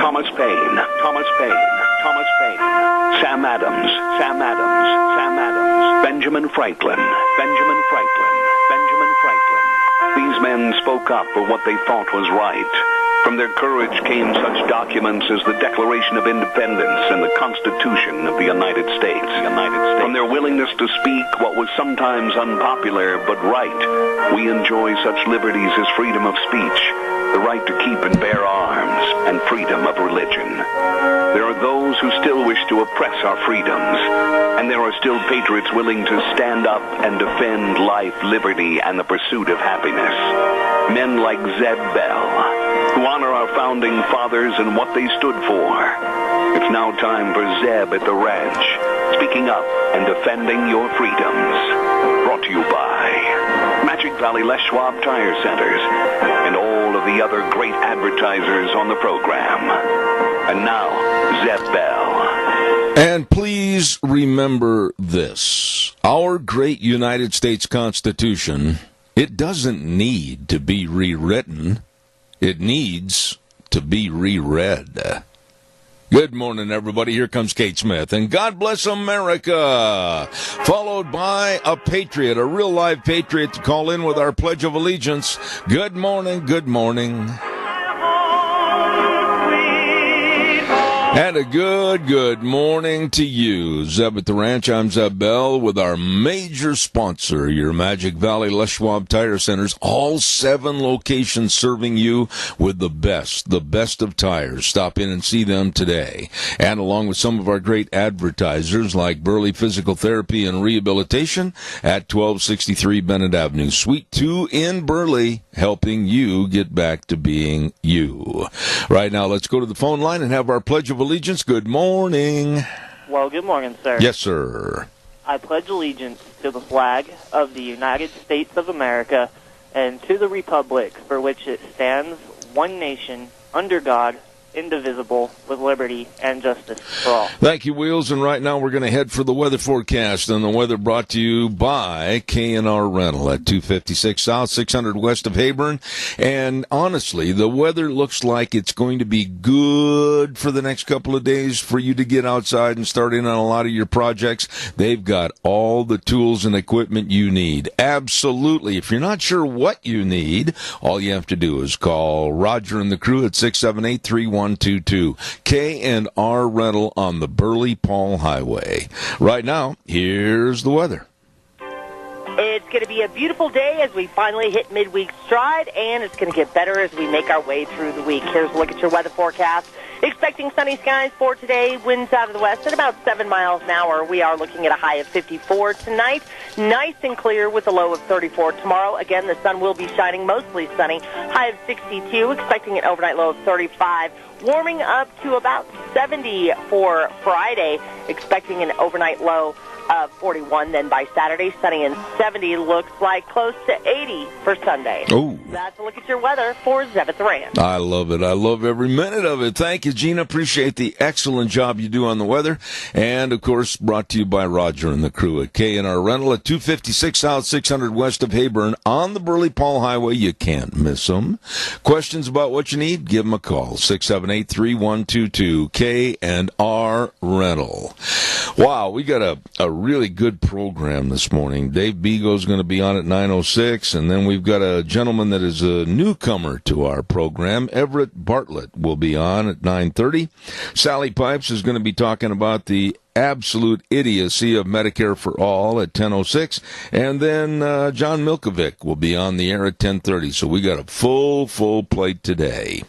Thomas Paine, Thomas Paine, Thomas Paine, Sam Adams, Sam Adams, Sam Adams, Benjamin Franklin, Benjamin Franklin, Benjamin Franklin. These men spoke up for what they thought was right. From their courage came such documents as the Declaration of Independence and the Constitution of the United States. From their willingness to speak what was sometimes unpopular but right, we enjoy such liberties as freedom of speech, the right to keep and bear arms, and freedom of religion. There are those who still wish to oppress our freedoms, and there are still patriots willing to stand up and defend life, liberty, and the pursuit of happiness. Men like Zeb Bell, who honor our founding fathers and what they stood for. It's now time for Zeb at the ranch, speaking up and defending your freedoms. Brought to you by Magic Valley Les Schwab Tire Centers and all of the other great advertisers on the program. And now, Zeb Bell. And please remember this. Our great United States Constitution, it doesn't need to be rewritten. It needs to be reread. Good morning, everybody. Here comes Kate Smith, and God bless America. Followed by a patriot, a real live patriot to call in with our Pledge of Allegiance. Good morning, good morning. And a good morning to you. Zeb at the Ranch, I'm Zeb Bell with our major sponsor, your Magic Valley Les Schwab Tire Centers. All 7 locations serving you with the best of tires. Stop in and see them today. And along with some of our great advertisers like Burley Physical Therapy and Rehabilitation at 1263 Bennett Avenue, Suite 2 in Burley, helping you get back to being you. Right now, let's go to the phone line and have our Pledge of Allegiance. Good morning. Well, good morning, sir. Yes, sir. I pledge allegiance to the flag of the United States of America and to the republic for which it stands, one nation, under God, indivisible, with liberty and justice for all. Thank you, Wheels. And right now we're going to head for the weather forecast. And the weather brought to you by K&R Rental at 256 South, 600 west of Hayburn. And honestly, the weather looks like it's going to be good for the next couple of days for you to get outside and start in on a lot of your projects. They've got all the tools and equipment you need. Absolutely. If you're not sure what you need, all you have to do is call Roger and the crew at 678-3122. K&R Rental on the Burley-Paul Highway. Right now, here's the weather. It's going to be a beautiful day as we finally hit midweek stride, and it's going to get better as we make our way through the week. Here's a look at your weather forecast. Expecting sunny skies for today, winds out of the west at about 7 miles an hour. We are looking at a high of 54 tonight. Nice and clear with a low of 34 tomorrow. Again, the sun will be shining, mostly sunny. High of 62, expecting an overnight low of 35. Warming up to about 70 for Friday, expecting an overnight low of 41. Then by Saturday, sunny and 70, looks like close to 80 for Sunday. Oh. That's a look at your weather for Zeb at the Ranch. I love it. I love every minute of it. Thank you, Gina. Appreciate the excellent job you do on the weather. And, of course, brought to you by Roger and the crew at K&R Rental at 256 South, 600 west of Hayburn on the Burley-Paul Highway. You can't miss them. Questions about what you need? Give them a call. 678-3122. K&R Rental. Wow, we got a really good program this morning. Dave Bego's going to be on at 9:06, and then we've got a gentleman that is a newcomer to our program. Everett Bartlett will be on at 9:30. Sally Pipes is going to be talking about the absolute idiocy of Medicare for All at 10:06, and then John Milkovic will be on the air at 10:30. So we got a full plate today.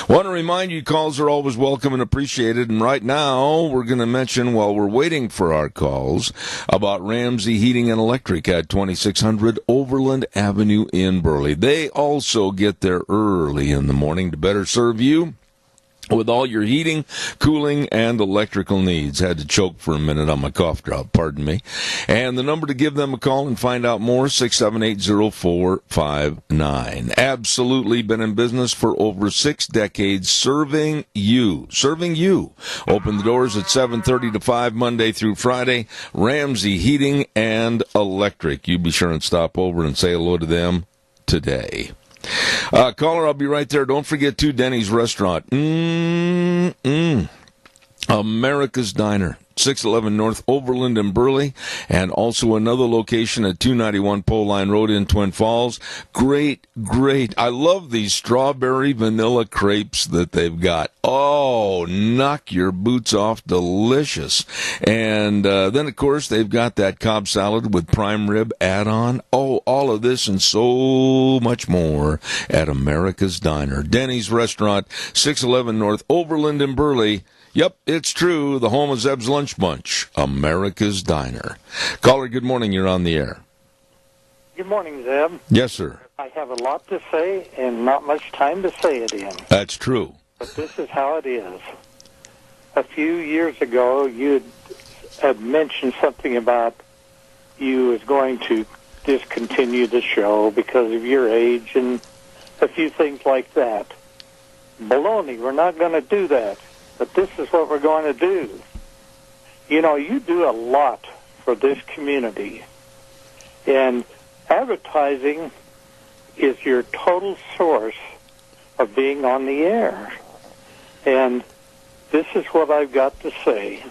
Want to remind you, calls are always welcome and appreciated. And right now, we're going to mention, while we're waiting for our calls, about Ramsey Heating and Electric at 2600 Overland Avenue in Burley. They also get there early in the morning to better serve you with all your heating, cooling, and electrical needs. Had to choke for a minute on my cough drop, pardon me. And the number to give them a call and find out more, 678-0459. Absolutely been in business for over 6 decades, serving you. Open the doors at 7:30 to 5, Monday through Friday. Ramsey Heating and Electric. You be sure and stop over and say hello to them today. Caller, I'll be right there. Don't forget, too, Denny's Restaurant. America's Diner, 611 North Overland in Burley, and also another location at 291 Pole Line Road in Twin Falls. Great. I love these strawberry vanilla crepes that they've got. Oh, knock your boots off. Delicious. And then, of course, they've got that Cobb salad with prime rib add-on. Oh, all of this and so much more at America's Diner. Denny's Restaurant, 611 North Overland in Burley. Yep, it's true. The home of Zeb's Lunch Bunch, America's Diner. Caller, good morning. You're on the air. Good morning, Zeb. Yes, sir. I have a lot to say and not much time to say it in. That's true. But this is how it is. A few years ago, you had mentioned something about you was going to discontinue the show because of your age and a few things like that. Baloney, we're not going to do that. But this is what we're going to do. You know, you do a lot for this community. And advertising is your total source of being on the air. And this is what I've got to say.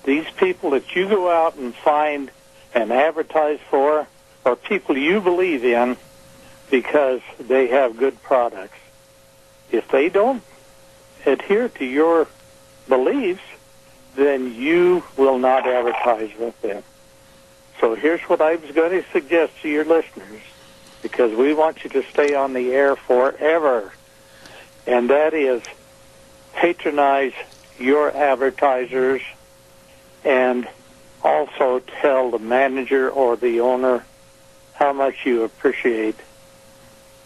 These people that you go out and find and advertise for are people you believe in because they have good products. If they don't adhere to your beliefs, then you will not advertise with them. So here's what I was going to suggest to your listeners, because we want you to stay on the air forever, and that is patronize your advertisers and also tell the manager or the owner how much you appreciate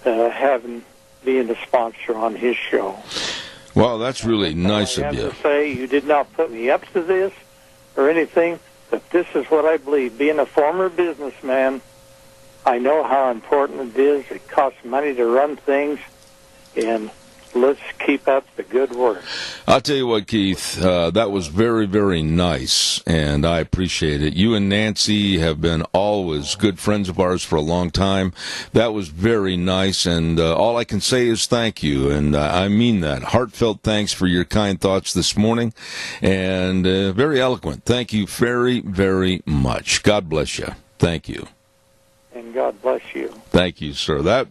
being a sponsor on his show. Well, that's really nice of you. I have to say, you did not put me up to this or anything, but this is what I believe. Being a former businessman, I know how important it is. It costs money to run things, and let's keep up the good work. I'll tell you what, Keith, that was very, very nice, and I appreciate it. You and Nancy have been always good friends of ours for a long time. That was very nice, and all I can say is thank you, and I mean that. Heartfelt thanks for your kind thoughts this morning, and very eloquent. Thank you very, very much. God bless you. Thank you. And God bless you. Thank you, sir. That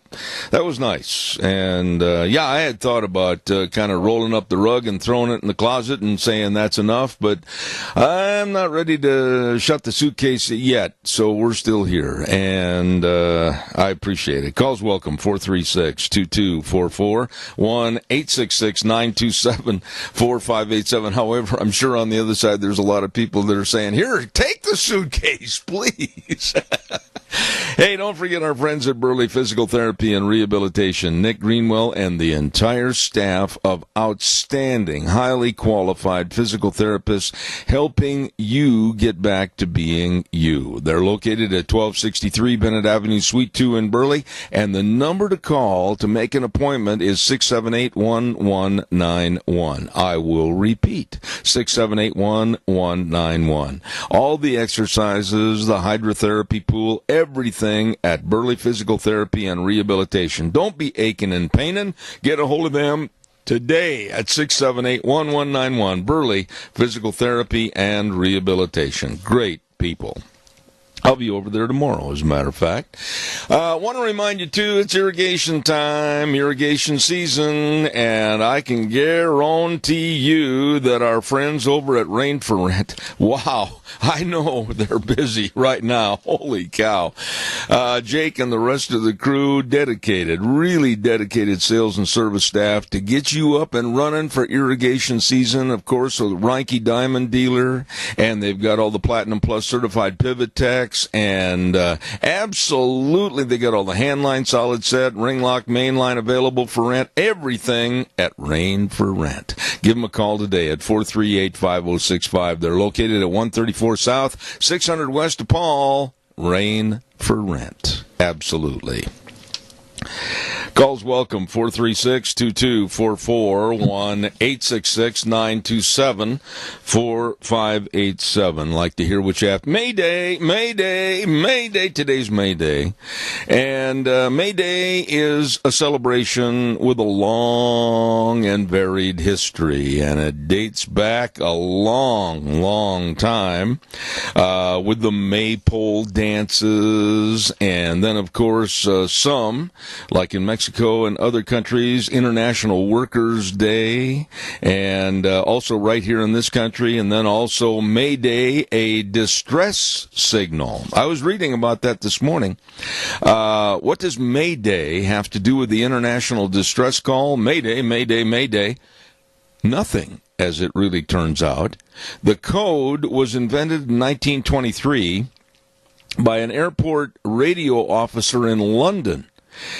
was nice. And, yeah, I had thought about kind of rolling up the rug and throwing it in the closet and saying that's enough, but I'm not ready to shut the suitcase yet, so we're still here. And I appreciate it. Calls welcome, 436-2244, 1-866-927-4587. However, I'm sure on the other side there's a lot of people that are saying, here, take the suitcase, please. Hey, don't forget our friends at Burley Physical Therapy and Rehabilitation, Nick Greenwell and the entire staff of outstanding, highly qualified physical therapists helping you get back to being you. They're located at 1263 Bennett Avenue, Suite 2 in Burley, and the number to call to make an appointment is 678-1191. I will repeat, 678-1191. All the exercises, the hydrotherapy pool, everything at Burley Physical Therapy and Rehabilitation. Don't be aching and paining. Get a hold of them today at 678-1191. Burley Physical Therapy and Rehabilitation. Great people. I'll be over there tomorrow, as a matter of fact. I want to remind you, too, it's irrigation time, irrigation season, and I can guarantee you that our friends over at Rain for Rent, wow, I know they're busy right now. Holy cow. Jake and the rest of the crew, really dedicated sales and service staff to get you up and running for irrigation season. Of course, a Reinke Diamond dealer, and they've got all the Platinum Plus certified pivot techs, and absolutely they got all the hand line solid set, ring lock, main line available for rent, everything at Rain for Rent. Give them a call today at 438-5065. They're located at 134 South, 600 West of Paul. Rain for Rent. Absolutely. Calls welcome, 436-2244, 1-866-927-4587. Like to hear what you have. Mayday, Mayday, Mayday. Today's Mayday. And Mayday is a celebration with a long and varied history, and it dates back a long, long time with the maypole dances, and then, of course, some, like in Mexico and other countries, International Workers' Day, and also right here in this country, and then also May Day, a distress signal. I was reading about that this morning. What does May Day have to do with the international distress call? May Day, May Day, May Day. Nothing, as it really turns out. The code was invented in 1923 by an airport radio officer in London.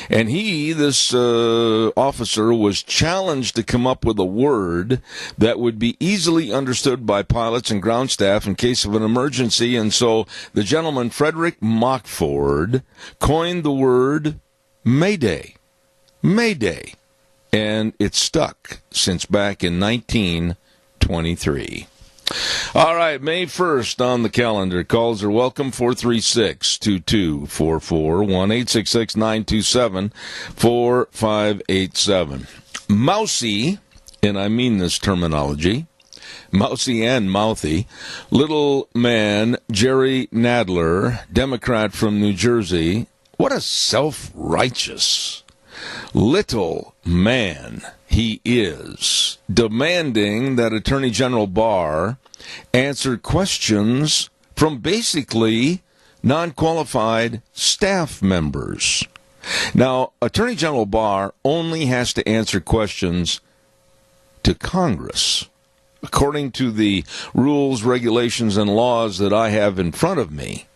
And this officer, was challenged to come up with a word that would be easily understood by pilots and ground staff in case of an emergency. And so the gentleman, Frederick Mockford, coined the word Mayday. Mayday. And it's stuck since back in 1923. All right, May 1st on the calendar. Calls are welcome, 436-2244, 1-866-927-4587. Mousy, and I mean this terminology, mousy and mouthy, little man Jerry Nadler, Democrat from New Jersey, what a self-righteous little man he is, demanding that Attorney General Barr answer questions from basically non-qualified staff members. Now, Attorney General Barr only has to answer questions to Congress. According to the rules, regulations, and laws that I have in front of me,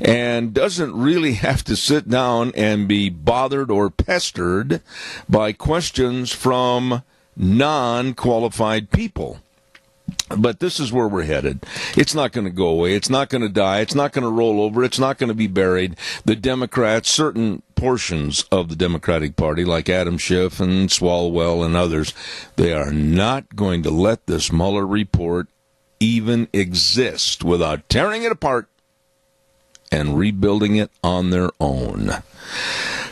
and doesn't really have to sit down and be bothered or pestered by questions from non-qualified people. But this is where we're headed. It's not going to go away. It's not going to die. It's not going to roll over. It's not going to be buried. The Democrats, certain portions of the Democratic Party, like Adam Schiff and Swalwell and others, they are not going to let this Mueller report even exist without tearing it apart and rebuilding it on their own.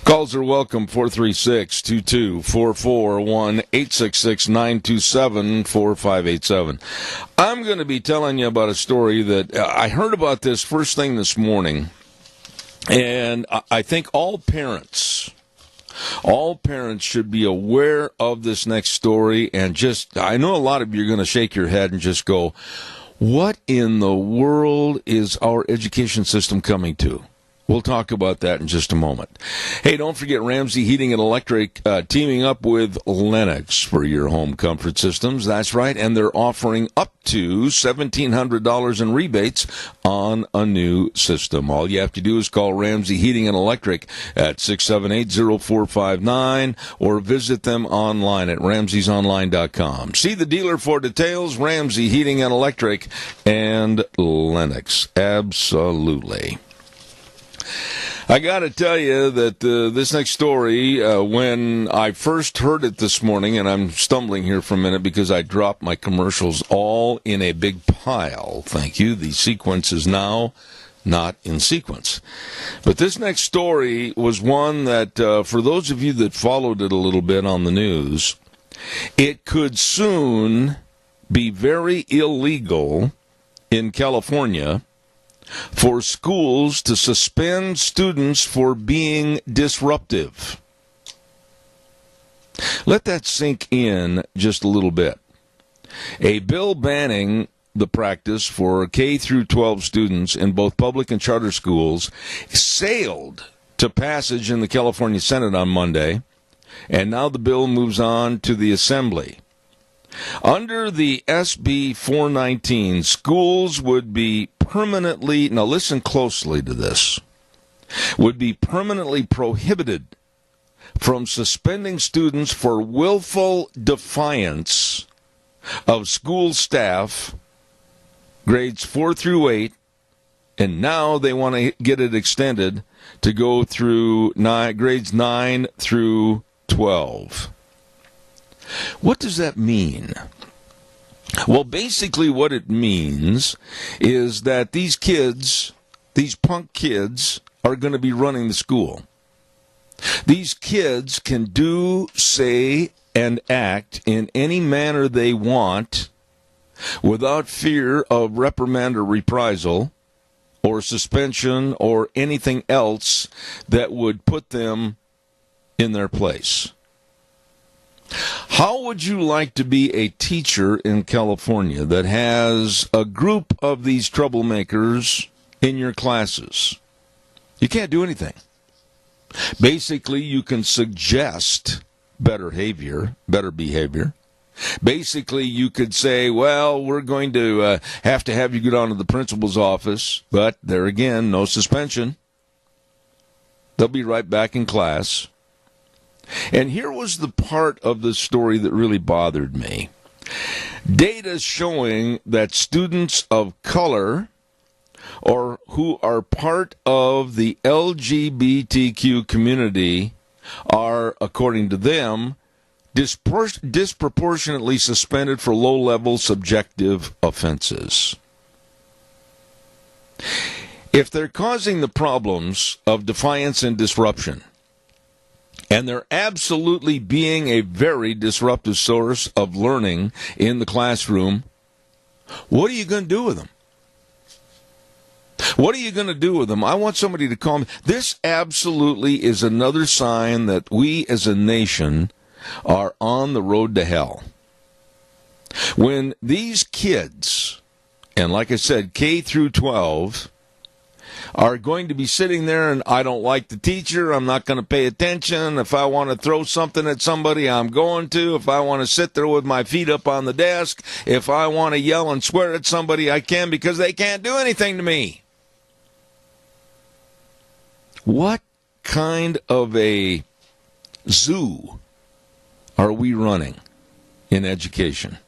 Calls are welcome, 436-2244, 1-866-927-4587. I'm going to be telling you about a story that I heard about this first thing this morning, and I think all parents should be aware of this next story, and I know a lot of you are going to shake your head and just go, what in the world is our education system coming to? We'll talk about that in just a moment. Hey, don't forget Ramsey Heating and Electric teaming up with Lennox for your home comfort systems. That's right, and they're offering up to $1,700 in rebates on a new system. All you have to do is call Ramsey Heating and Electric at 678-0459 or visit them online at ramseysonline.com. See the dealer for details. Ramsey Heating and Electric and Lennox. Absolutely. I got to tell you that this next story, when I first heard it this morning, and I'm stumbling here for a minute because I dropped my commercials all in a big pile. Thank you. The sequence is now not in sequence. But this next story was one that, for those of you that followed it a little bit on the news, it could soon be very illegal in California for schools to suspend students for being disruptive. Let that sink in just a little bit. A bill banning the practice for K through 12 students in both public and charter schools sailed to passage in the California Senate on Monday, and now the bill moves on to the Assembly. Under the SB 419, schools would be permanently, now listen closely to this, would be permanently prohibited from suspending students for willful defiance of school staff, grades 4 through 8, and now they want to get it extended to go through grades 9 through 12. What does that mean? Well, basically what it means is that these kids, these punk kids, are going to be running the school. These kids can do, say, and act in any manner they want without fear of reprimand or reprisal or suspension or anything else that would put them in their place. How would you like to be a teacher in California that has a group of these troublemakers in your classes? You can't do anything. Basically, you can suggest better behavior. Basically, you could say, well, we're going to have you go down to the principal's office, but there again, no suspension. They'll be right back in class. And here was the part of the story that really bothered me. Data showing that students of color or who are part of the LGBTQ community are, according to them, disproportionately suspended for low-level subjective offenses. If they're causing the problems of defiance and disruption, and they're absolutely being a very disruptive source of learning in the classroom, what are you going to do with them? What are you going to do with them? I want somebody to call me. This absolutely is another sign that we as a nation are on the road to hell. When these kids, and like I said, K through 12, are going to be sitting there and I don't like the teacher, I'm not going to pay attention. If I want to throw something at somebody, I'm going to. If I want to sit there with my feet up on the desk, if I want to yell and swear at somebody, I can, because they can't do anything to me. What kind of a zoo are we running in education?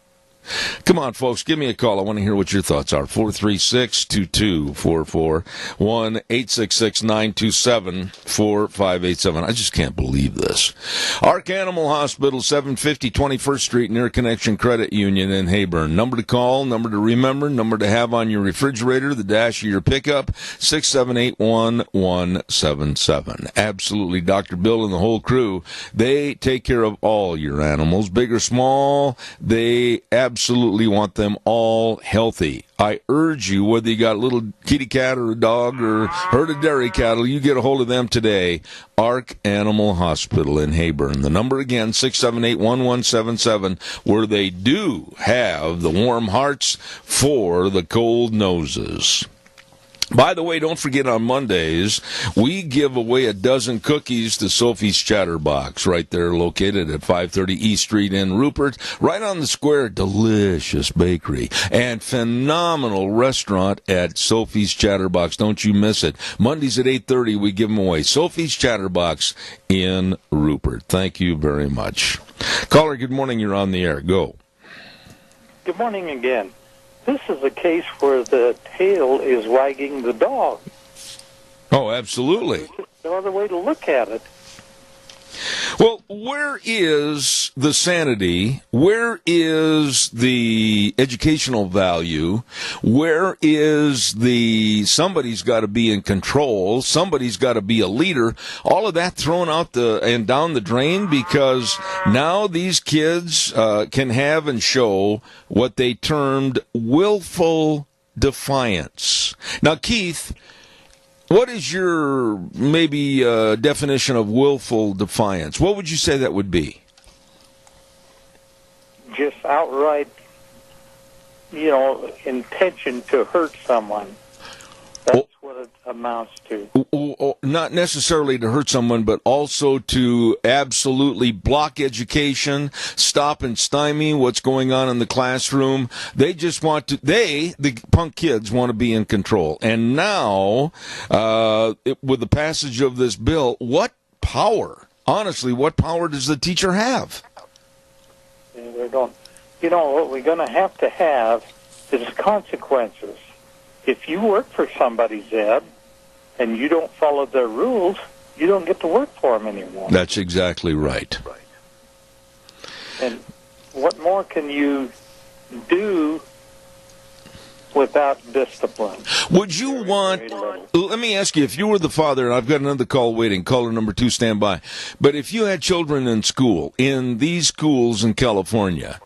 Come on, folks, give me a call. I want to hear what your thoughts are. 436-2244, 1-866-927-4587. I just can't believe this. Ark Animal Hospital, 750 21st Street, near Connection Credit Union in Heyburn. Number to call, number to remember, number to have on your refrigerator, the dash of your pickup, 678-1177. Absolutely, Dr. Bill and the whole crew, they take care of all your animals, big or small. They absolutely want them all healthy. I urge you, whether you got a little kitty cat or a dog or herd of dairy cattle, you get a hold of them today. Ark Animal Hospital in Heyburn. The number again, 678-1177, where they do have the warm hearts for the cold noses. By the way, don't forget on Mondays, we give away a dozen cookies to Sophie's Chatterbox, right there located at 530 East Street in Rupert, right on the square. Delicious bakery and phenomenal restaurant at Sophie's Chatterbox. Don't you miss it. Mondays at 8:30, we give them away. Sophie's Chatterbox in Rupert. Thank you very much. Caller, good morning. You're on the air. Go. Good morning again. This is a case where the tail is wagging the dog. Oh, absolutely. There's no other way to look at it. Well, where is the sanity? Where is the educational value? Where is the somebody's got to be in control? Somebody's got to be a leader. All of that thrown out and down the drain because now these kids can have and show what they termed willful defiance. Now, Keith, what is your maybe definition of willful defiance? What would you say that would be? Just outright, intention to hurt someone. That's what it amounts to. Not necessarily to hurt someone, but also to absolutely block education, stop and stymie what's going on in the classroom. They just want to, the punk kids want to be in control. And now, with the passage of this bill, what power, honestly, what power does the teacher have? They don't. What we're going to have is consequences. If you work for somebody, Zeb, and you don't follow their rules, you don't get to work for them anymore. That's exactly right. And what more can you do without discipline? Would you want, let me ask you, if you were the father, and I've got another call waiting, caller number 2, stand by, but if you had children in school, in these schools in California,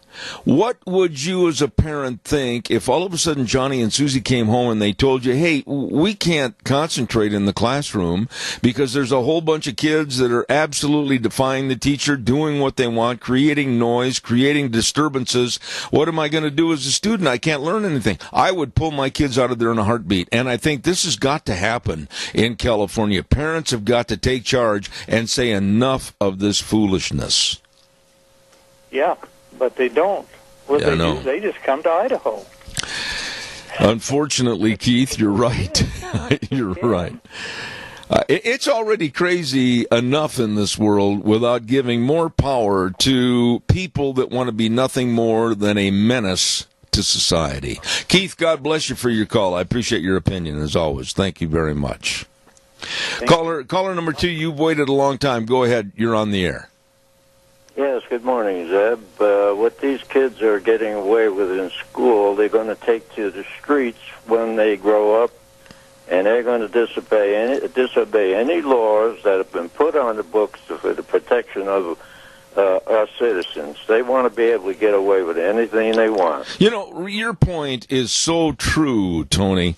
what would you as a parent think if all of a sudden Johnny and Susie came home and they told you, hey, we can't concentrate in the classroom because there's a whole bunch of kids that are absolutely defying the teacher, doing what they want, creating noise, creating disturbances. What am I going to do as a student? I can't learn anything. I would pull my kids out of there in a heartbeat. And I think this has got to happen in California. Parents have got to take charge and say enough of this foolishness. Yeah. But they don't. What Yeah, they no. do, they just come to Idaho. Unfortunately, Keith, you're right. You're right. It's already crazy enough in this world without giving more power to people that want to be nothing more than a menace to society. Keith, God bless you for your call. I appreciate your opinion, as always. Thank you very much. Caller number 2, you've waited a long time. Go ahead. You're on the air. Yes, good morning, Zeb. What these kids are getting away with in school, they're going to take to the streets when they grow up, and they're going to disobey any laws that have been put on the books for the protection of our citizens. They want to be able to get away with anything they want. You know, your point is so true, Tony.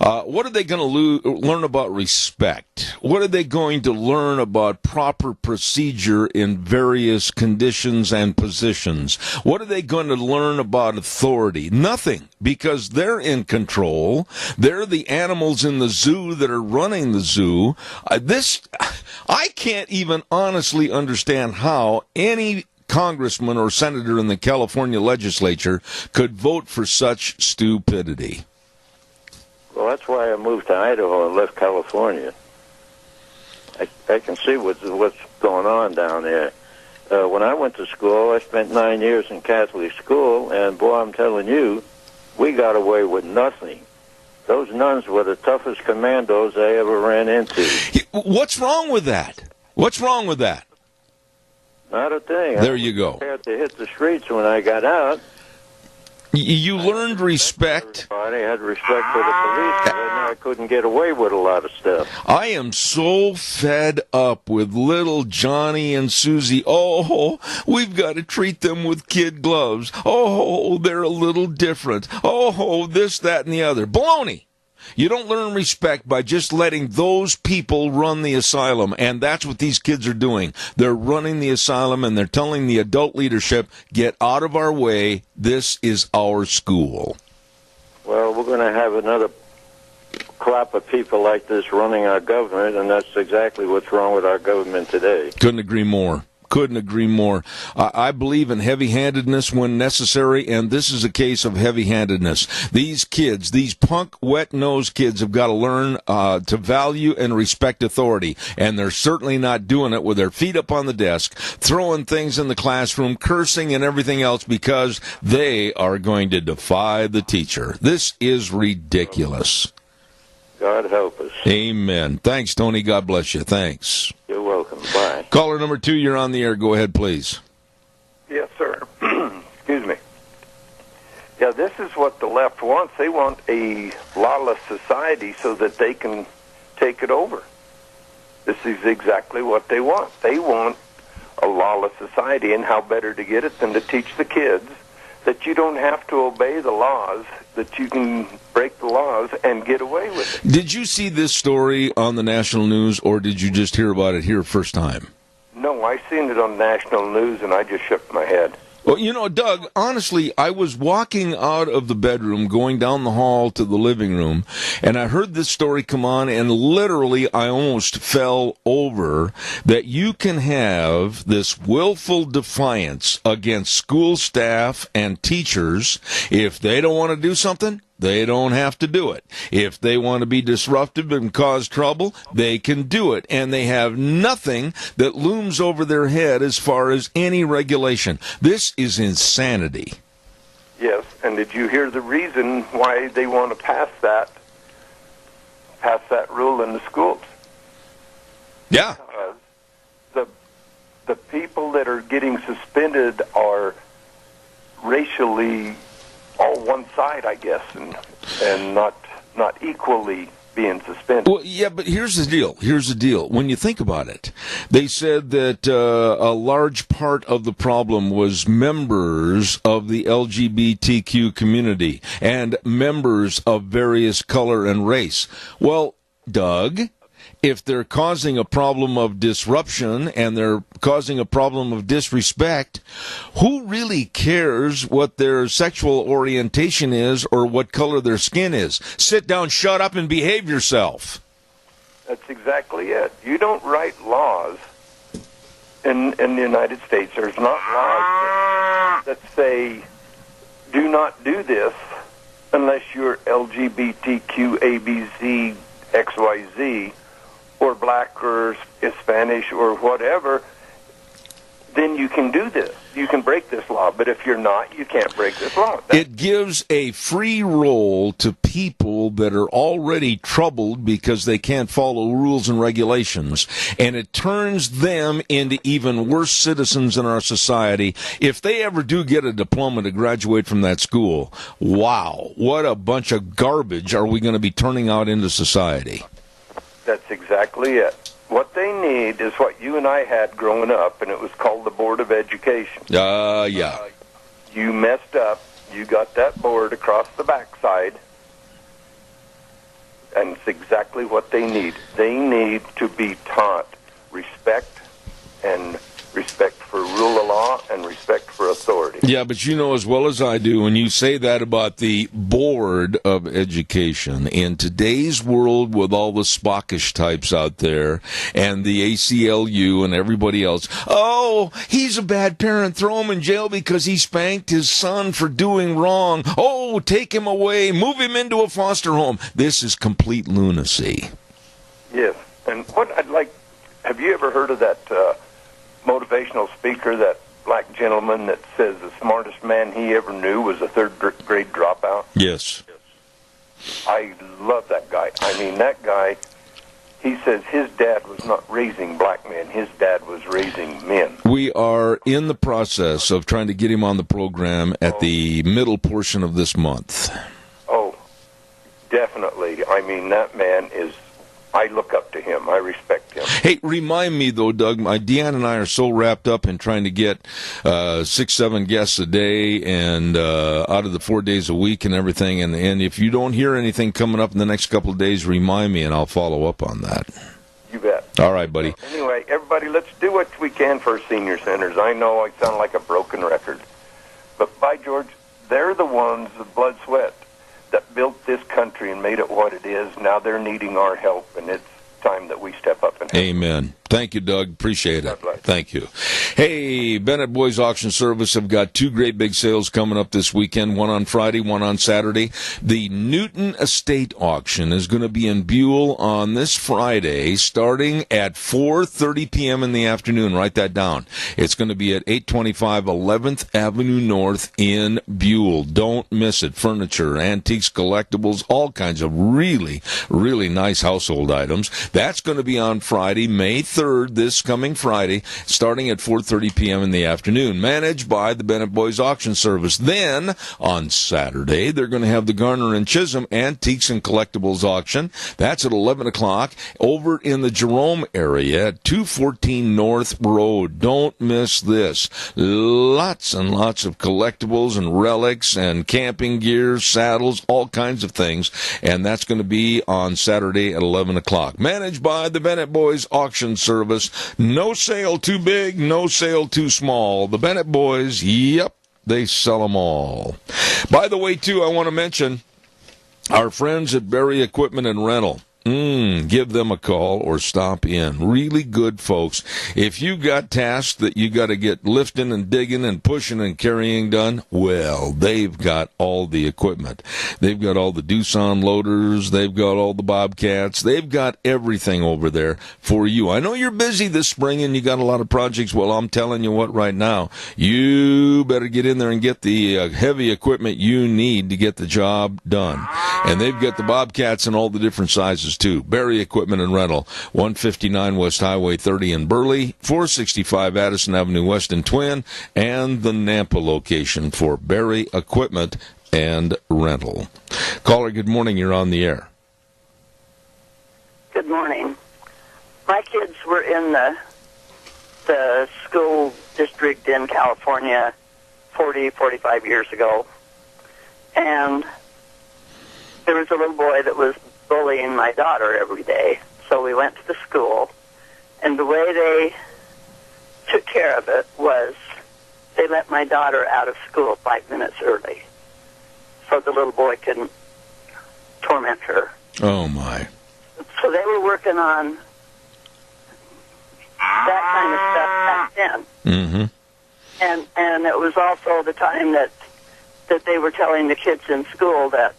What are they going to learn about respect? What are they going to learn about proper procedure in various conditions and positions? What are they going to learn about authority? Nothing, because they're in control. They're the animals in the zoo that are running the zoo. I can't even honestly understand how any congressman or senator in the California legislature could vote for such stupidity. Well, that's why I moved to Idaho and left California. I can see what's going on down there. When I went to school, I spent 9 years in Catholic school, and boy, I'm telling you, we got away with nothing. Those nuns were the toughest commandos I ever ran into. What's wrong with that? What's wrong with that? Not a thing. There you go. I had to hit the streets when I got out. You learned respect. I had respect for the police, and I couldn't get away with a lot of stuff. I am so fed up with little Johnny and Susie. Oh, we've got to treat them with kid gloves. Oh, they're a little different. Oh, this, that, and the other. Baloney. You don't learn respect by just letting those people run the asylum, and that's what these kids are doing. They're running the asylum, and they're telling the adult leadership, get out of our way, this is our school. Well, we're going to have another crop of people like this running our government, and that's exactly what's wrong with our government today. Couldn't agree more. Couldn't agree more. I believe in heavy-handedness when necessary, and this is a case of heavy-handedness. These kids, these punk, wet-nosed kids have got to learn to value and respect authority, and they're certainly not doing it with their feet up on the desk, throwing things in the classroom, cursing and everything else because they are going to defy the teacher. This is ridiculous. God help us. Amen. Thanks, Tony. God bless you. Thanks. You're welcome. Bye. Caller number 2, you're on the air. Go ahead, please. Yes, sir. Excuse me. Yeah, this is what the left wants. They want a lawless society so that they can take it over. This is exactly what they want. They want a lawless society, and how better to get it than to teach the kids that you don't have to obey the laws, that you can break the laws and get away with it. Did you see this story on the national news, or did you just hear about it here first time? No, I seen it on national news, and I just shook my head. Well, you know, Doug, honestly, I was walking out of the bedroom, going down the hall to the living room, and I heard this story come on, and literally I almost fell over that you can have this willful defiance against school staff and teachers. If they don't want to do something, they don't have to do it. If they want to be disruptive and cause trouble, they can do it. And they have nothing that looms over their head as far as any regulation. This is insanity. Yes, and did you hear the reason why they want to pass that rule in the schools? Yeah. The people that are getting suspended are racially all one side, I guess, and not equally being suspended. Well, yeah, but here's the deal. When you think about it, they said that a large part of the problem was members of the LGBTQ community and members of various color and race. Well, Doug, if they're causing a problem of disruption and they're causing a problem of disrespect, who really cares what their sexual orientation is or what color their skin is? Sit down, shut up, and behave yourself. That's exactly it. You don't write laws in the United States. There's not laws that say, do not do this unless you're LGBTQ, ABC, XYZ, or black or Spanish or whatever, then you can do this. You can break this law. But if you're not, you can't break this law. It gives a free roll to people that are already troubled because they can't follow rules and regulations, and it turns them into even worse citizens in our society. If they ever do get a diploma to graduate from that school, wow, what a bunch of garbage are we going to be turning out into society? That's exactly it. What they need is what you and I had growing up, and it was called the Board of Education. Yeah. You messed up. You got that board across the backside, and it's exactly what they need. They need to be taught respect and respect for rule of law and respect for authority. Yeah, but you know as well as I do, when you say that about the Board of Education, in today's world with all the Spockish types out there and the ACLU and everybody else, oh, he's a bad parent, throw him in jail because he spanked his son for doing wrong. Oh, take him away, move him into a foster home. This is complete lunacy. Yes, and what I'd like, have you ever heard of that motivational speaker, that black gentleman that says the smartest man he ever knew was a third-grade dropout? Yes. I love that guy. I mean, that guy, he says his dad was not raising black men. His dad was raising men. We are in the process of trying to get him on the program at the middle portion of this month. Oh, definitely. I mean, that man is, I look up to him. I respect him. Hey, remind me, though, Doug, Deanne and I are so wrapped up in trying to get 6-7 guests a day and out of the 4 days a week and everything. And if you don't hear anything coming up in the next couple of days, remind me, and I'll follow up on that. You bet. All right, buddy. Anyway, everybody, let's do what we can for our senior centers. I know I sound like a broken record. But by George, they're the ones, the blood, sweat, that built this country and made it what it is. Now they're needing our help, and it's time that we step up and help. Amen. Thank you, Doug. Appreciate it. Thank you. Hey, Bennett Boys Auction Service have got two great big sales coming up this weekend, one on Friday, one on Saturday. The Newton Estate Auction is going to be in Buell on this Friday, starting at 4:30 p.m. in the afternoon. Write that down. It's going to be at 825 11th Avenue North in Buell. Don't miss it. Furniture, antiques, collectibles, all kinds of really, really nice household items. That's going to be on Friday, May 3rd, this coming Friday, starting at 4:30 p.m. in the afternoon, managed by the Bennett Boys Auction Service. Then, on Saturday, they're going to have the Garner and Chisholm Antiques and Collectibles Auction. That's at 11 o'clock over in the Jerome area at 214 North Road. Don't miss this. Lots and lots of collectibles and relics and camping gear, saddles, all kinds of things. And that's going to be on Saturday at 11 o'clock. Managed by the Bennett Boys Auction Service. No sale too big, no sale too small. The Bennett Boys, yep, they sell them all. By the way, too, I want to mention our friends at Barry Equipment and Rental. Give them a call or stop in. Really good folks. If you got tasks that you got to get lifting and digging and pushing and carrying done, well, they've got all the equipment. They've got all the Doosan loaders. They've got all the Bobcats. They've got everything over there for you. I know you're busy this spring and you got a lot of projects. Well, I'm telling you what right now, you better get in there and get the heavy equipment you need to get the job done. And they've got the Bobcats in all the different sizes, too. Barry Equipment and Rental, 159 West Highway 30 in Burley, 465 Addison Avenue West in Twin, and the Nampa location for Barry Equipment and Rental. Caller, good morning. You're on the air. Good morning. My kids were in the school district in California 45 years ago, and there was a little boy that was bullying my daughter every day. So we went to the school, and the way they took care of it was they let my daughter out of school 5 minutes early so the little boy couldn't torment her. Oh, my. So they were working on that kind of stuff back then. Mm-hmm. And it was also the time that they were telling the kids in school that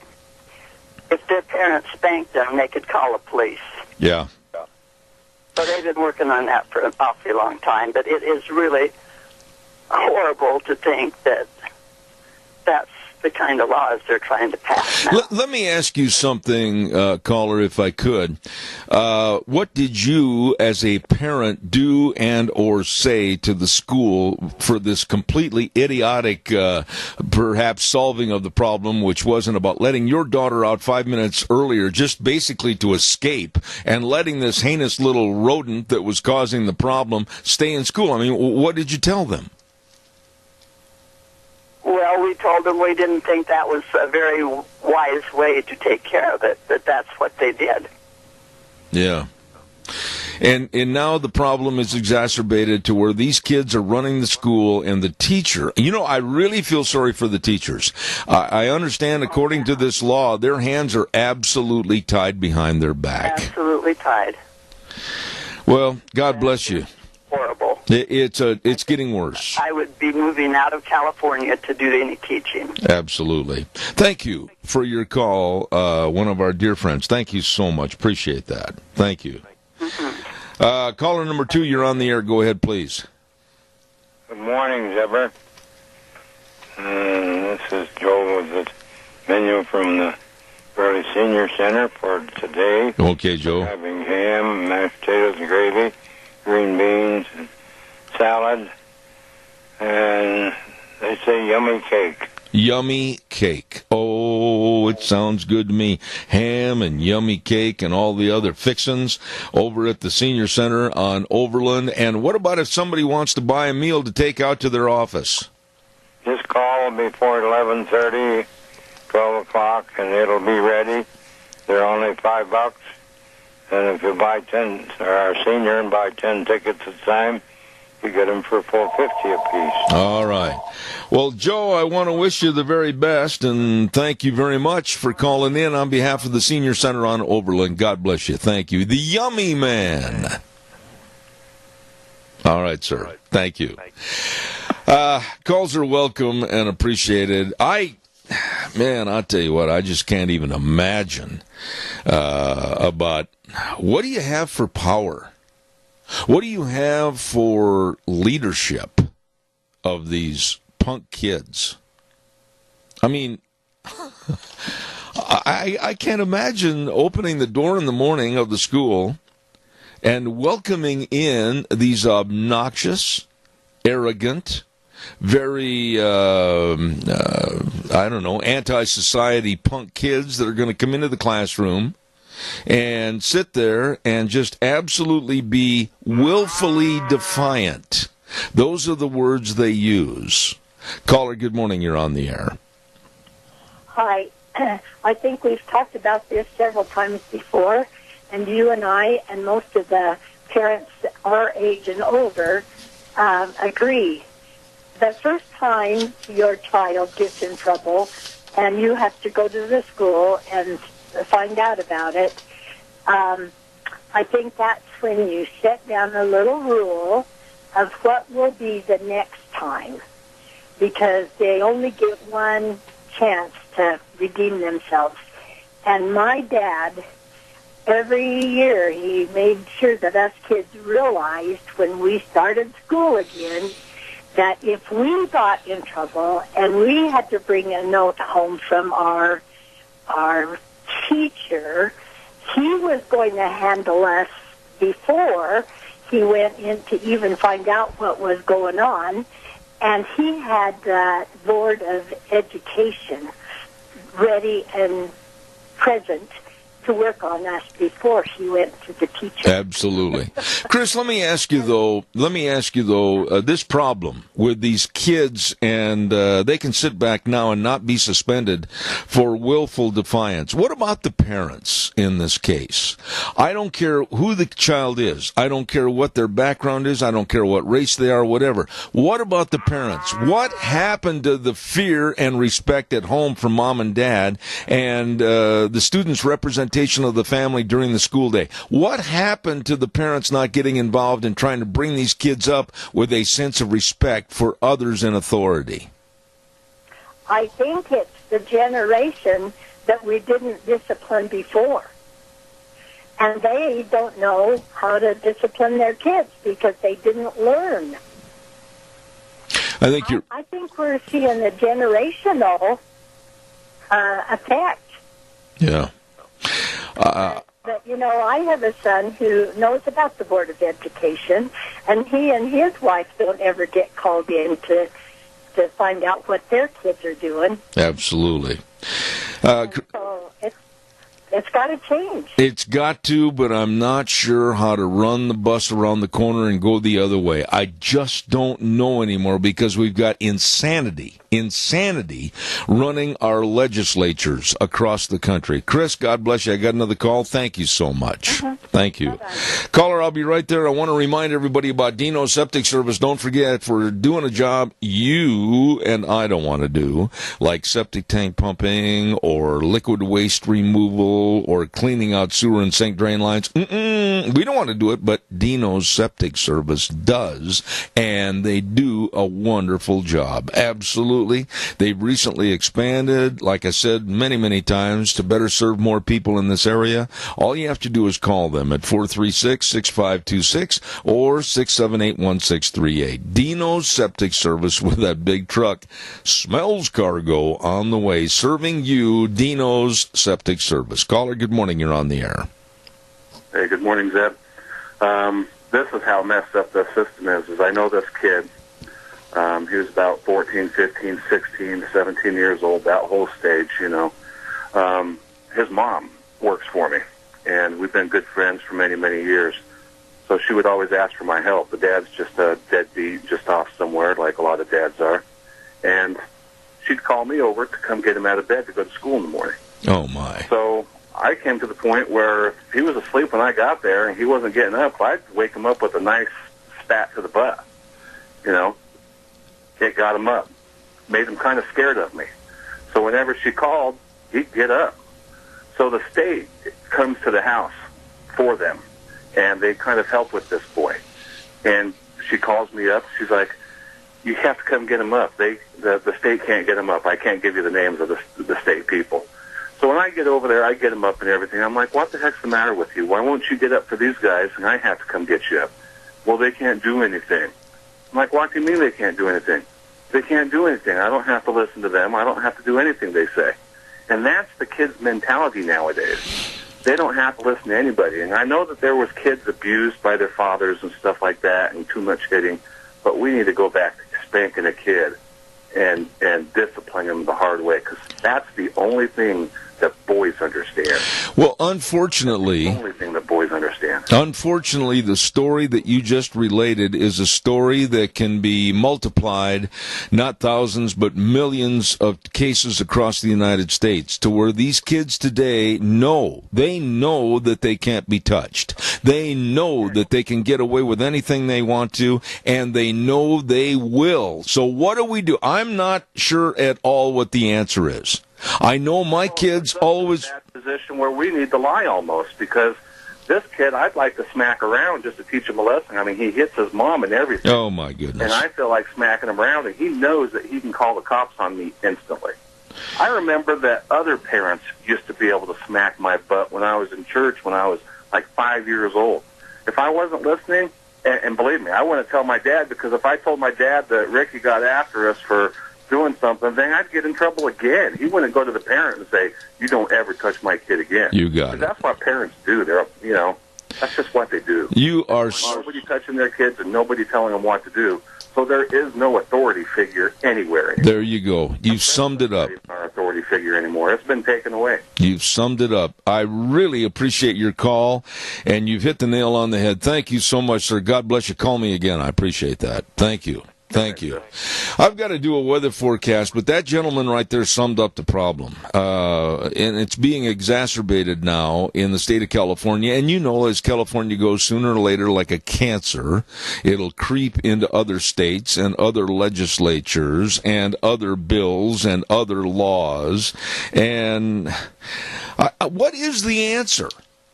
if their parents spanked them, they could call the police. Yeah. So they've been working on that for an awfully long time, but it is really horrible to think that that's the kind of laws they're trying to pass now. Let me ask you something, caller, if I could. What did you, as a parent, do and or say to the school for this completely idiotic, perhaps, solving of the problem, which wasn't about letting your daughter out 5 minutes earlier, just basically to escape, and letting this heinous little rodent that was causing the problem stay in school? I mean, what did you tell them? Well, we told them we didn't think that was a very wise way to take care of it, but that's what they did. Yeah. And now the problem is exacerbated to where these kids are running the school, and the teacher, I really feel sorry for the teachers. I understand, according to this law, their hands are absolutely tied behind their back. Absolutely tied. Well, God bless you. Horrible. It's getting worse. I would be moving out of California to do any teaching. Absolutely. Thank you for your call, one of our dear friends. Thank you so much. Appreciate that. Thank you. Mm-hmm. Caller number 2, you're on the air. Go ahead, please. Good morning, Zebra. This is Joe with the menu from the Burley Senior Center for today. Okay, Joe. We're having ham, mashed potatoes and gravy, green beans, and salad, and they say yummy cake. Yummy cake. Oh, it sounds good to me. Ham and yummy cake and all the other fixins over at the Senior Center on Overland. And what about if somebody wants to buy a meal to take out to their office? Just call before 11:30, 12 o'clock, and it'll be ready. They're only $5. And if you buy 10, or our senior, and buy 10 tickets at a time, you get them for $4.50 apiece. All right. Well, Joe, I want to wish you the very best, and thank you very much for calling in on behalf of the Senior Center on Overland. God bless you. Thank you. The Yummy Man. All right, sir. Thank you. Calls are welcome and appreciated. I'll tell you what, I just can't even imagine about what do you have for power? What do you have for leadership of these punk kids? I mean, I can't imagine opening the door in the morning of the school and welcoming in these obnoxious, arrogant, very, anti-society punk kids that are going to come into the classroom and sit there and just absolutely be willfully defiant. Those are the words they use. Caller, good morning. You're on the air. Hi. I think we've talked about this several times before, and you and I and most of the parents our age and older agree. The first time your child gets in trouble and you have to go to the school and find out about it, I think that's when you set down a little rule of what will be the next time, because they only get one chance to redeem themselves. And my dad, every year, he made sure that us kids realized when we started school again that if we got in trouble and we had to bring a note home from our teacher he was going to handle us before he went in to even find out what was going on. And he had the Board of Education ready and present to work on us before he went to the teacher. Absolutely. Chris, let me ask you though, this problem with these kids, and they can sit back now and not be suspended for willful defiance. What about the parents in this case? I don't care who the child is. I don't care what their background is. I don't care what race they are, whatever. What about the parents? What happened to the fear and respect at home from mom and dad and the students' representation of the family during the school day? What happened to the parents not getting involved in trying to bring these kids up with a sense of respect for others in authority? I think it's the generation that we didn't discipline before. And they don't know how to discipline their kids because they didn't learn. I think we're seeing a generational effect. Yeah. But, I have a son who knows about the Board of Education, and he and his wife don't ever get called in to find out what their kids are doing. Absolutely. So it's got to change. It's got to, but I'm not sure how to run the bus around the corner and go the other way. I just don't know anymore because we've got insanity running our legislatures across the country. Chris, God bless you. I got another call. Thank you so much. Thank you. Bye-bye. Caller, I'll be right there. I want to remind everybody about Dino's Septic Service. Don't forget, if we're doing a job you and I don't want to do, like septic tank pumping or liquid waste removal or cleaning out sewer and sink drain lines, we don't want to do it, but Dino's Septic Service does, and they do a wonderful job. Absolutely. They've recently expanded, like I said many, many times, to better serve more people in this area. All you have to do is call them at 436-6526 or 678-1638. Dino's Septic Service with that big truck. Smells cargo on the way, serving you. Dino's Septic Service. Caller, good morning. You're on the air. Hey, good morning, Zeb. This is how messed up the system is I know this kid. He was about 14, 15, 16, 17 years old, that whole stage, His mom works for me, and we've been good friends for many, many years. So she would always ask for my help. The dad's just a deadbeat, just off somewhere, like a lot of dads are. And she'd call me over to come get him out of bed to go to school in the morning. Oh, my. So I came to the point where if he was asleep when I got there and he wasn't getting up, I'd wake him up with a nice spat to the butt, It got him up, made him kind of scared of me. So whenever she called, he'd get up. So the state comes to the house for them, and they kind of help with this boy. And she calls me up. She's like, you have to come get him up. The state can't get him up. I can't give you the names of the state people. So when I get over there, I get him up and everything. I'm like, what the heck's the matter with you? Why won't you get up for these guys, and I have to come get you up? Well, they can't do anything. I'm like, what do you mean they can't do anything? They can't do anything. I don't have to listen to them. I don't have to do anything they say. And that's the kids' mentality nowadays. They don't have to listen to anybody. And I know that there was kids abused by their fathers and stuff like that and too much hitting, but we need to go back to spanking a kid and disciplining them the hard way, because that's the only thing that boys understand. Well, unfortunately, the only thing that boys understand. Unfortunately, the story that you just related is a story that can be multiplied, not thousands, but millions of cases across the United States, to where these kids today know that they can't be touched. They know that they can get away with anything they want to, and they know they will. So what do we do? I'm not sure at all what the answer is. I know my kids always... in that position where we need to lie almost, because this kid, I'd like to smack around just to teach him a lesson. I mean, he hits his mom and everything. Oh, my goodness. And I feel like smacking him around, and he knows that he can call the cops on me instantly. I remember that other parents used to be able to smack my butt when I was in church when I was like 5 years old. If I wasn't listening, and believe me, I wouldn't tell my dad, because if I told my dad that Ricky got after us for doing something, then I'd get in trouble again. He wouldn't go to the parent and say, "You don't ever touch my kid again." You got it. That's what parents do. They're, that's just what they do. You are nobody touching their kids and nobody telling them what to do. So there is no authority figure anywhere anymore. There you go. You've summed it up. It's not an authority figure anymore. It's been taken away. You've summed it up. I really appreciate your call, and you've hit the nail on the head. Thank you so much, sir. God bless you. Call me again. I appreciate that. Thank you. Thank you. I've got to do a weather forecast, but that gentleman right there summed up the problem. And it's being exacerbated now in the state of California. And you know, as California goes, sooner or later, like a cancer, it'll creep into other states and other legislatures and other bills and other laws. And what is the answer?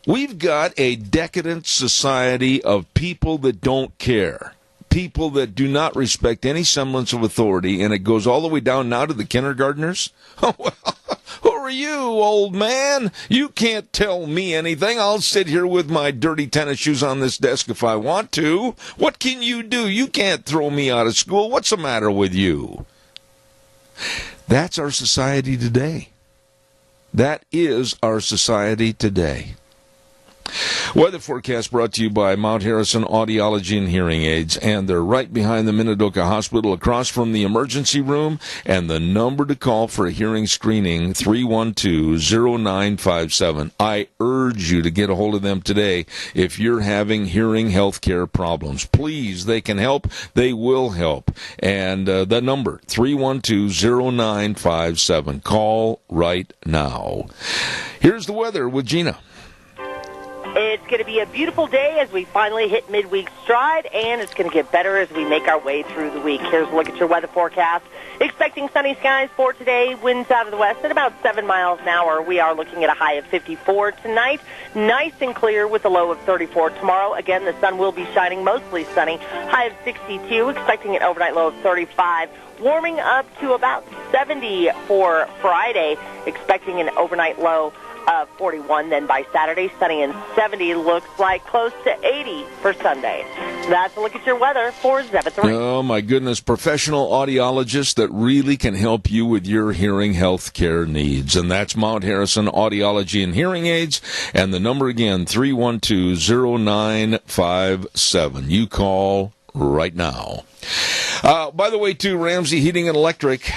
We've got a decadent society of people that don't care. People that do not respect any semblance of authority, and it goes all the way down now to the kindergartners. Oh, well, who are you, old man? You can't tell me anything. I'll sit here with my dirty tennis shoes on this desk if I want to. What can you do? You can't throw me out of school. What's the matter with you? That's our society today. That is our society today. Weather forecast brought to you by Mount Harrison Audiology and Hearing Aids, and they're right behind the Minidoka Hospital across from the emergency room, and the number to call for a hearing screening, 312-0957. I urge you to get a hold of them today if you're having hearing health care problems. Please, they can help. They will help. And the number, 312-0957. Call right now. Here's the weather with Gina. It's going to be a beautiful day as we finally hit midweek stride, and it's going to get better as we make our way through the week. Here's a look at your weather forecast. Expecting sunny skies for today, winds out of the west at about 7 miles an hour. We are looking at a high of 54 tonight, nice and clear with a low of 34 tomorrow. Again, the sun will be shining, mostly sunny, high of 62, expecting an overnight low of 35. Warming up to about 70 for Friday, expecting an overnight low of 41. Then by Saturday, sunny and 70, looks like close to 80 for Sunday. That's a look at your weather for Zeb 3. Oh, my goodness. Professional audiologists that really can help you with your hearing health care needs. And that's Mount Harrison Audiology and Hearing Aids. And the number again, 312-0957. You call right now. By the way, too, Ramsey Heating and Electric,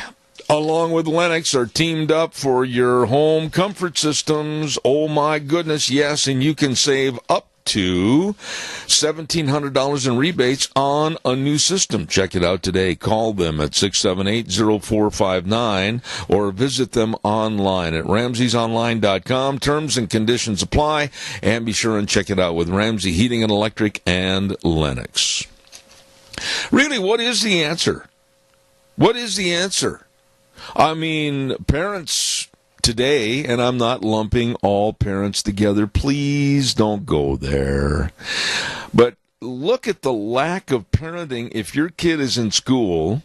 along with Lennox, are teamed up for your home comfort systems. Oh, my goodness, yes, and you can save up to $1,700 in rebates on a new system. Check it out today. Call them at 678-0459 or visit them online at ramseysonline.com. Terms and conditions apply, and be sure and check it out with Ramsey Heating and Electric and Lennox. Really, what is the answer? What is the answer? I mean, parents today, and I'm not lumping all parents together, please don't go there. But look at the lack of parenting. If your kid is in school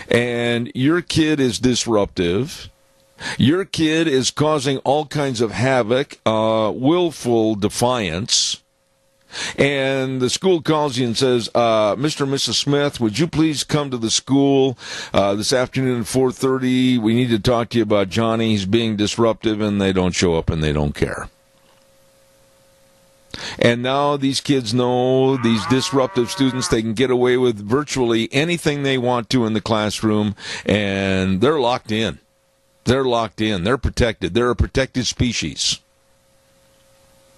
and your kid is disruptive, your kid is causing all kinds of havoc, willful defiance, and the school calls you and says, Mr. and Mrs. Smith, would you please come to the school this afternoon at 4:30? We need to talk to you about Johnny. He's being disruptive, and they don't show up, and they don't care. And now these kids know, these disruptive students, they can get away with virtually anything they want to in the classroom, and they're locked in. They're locked in. They're protected. They're a protected species.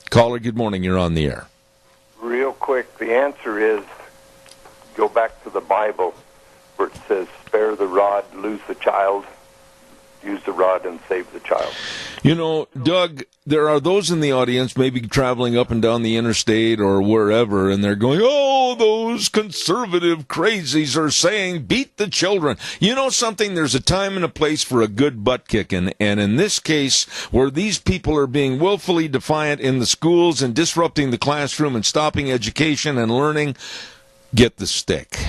Caller, good morning. You're on the air. Real quick, the answer is go back to the Bible where it says, spare the rod, lose the child, use the rod and save the child. You know, Doug, there are those in the audience maybe traveling up and down the interstate or wherever, and they're going, oh, those conservative crazies are saying beat the children. You know something? There's a time and a place for a good butt kicking, and in this case, where these people are being willfully defiant in the schools and disrupting the classroom and stopping education and learning, get the stick.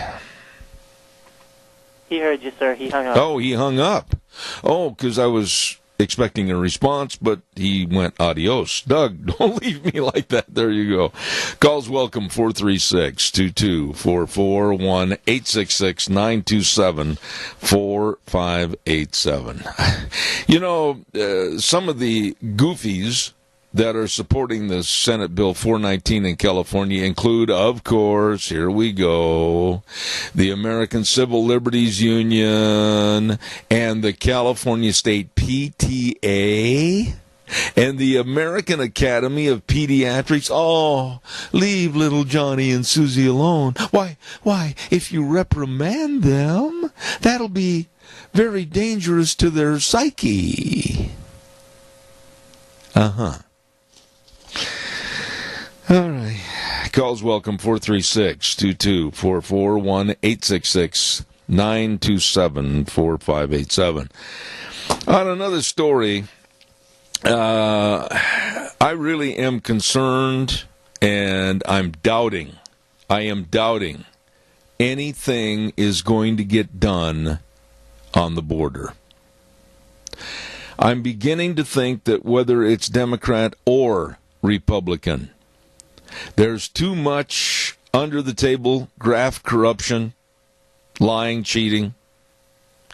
He heard you, sir. He hung up. Oh, he hung up. Oh, because I was expecting a response, but he went adios. Doug, don't leave me like that. There you go. Calls welcome, 436-2244, 1-866-927-4587. You know, some of the goofies that are supporting the Senate Bill 419 in California include, of course, here we go, the American Civil Liberties Union and the California State PTA and the American Academy of Pediatrics. Oh, leave little Johnny and Susie alone. Why, if you reprimand them, that'll be very dangerous to their psyche. Uh-huh. All right. Calls welcome, 436-2244, 1-866-927-4587. On another story, I really am concerned, and I am doubting anything is going to get done on the border. I'm beginning to think that whether it's Democrat or Republican, there's too much under-the-table graft corruption, lying, cheating,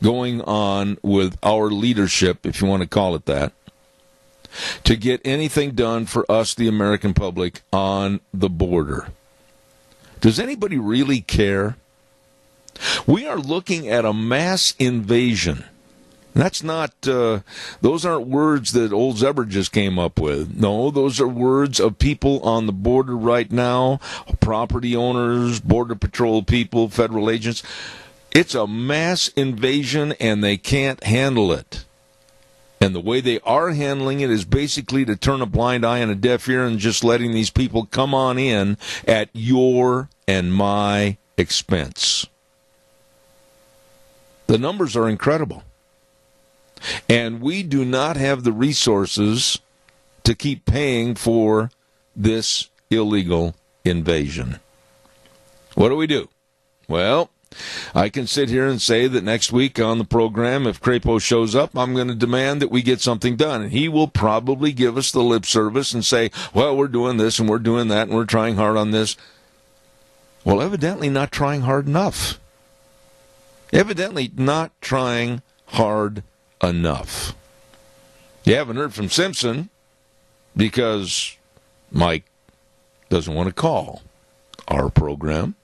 going on with our leadership, if you want to call it that, to get anything done for us, the American public, on the border. Does anybody really care? We are looking at a mass invasion. That's not, those aren't words that old Zebra just came up with. No, those are words of people on the border right now, property owners, Border Patrol people, federal agents. It's a mass invasion, and they can't handle it. And the way they are handling it is basically to turn a blind eye and a deaf ear and just letting these people come on in at your and my expense. The numbers are incredible. And we do not have the resources to keep paying for this illegal invasion. What do we do? Well, I can sit here and say that next week on the program, if Crapo shows up, I'm going to demand that we get something done. And he will probably give us the lip service and say, well, we're doing this and we're doing that and we're trying hard on this. Well, evidently not trying hard enough. Evidently not trying hard enough. You haven't heard from Simpson because Mike doesn't want to call our program.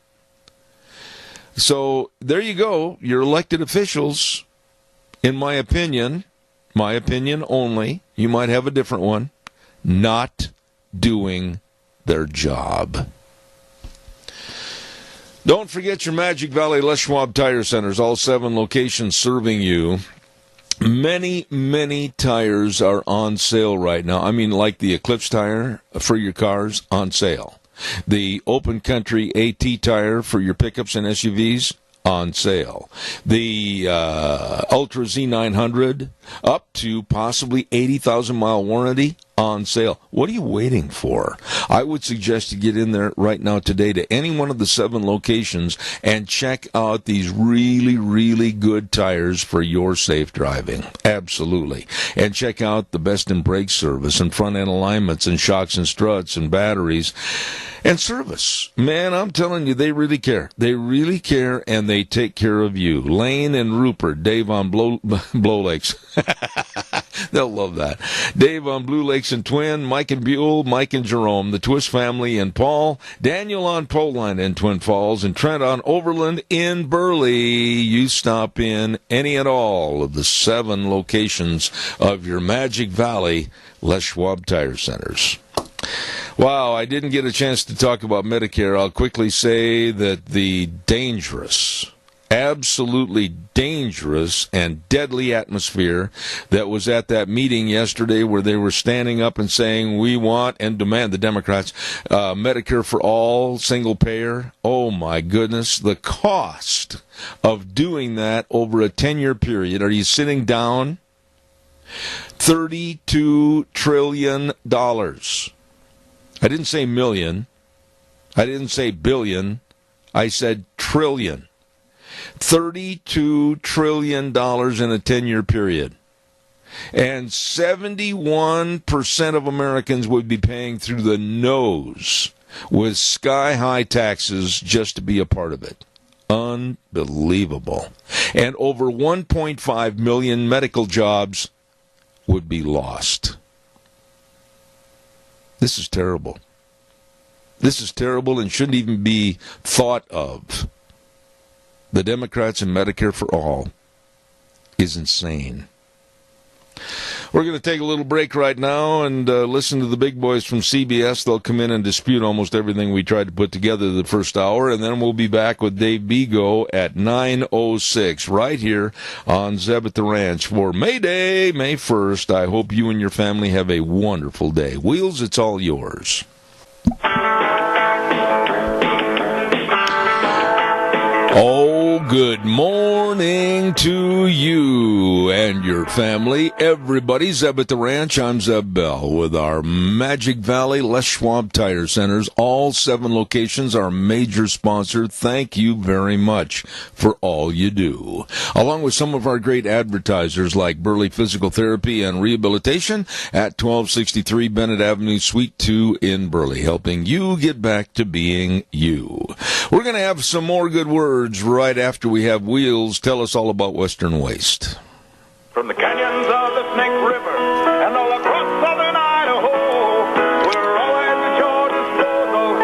So there you go. Your elected officials, in my opinion only, you might have a different one, not doing their job. Don't forget your Magic Valley Les Schwab Tire Centers, all 7 locations serving you. Many, many tires are on sale right now. I mean, like the Eclipse tire for your cars, on sale. The Open Country AT tire for your pickups and SUVs, on sale. The Ultra Z900, up to possibly 80,000-mile warranty, on sale. What are you waiting for? I would suggest you get in there right now today to any one of the 7 locations and check out these really, really good tires for your safe driving. Absolutely. And check out the best in brake service and front end alignments and shocks and struts and batteries and service. Man, I'm telling you, they really care. They really care, and they take care of you. Lane and Rupert, Dave on Blow Lakes. They'll love that. Dave on Blue Lakes and Twin, Mike and Buell, Mike and Jerome, the Twist family and Paul, Daniel on Poline in Twin Falls, and Trent on Overland in Burley. You stop in any and all of the 7 locations of your Magic Valley Les Schwab Tire Centers. Wow, I didn't get a chance to talk about Medicare. I'll quickly say that the dangerous, absolutely dangerous and deadly atmosphere that was at that meeting yesterday where they were standing up and saying, we want and demand, the Democrats, Medicare for all, single payer. Oh, my goodness. The cost of doing that over a 10-year period, are you sitting down? $32 trillion. I didn't say million. I didn't say billion. I said trillion. $32 trillion in a 10-year period. And 71% of Americans would be paying through the nose with sky-high taxes just to be a part of it. Unbelievable. And over 1.5 million medical jobs would be lost. This is terrible. This is terrible and shouldn't even be thought of. The Democrats and Medicare for All is insane. We're going to take a little break right now and listen to the big boys from CBS. They'll come in and dispute almost everything we tried to put together the first hour, and then we'll be back with Dave Bigo at 9:06 right here on Zeb at the Ranch for May Day, May 1st. I hope you and your family have a wonderful day. Wheels, it's all yours. Oh, good morning to you and your family. Everybody, Zeb at the Ranch. I'm Zeb Bell with our Magic Valley Les Schwab Tire Centers. All 7 locations, our major sponsor. Thank you very much for all you do. Along with some of our great advertisers like Burley Physical Therapy and Rehabilitation at 1263 Bennett Avenue, Suite 2 in Burley, helping you get back to being you. We're going to have some more good words right after we have Wheels tell us all about Western Waste. From the canyons of the Snake River and all across southern Idaho, we're always at your disposal.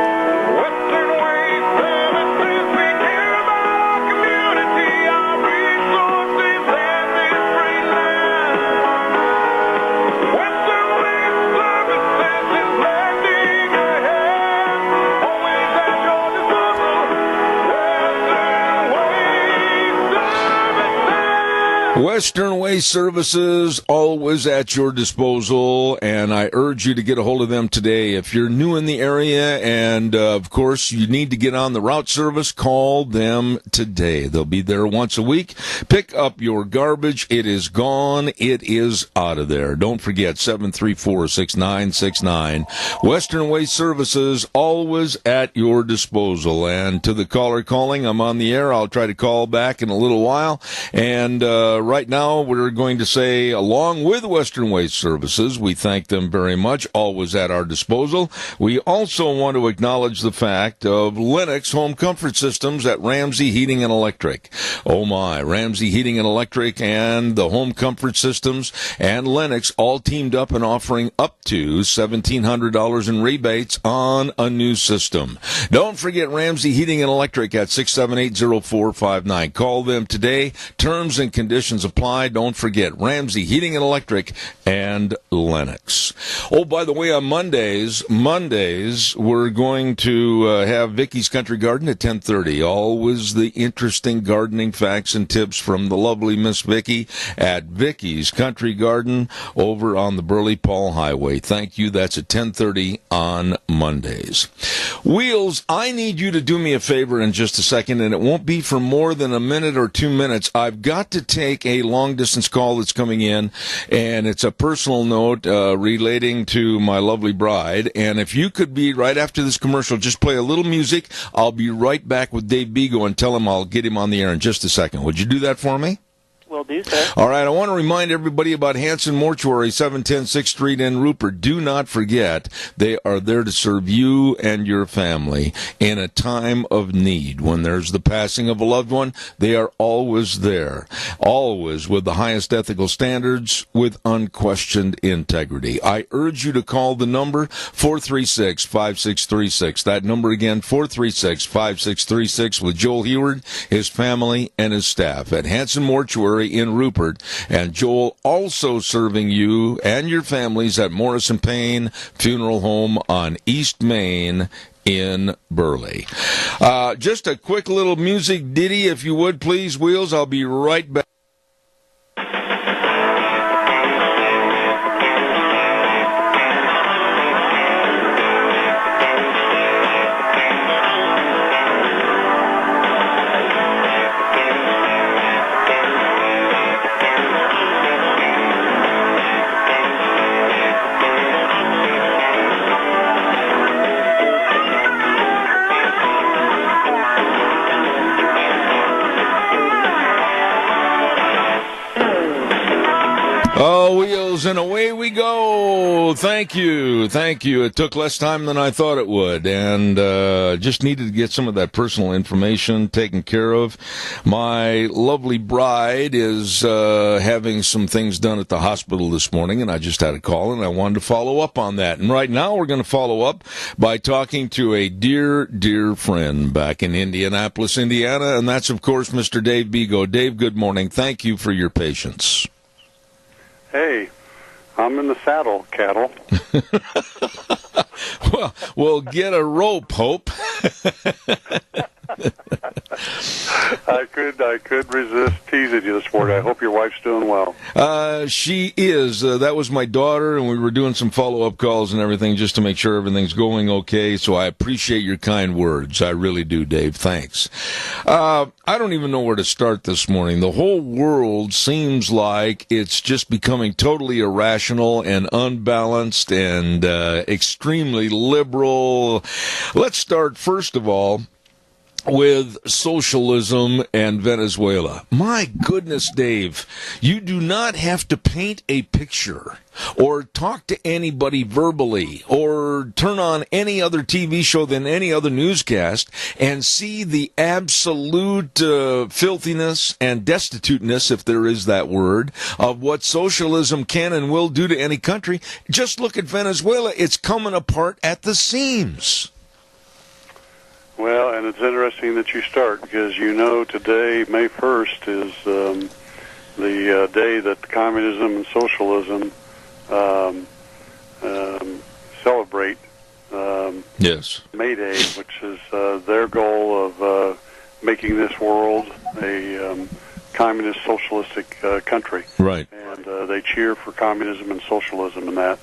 Western Waste Services, we care about our community, our resources, and this great land. Western Waste Services is lending a hand, always at your disposal. Western Waste Services, always at your disposal, and I urge you to get a hold of them today. If you're new in the area and, of course, you need to get on the route service, call them today. They'll be there once a week. Pick up your garbage. It is gone. It is out of there. Don't forget, 734-6969. Western Waste Services, always at your disposal. And to the caller calling, I'm on the air. I'll try to call back in a little while. And right now, we're going to say, along with Western Waste Services, we thank them very much, always at our disposal. We also want to acknowledge the fact of Lennox Home Comfort Systems at Ramsey Heating and Electric. Oh my, Ramsey Heating and Electric and the Home Comfort Systems and Lennox all teamed up and offering up to $1,700 in rebates on a new system. Don't forget Ramsey Heating and Electric at 678-0459. Call them today. Terms and conditions apply. Don't forget Ramsey Heating and Electric and Lennox. Oh, by the way, on Mondays, we're going to have Vicky's Country Garden at 10:30. Always the interesting gardening facts and tips from the lovely Miss Vicky at Vicky's Country Garden over on the Burley Paul Highway. Thank you. That's at 10:30 on Mondays. Wheels, I need you to do me a favor in just a second, and it won't be for more than a minute or 2 minutes. I've got to take a long-distance call that's coming in, and it's a personal note relating to my lovely bride. And if you could be, right after this commercial, just play a little music. I'll be right back with Dave Bigo and tell him I'll get him on the air in just a second. Would you do that for me? Will do, sir. All right, I want to remind everybody about Hanson Mortuary, 710 6th Street in Rupert. Do not forget, they are there to serve you and your family in a time of need. When there's the passing of a loved one, they are always there, always with the highest ethical standards, with unquestioned integrity. I urge you to call the number 436-5636. That number again, 436-5636, with Joel Heward, his family, and his staff at Hanson Mortuary in Rupert, and Joel also serving you and your families at Morrison Payne Funeral Home on East Main in Burley. Just a quick little music ditty, if you would, please, Wheels. I'll be right back. Oh, wheels, and away we go. Thank you. Thank you. It took less time than I thought it would, and just needed to get some of that personal information taken care of. My lovely bride is having some things done at the hospital this morning, and I just had a call, and I wanted to follow up on that. And right now we're going to follow up by talking to a dear, dear friend back in Indianapolis, Indiana, and that's, of course, Mr. Dave Bego. Dave, good morning. Thank you for your patience. Hey, I'm in the saddle, cattle. Well, get a rope, Hope. I could resist teasing you this morning. I hope your wife's doing well. She is. That was my daughter, and we were doing some follow-up calls and everything just to make sure everything's going okay, so I appreciate your kind words. I really do, Dave. Thanks. I don't even know where to start this morning. The whole world seems like it's just becoming totally irrational and unbalanced and extremely liberal. Let's start, first of all, with socialism and Venezuela. My goodness, Dave, you do not have to paint a picture or talk to anybody verbally or turn on any other TV show than any other newscast and see the absolute filthiness and destituteness, if there is that word, of what socialism can and will do to any country. Just look at Venezuela. It's coming apart at the seams. Well, and it's interesting that you start because today, May 1st, is the day that communism and socialism celebrate yes. May Day, which is their goal of making this world a communist socialistic country. Right. And they cheer for communism and socialism and that.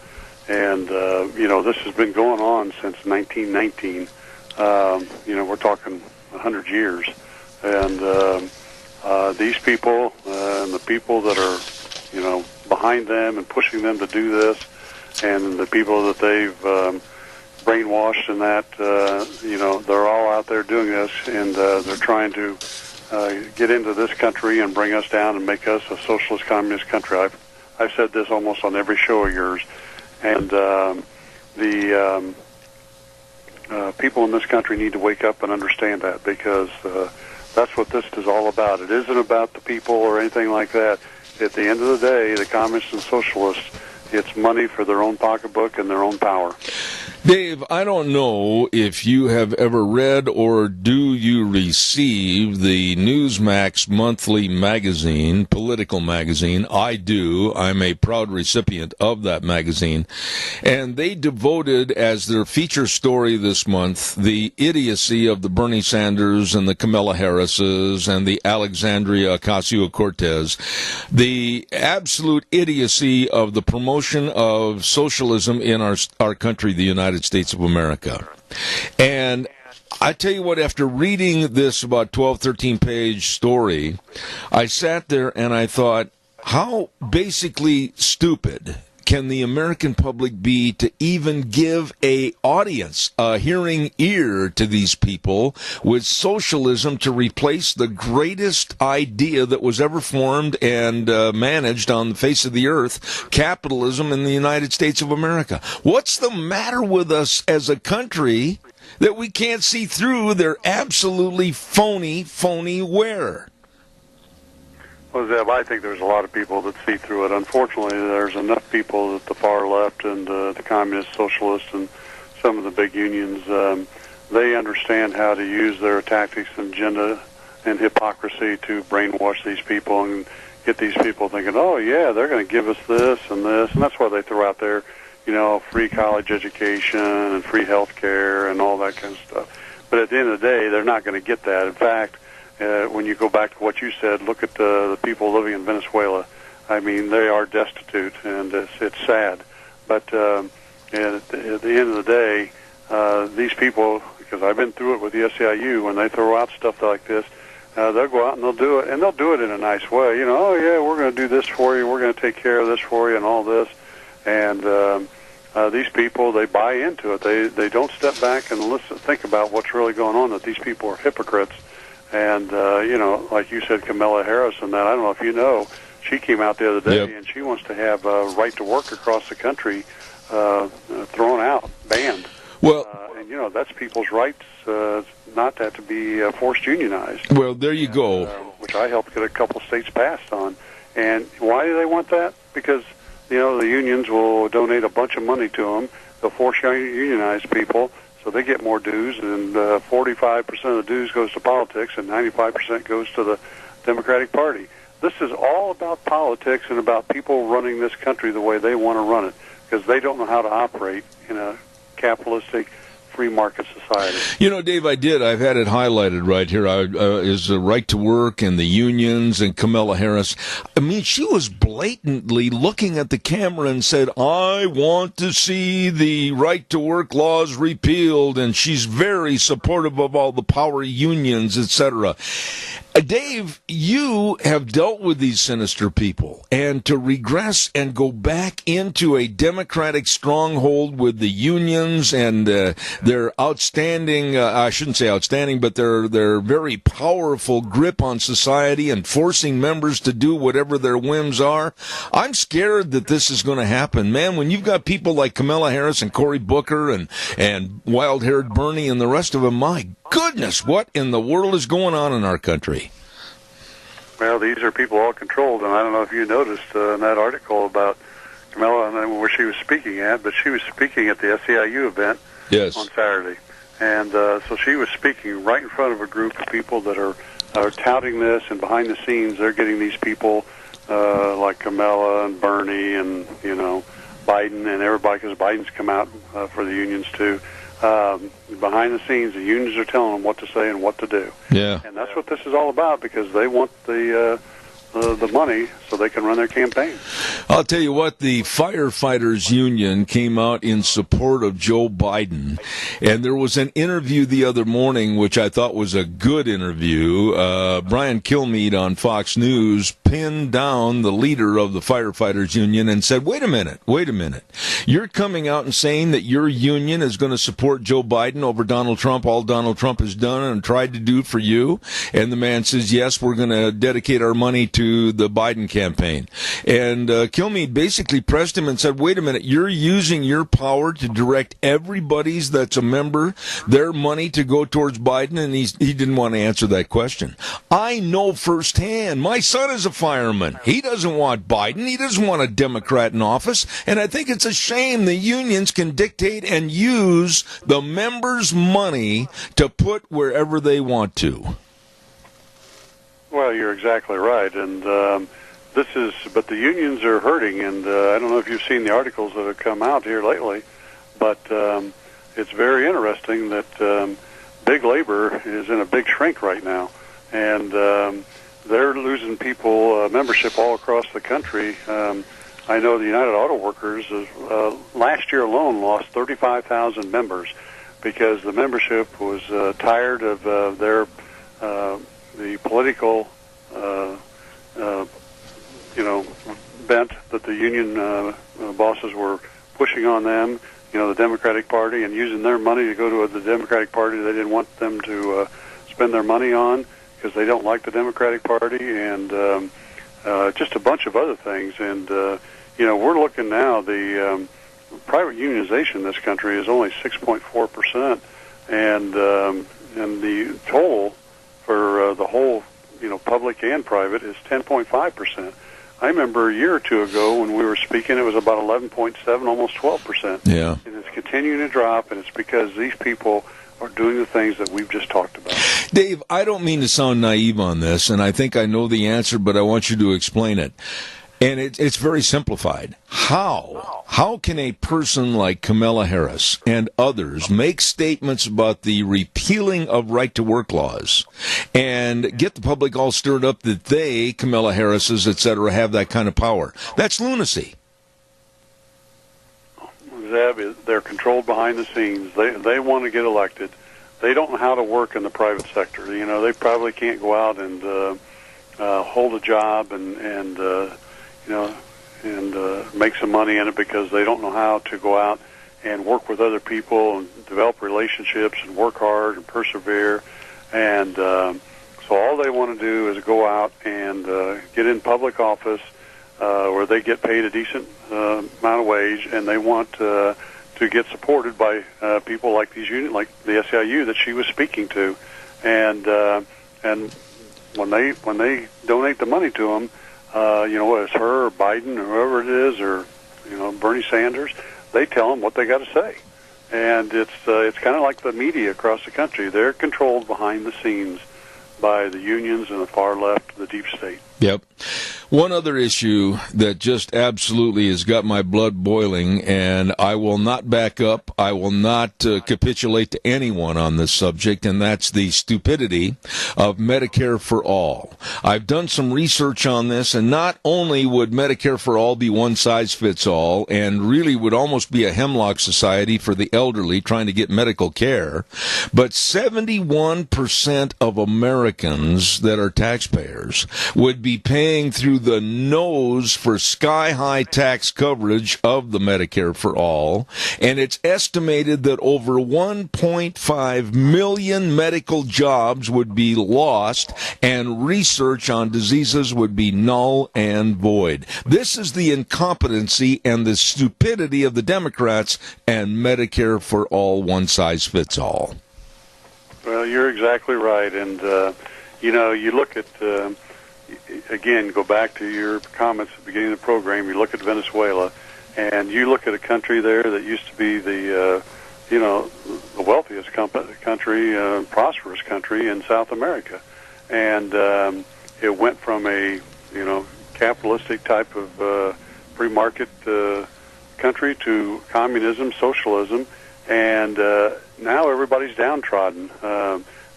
And, this has been going on since 1919. We're talking 100 years, and these people and the people that are, behind them and pushing them to do this, and the people that they've brainwashed and that, they're all out there doing this, and they're trying to get into this country and bring us down and make us a socialist communist country. I've said this almost on every show of yours, and people in this country need to wake up and understand that, because that's what this is all about. It isn't about the people or anything like that. At the end of the day, the communists and socialists, it's money for their own pocketbook and their own power. Dave, I don't know if you have ever read or do you receive the Newsmax monthly magazine, political magazine. I do. I'm a proud recipient of that magazine. And they devoted as their feature story this month the idiocy of the Bernie Sanders and the Kamala Harrises and the Alexandria Ocasio-Cortez, the absolute idiocy of the promotion of socialism in our country, the United States of America. And I tell you what, after reading this about 12, 13-page story, I sat there and I thought, how basically stupid can the American public be to even give a audience, a hearing ear to these people with socialism to replace the greatest idea that was ever formed and managed on the face of the earth, capitalism in the United States of America? What's the matter with us as a country that we can't see through their absolutely phony ware? Well, Zeb, I think there's a lot of people that see through it. Unfortunately, there's enough people that the far left and the communist socialists and some of the big unions, they understand how to use their tactics and agenda and hypocrisy to brainwash these people and get these people thinking, oh, yeah, they're going to give us this. And that's why they throw out there, free college education and free health care and all that kind of stuff. But at the end of the day, they're not going to get that. In fact, when you go back to what you said, look at the people living in Venezuela. I mean, they are destitute, and it's sad. But at the end of the day, these people, because I've been through it with the SEIU, when they throw out stuff like this, they'll go out and they'll do it, and they'll do it in a nice way. Oh, yeah, we're going to do this for you, we're going to take care of this for you and all this. And these people, they buy into it. They don't step back and think about what's really going on, that these people are hypocrites. And, like you said, Kamala Harris and that, I don't know if you know, She came out the other day, Yep. and she wants to have right to work across the country thrown out, banned. Well, and that's people's rights not to have to be forced unionized. well, there you go. Which I helped get a couple states passed on. And why do they want that? Because the unions will donate a bunch of money to them. They'll force unionize people, so they get more dues, and 45% of the dues goes to politics, and 95% goes to the Democratic Party. This is all about politics and about people running this country the way they want to run it, because they don't know how to operate in a capitalistic, free market society. Dave, I've had it highlighted right here. Is the right to work and the unions and Kamala Harris. I mean, she was blatantly looking at the camera and said, I want to see the right to work laws repealed, and she's very supportive of all the power unions, etc. Dave, you have dealt with these sinister people, and to regress and go back into a Democratic stronghold with the unions and their outstanding, I shouldn't say outstanding, but their very powerful grip on society and forcing members to do whatever their whims are, I'm scared that this is going to happen. Man, when you've got people like Kamala Harris and Cory Booker and wild-haired Bernie and the rest of them, my goodness, what in the world is going on in our country? Well, these are people all controlled, and I don't know if you noticed in that article about Kamala and where she was speaking at, but she was speaking at the SEIU event on Saturday. And so she was speaking right in front of a group of people that are touting this, and behind the scenes they're getting these people like Kamala and Bernie and, Biden and everybody, because Biden's come out for the unions too. Behind the scenes, the unions are telling them what to say and what to do. Yeah. And that's what this is all about, because they want the money so they can run their campaign. I'll tell you what, the firefighters union came out in support of Joe Biden, and there was an interview the other morning which I thought was a good interview. Brian Kilmeade on Fox News pinned down the leader of the firefighters union and said, wait a minute, you're coming out and saying that your union is going to support Joe Biden over Donald Trump, all Donald Trump has done and tried to do for you? And the man says, yes, we're going to dedicate our money to the Biden campaign. And Kilmeade basically pressed him and said, wait a minute, you're using your power to direct everybody's that's a member, their money to go towards Biden, and he didn't want to answer that question. I know firsthand. My son is a fireman. He doesn't want Biden. He doesn't want a Democrat in office. And I think it's a shame the unions can dictate and use the members' money to put wherever they want to. Well, you're exactly right, and but the unions are hurting, and I don't know if you've seen the articles that have come out here lately, but it's very interesting that big labor is in a big shrink right now, and they're losing people membership all across the country. I know the United Auto Workers last year alone lost 35,000 members because the membership was tired of the political, bent that the union bosses were pushing on them, the Democratic Party, and using their money to go to the Democratic Party they didn't want them to spend their money on because they don't like the Democratic Party, and just a bunch of other things. And, we're looking now, the private unionization in this country is only 6.4%, and the total for the whole, public and private is 10.5%. I remember a year or two ago when we were speaking, it was about 11.7, almost 12%. Yeah. And it's continuing to drop, and it's because these people are doing the things that we've just talked about. Dave, I don't mean to sound naive on this, and I think I know the answer, but I want you to explain it. And it's very simplified. How can a person like Kamala Harris and others make statements about the repealing of right-to-work laws and get the public all stirred up that they, Kamala Harris's, et cetera, have that kind of power? That's lunacy. Zeb, they're controlled behind the scenes. They want to get elected. They don't know how to work in the private sector. They probably can't go out and hold a job and make some money in it because they don't know how to go out and work with other people and develop relationships and work hard and persevere. And So all they want to do is go out and get in public office where they get paid a decent amount of wage, and they want to get supported by people like these unions, like the SEIU that she was speaking to, and when they donate the money to them, whether it's her or Biden or whoever it is, or Bernie Sanders, they tell them what they got to say, and it's kind of like the media across the country. They're controlled behind the scenes by the unions and the far left, the deep state. Yep. One other issue that just absolutely has got my blood boiling, and I will not back up, I will not capitulate to anyone on this subject, and that's the stupidity of Medicare for All. I've done some research on this, and not only would Medicare for All be one size fits all, and really would almost be a hemlock society for the elderly trying to get medical care, but 71% of Americans that are taxpayers would be paying through the nose for sky-high tax coverage of the Medicare for All, and it's estimated that over 1.5 million medical jobs would be lost, and research on diseases would be null and void. This is the incompetency and the stupidity of the Democrats and Medicare for All, one size fits all. Well, you're exactly right, and you look at again, go back to your comments at the beginning of the program. You look at Venezuela, and you look at a country there that used to be the wealthiest country, prosperous country in South America, and it went from a capitalistic type of free market country to communism, socialism, and now everybody's downtrodden.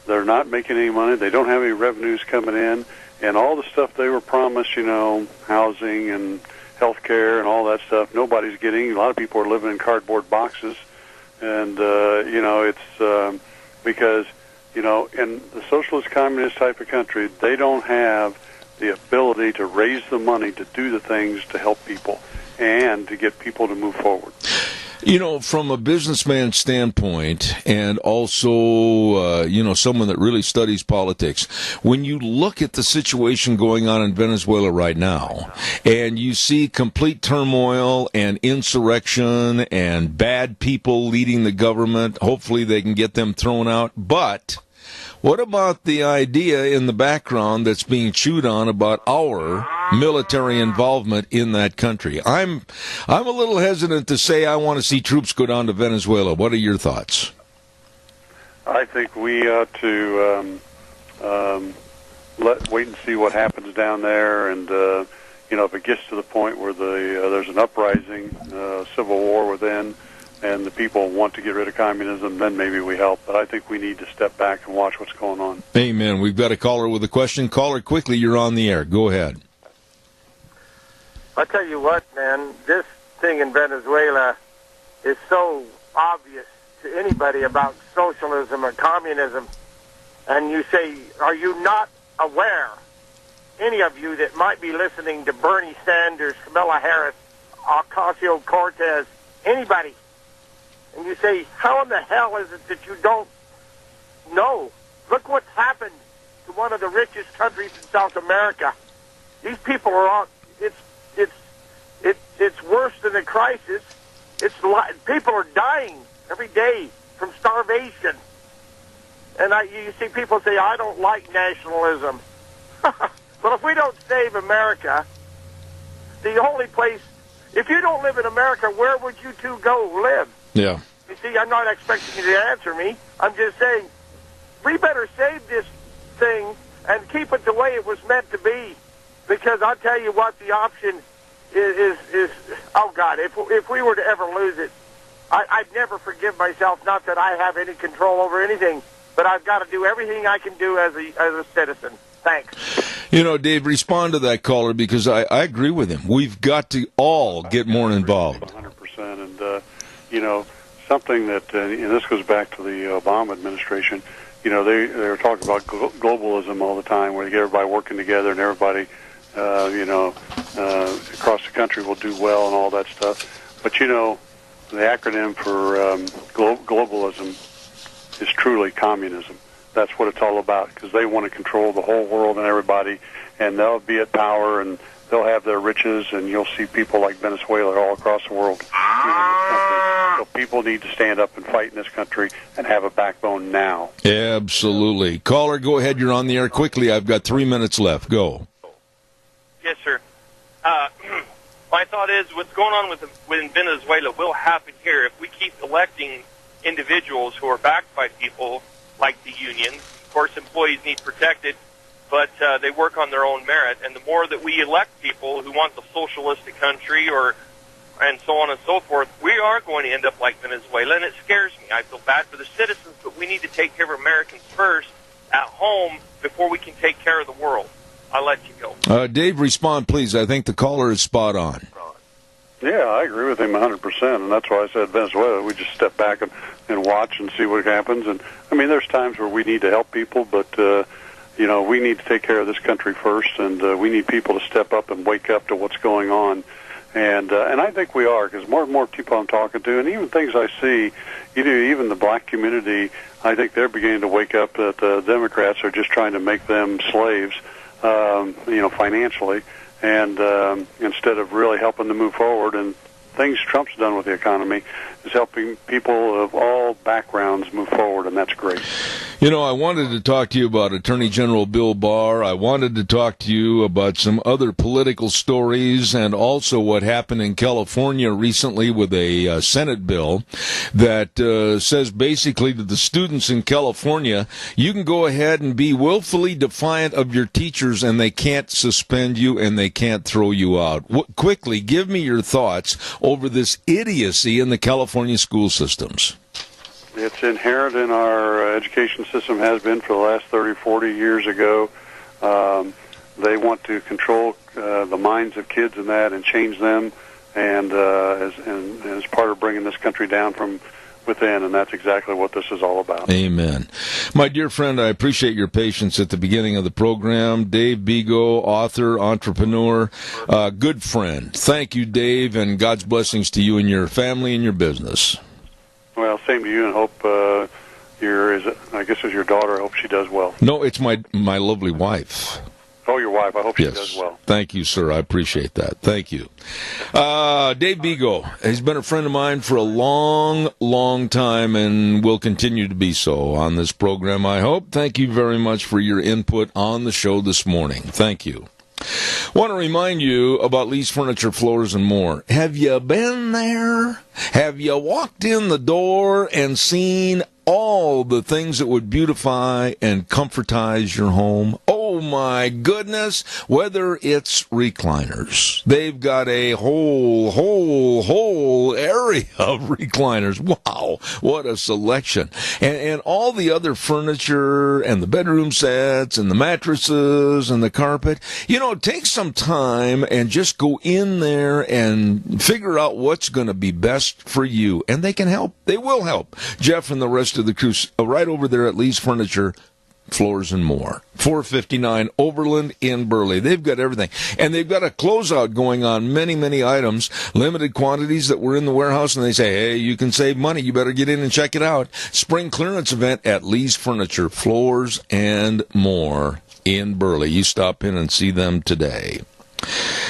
They're not making any money. They don't have any revenues coming in. And all the stuff they were promised, housing and health care and all that stuff, nobody's getting. A lot of people are living in cardboard boxes. And, it's because, in the socialist communist type of country, they don't have the ability to raise the money to do the things to help people and to get people to move forward. From a businessman standpoint, and also, someone that really studies politics, when you look at the situation going on in Venezuela right now, and you see complete turmoil and insurrection and bad people leading the government, hopefully they can get them thrown out, but what about the idea in the background that's being chewed on about our military involvement in that country? I'm a little hesitant to say I want to see troops go down to Venezuela. What are your thoughts? I think we ought to wait and see what happens down there, and if it gets to the point where there's an uprising, civil war within, and the people want to get rid of communism, then maybe we help. But I think we need to step back and watch what's going on. Amen. We've got a caller with a question. Caller, quickly, you're on the air. Go ahead. I tell you what, man, this thing in Venezuela is so obvious to anybody about socialism or communism. And you say, are you not aware, any of you that might be listening to Bernie Sanders, Kamala Harris, Ocasio-Cortez, anybody, and you say, how in the hell is it that you don't know? Look what's happened to one of the richest countries in South America. These people are on. It's worse than a crisis. People are dying every day from starvation. And you see people say, I don't like nationalism. Well, if we don't save America, the only place, if you don't live in America, where would you two go live? Yeah. You see, I'm not expecting you to answer me. I'm just saying, we better save this thing and keep it the way it was meant to be. Because I'll tell you what, the option is oh, God, if we were to ever lose it, I'd never forgive myself. Not that I have any control over anything, but I've got to do everything I can do as a citizen. Thanks. Dave, respond to that caller, because I agree with him. We've got to all get more involved. 100%. And, something that, and this goes back to the Obama administration, they were talking about globalism all the time, where you get everybody working together and everybody, across the country will do well and all that stuff. But, the acronym for globalism is truly communism. that's what it's all about, because they want to control the whole world and everybody, and they'll be at power, and they'll have their riches, and you'll see people like Venezuela all across the world in this country. So people need to stand up and fight in this country and have a backbone now. Absolutely. Caller, go ahead. You're on the air quickly. I've got 3 minutes left. Go. Yes, sir. My thought is what's going on with Venezuela will happen here if we keep electing individuals who are backed by people like the unions. Of course, employees need protected, but they work on their own merit. And the more that we elect people who want the socialistic country and so on and so forth, we are going to end up like Venezuela, and it scares me. I feel bad for the citizens, but we need to take care of Americans first at home before we can take care of the world. I'll let you go. Dave, respond, please. I think the caller is spot on. Yeah, I agree with him 100%, and that's why I said Venezuela. We just step back and watch and see what happens. And I mean, there's times where we need to help people, but we need to take care of this country first, and we need people to step up and wake up to what's going on. And I think we are, because more and more people I'm talking to, and even things I see, even the black community, I think they're beginning to wake up that the Democrats are just trying to make them slaves, financially, and instead of really helping them move forward. And things Trump's done with the economy is helping people of all backgrounds move forward, and that's great. I wanted to talk to you about Attorney General Bill Barr. I wanted to talk to you about some other political stories, and also what happened in California recently with a Senate bill that says basically to the students in California, you can go ahead and be willfully defiant of your teachers, and they can't suspend you and they can't throw you out. Quickly, give me your thoughts over this idiocy in the California school systems. It's inherent in our education system, has been for the last 30, 40 years ago. They want to control the minds of kids and that and change them, and as part of bringing this country down from within, and that's exactly what this is all about. Amen. My dear friend, I appreciate your patience at the beginning of the program. Dave Bigo, author, entrepreneur, good friend. Thank you, Dave, and God's blessings to you and your family and your business. Well, same to you, and hope I guess it's your daughter. I hope she does well. No, it's my lovely wife. Oh, your wife. I hope she Yes. does well. Thank you, sir. I appreciate that. Thank you. Dave Bigo, he's been a friend of mine for a long, long time and will continue to be so on this program, I hope. Thank you very much for your input on the show this morning. Thank you. Want to remind you about Lee's Furniture, Floors, and More. Have you been there? Have you walked in the door and seen all the things that would beautify and comfortize your home? Oh my goodness, whether it's recliners. They've got a whole area of recliners. Wow, what a selection. And all the other furniture and the bedroom sets and the mattresses and the carpet. Take some time and just go in there and figure out what's going to be best for you. And they can help. They will help. Jeff and the rest of the crew right over there at Lee's Furniture, Floors, and More. 459 Overland in Burley. They've got everything. And they've got a closeout going on many, many items, limited quantities that were in the warehouse, and they say, hey, you can save money. You better get in and check it out. Spring clearance event at Lee's Furniture, Floors, and More in Burley. You stop in and see them today.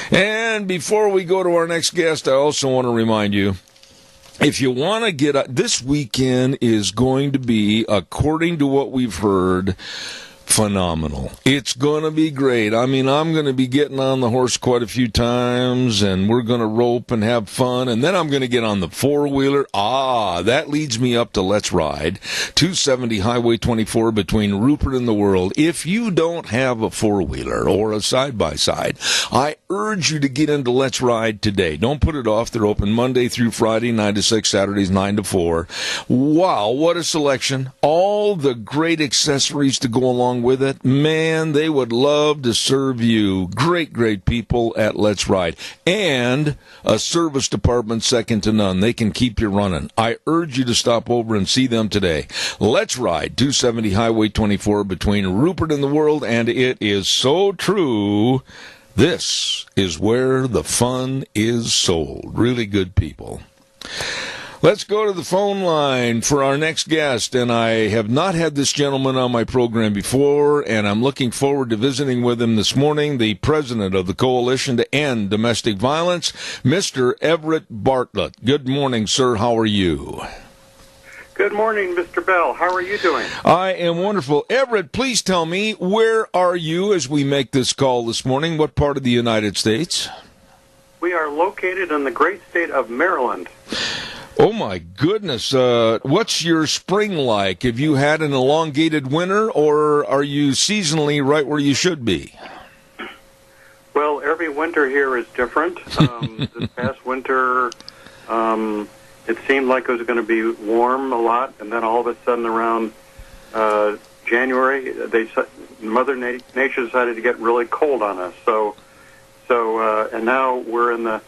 And before we go to our next guest, I also want to remind you, if you want to get this weekend is going to be, according to what we've heard, phenomenal. It's going to be great. I mean, I'm going to be getting on the horse quite a few times, and we're going to rope and have fun, and then I'm going to get on the four-wheeler. That leads me up to Let's Ride, 270 Highway 24 between Rupert and the World. If you don't have a four-wheeler or a side-by-side, I urge you to get into Let's Ride today. Don't put it off. They're open Monday through Friday, 9 to 6, Saturdays, 9 to 4. Wow, what a selection. All the great accessories to go along with it. Man, they would love to serve you. Great, great people at Let's Ride. And a service department second to none. They can keep you running. I urge you to stop over and see them today. Let's Ride, 270 Highway 24 between Rupert and the World, and it is so true. This is where the fun is sold. Really good people. Let's go to the phone line for our next guest, and I have not had this gentleman on my program before, and I'm looking forward to visiting with him this morning, the president of the Coalition to End Domestic Violence, Mr. Everett Bartlett. Good morning, sir. How are you? Good morning, Mr. Bell. How are you doing? I am wonderful. Everett, please tell me, where are you as we make this call this morning? What part of the United States? We are located in the great state of Maryland. Oh, my goodness. What's your spring like? Have you had an elongated winter, or are you seasonally right where you should be? Well, every winter here is different. This past winter, it seemed like it was going to be warm a lot, and then all of a sudden around January, Mother Nature decided to get really cold on us. And now we're in the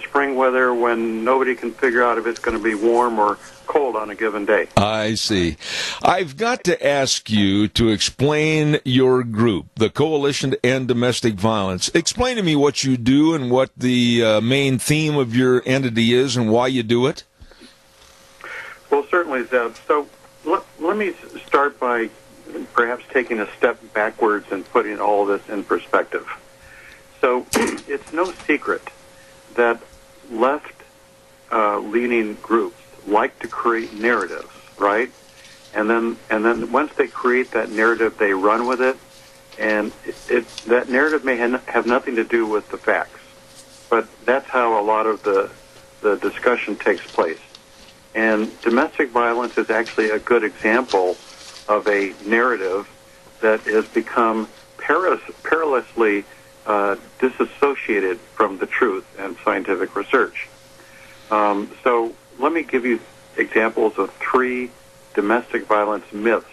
spring weather when nobody can figure out if it's going to be warm or cold on a given day. I see. I've got to ask you to explain your group, the Coalition to End Domestic Violence. Explain to me what you do and what the main theme of your entity is and why you do it. Well, certainly, Zeb. So let me start by perhaps taking a step backwards and putting all of this in perspective. So it's no secret that left-leaning groups like to create narratives, right? And then once they create that narrative, they run with it, and that narrative may have nothing to do with the facts, but that's how a lot of the discussion takes place. And domestic violence is actually a good example of a narrative that has become perilously disassociated from the truth and scientific research. So let me give you examples of 3 domestic violence myths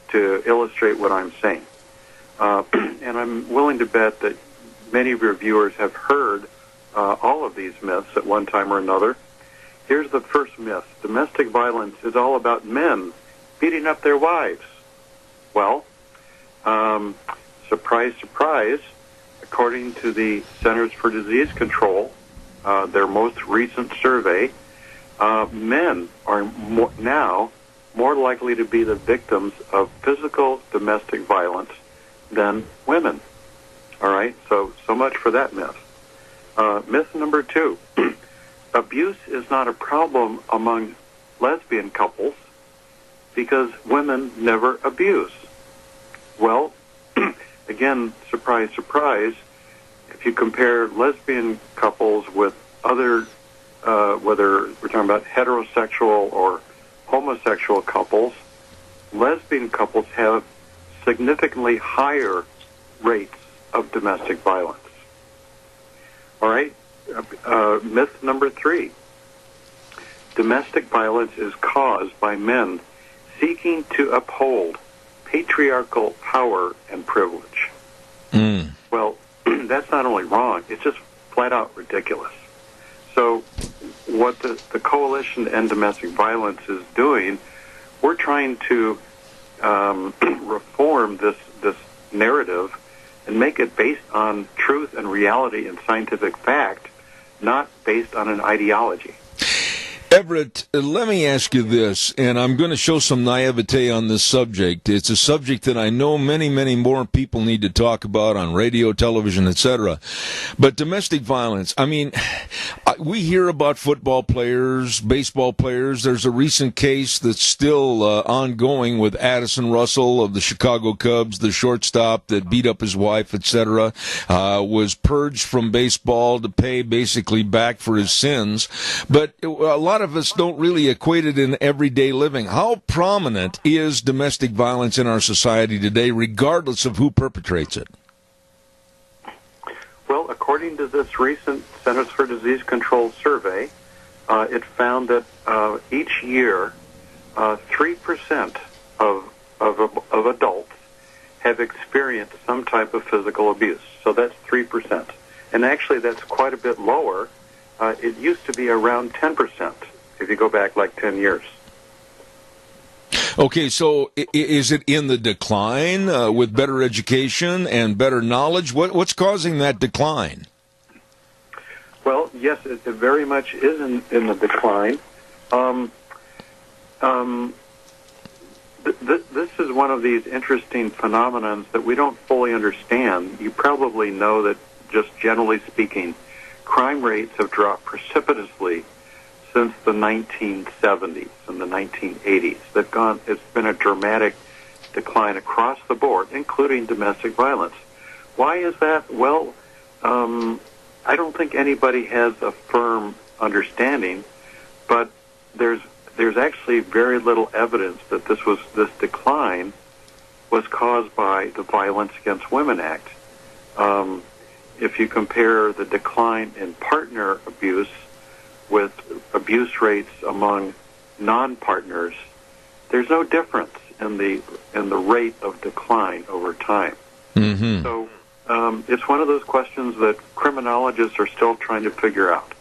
to illustrate what I'm saying. And I'm willing to bet that many of your viewers have heard all of these myths at one time or another. Here's the first myth. Domestic violence is all about men beating up their wives. Well, surprise, surprise, according to the Centers for Disease Control, their most recent survey, men are now more likely to be the victims of physical domestic violence than women. All right, so much for that myth. Myth number 2, abuse is not a problem among lesbian couples because women never abuse. Well, again, surprise, surprise, if you compare lesbian couples with other, whether we're talking about heterosexual or homosexual couples, lesbian couples have significantly higher rates of domestic violence. All right, myth number 3, domestic violence is caused by men seeking to uphold patriarchal power and privilege. Well, that's not only wrong, it's just flat out ridiculous. So what the Coalition to End Domestic Violence is doing, we're trying to reform this narrative and make it based on truth and reality and scientific fact, not based on an ideology. Everett, let me ask you this, and I'm going to show some naivete on this subject. It's a subject that I know many, many more people need to talk about on radio, television, etc. But domestic violence, I mean, we hear about football players, baseball players. There's a recent case that's still ongoing with Addison Russell of the Chicago Cubs, the shortstop that beat up his wife, etc., was purged from baseball to pay basically back for his sins. But a lot of us don't really equate it in everyday living. How prominent is domestic violence in our society today, regardless of who perpetrates it? Well, according to this recent Centers for Disease Control survey, it found that each year 3% of adults have experienced some type of physical abuse. So that's 3%. And actually that's quite a bit lower. It used to be around 10% if you go back like 10 years. Okay, so is it in the decline with better education and better knowledge? What's causing that decline? Well, yes, it very much is in the decline. This is one of these interesting phenomenons that we don't fully understand. You probably know that, just generally speaking, crime rates have dropped precipitously since the 1970s and the 1980s. It's been a dramatic decline across the board, including domestic violence. Why is that? Well, I don't think anybody has a firm understanding, but there's actually very little evidence that this decline was caused by the Violence Against Women Act. If you compare the decline in partner abuse with abuse rates among non-partners, there's no difference in the rate of decline over time. Mm-hmm. So it's one of those questions that criminologists are still trying to figure out.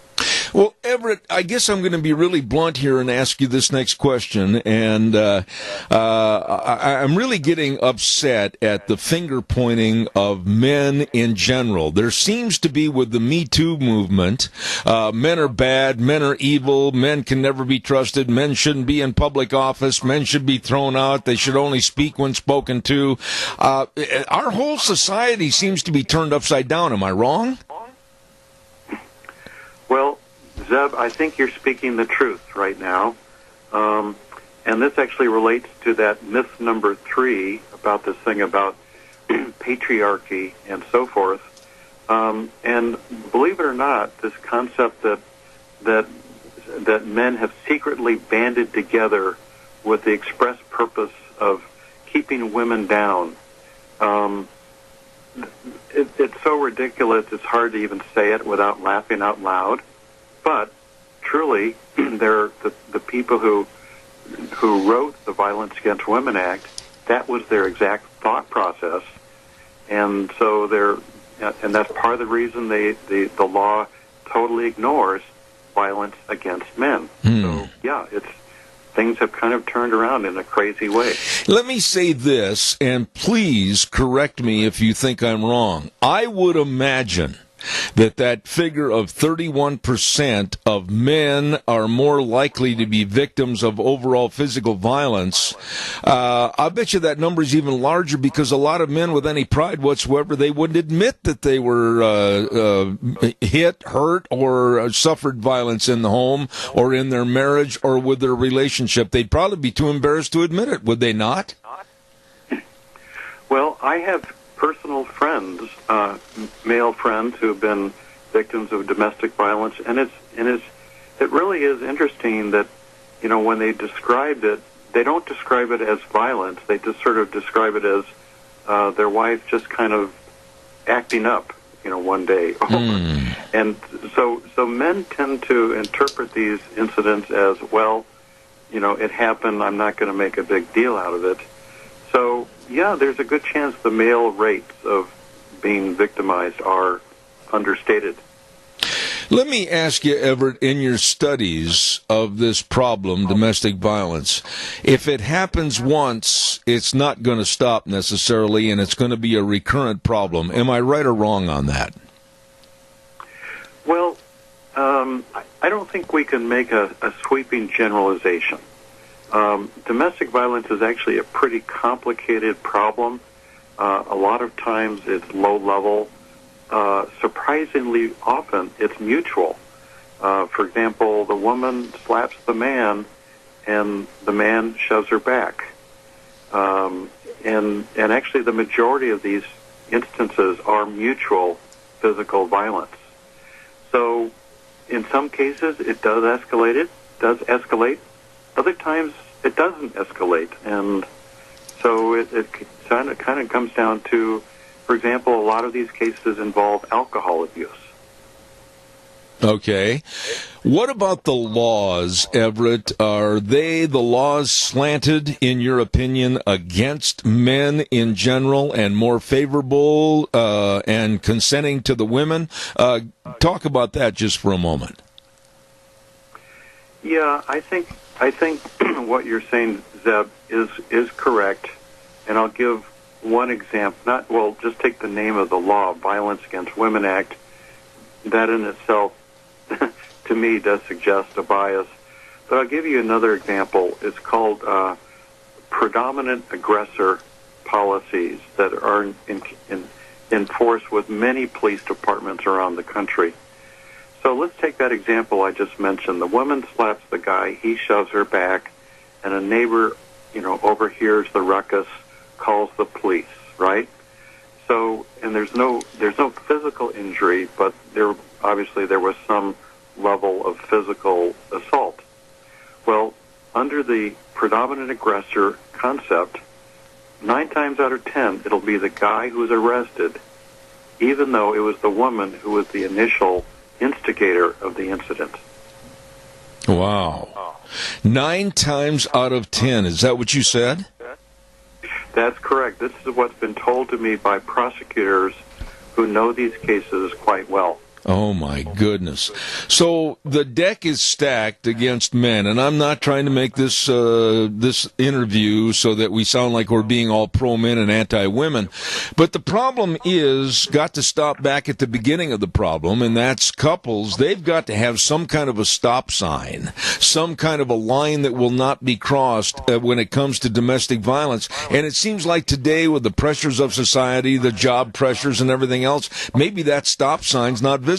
Well, Everett, I guess I'm going to be really blunt here and ask you this next question, and I'm really getting upset at the finger-pointing of men in general. There seems to be, with the Me Too movement, men are bad, men are evil, men can never be trusted, men shouldn't be in public office, men should be thrown out, they should only speak when spoken to. Our whole society seems to be turned upside down. Am I wrong? Well, Zeb, I think you're speaking the truth right now. And this actually relates to that myth number 3 about this thing about patriarchy and so forth. And believe it or not, this concept that men have secretly banded together with the express purpose of keeping women down, it's so ridiculous it's hard to even say it without laughing out loud. But truly, they're the people who wrote the Violence Against Women Act. That was their exact thought process, and so that's part of the reason the law totally ignores violence against men. So yeah, things have kind of turned around in a crazy way. Let me say this, and please correct me if you think I'm wrong. I would imagine that figure of 31% of men are more likely to be victims of overall physical violence. I bet you that number is even larger, because a lot of men with any pride whatsoever, they wouldn't admit that they were hit, hurt, or suffered violence in the home or in their marriage or with their relationship. They'd probably be too embarrassed to admit it, would they not? Well, I have personal friends, male friends, who have been victims of domestic violence, and it really is interesting that, when they described it, they don't describe it as violence. They just sort of describe it as their wife just kind of acting up, one day. And so men tend to interpret these incidents as, well, it happened, I'm not going to make a big deal out of it. So, yeah, there's a good chance the male rates of being victimized are understated. Let me ask you, Everett, in your studies of this problem, domestic violence, if it happens once, it's not going to stop necessarily, and it's going to be a recurrent problem. Am I right or wrong on that? Well, I don't think we can make a sweeping generalization. Domestic violence is actually a pretty complicated problem. A lot of times it's low level. Surprisingly often it's mutual. For example, the woman slaps the man and the man shoves her back. And actually the majority of these instances are mutual physical violence. So in some cases it does escalate. Other times it doesn't escalate. And so it kind of comes down to, for example, a lot of these cases involve alcohol abuse. Okay. What about the laws, Everett? Are the laws slanted, in your opinion, against men in general and more favorable and consenting to the women? Talk about that just for a moment. Yeah, I think what you're saying, Zeb, is correct. And I'll give one example. Just take the name of the law, Violence Against Women Act. That in itself, to me, does suggest a bias. But I'll give you another example. It's called predominant aggressor policies that are in force with many police departments around the country. So let's take that example I just mentioned. The woman slaps the guy, he shoves her back, and a neighbor, overhears the ruckus, calls the police, right? So, and there's no physical injury, but there was some level of physical assault. Well, under the predominant aggressor concept, 9 times out of 10, it'll be the guy who's arrested, even though it was the woman who was the initial instigator of the incident. Wow. 9 times out of 10, is that what you said? That's correct. This is what's been told to me by prosecutors who know these cases quite well. Oh, my goodness. So the deck is stacked against men, and I'm not trying to make this this interview so that we sound like we're being all pro-men and anti-women. But the problem is, got to stop back at the beginning of the problem, and that's couples. They've got to have some kind of a stop sign, some kind of a line that will not be crossed when it comes to domestic violence. And it seems like today, with the pressures of society, the job pressures and everything else, maybe that stop sign's not visible.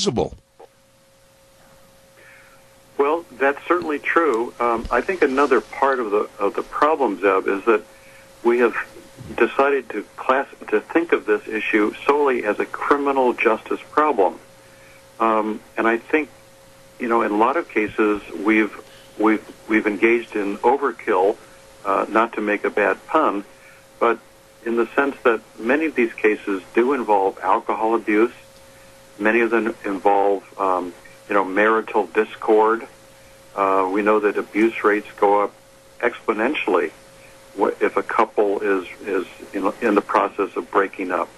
Well, that's certainly true. I think another part of the problem, Zeb, is that we have decided to think of this issue solely as a criminal justice problem, and I think, in a lot of cases we've engaged in overkill, not to make a bad pun, but in the sense that many of these cases do involve alcohol abuse. Many of them involve, marital discord. We know that abuse rates go up exponentially if a couple is in the process of breaking up.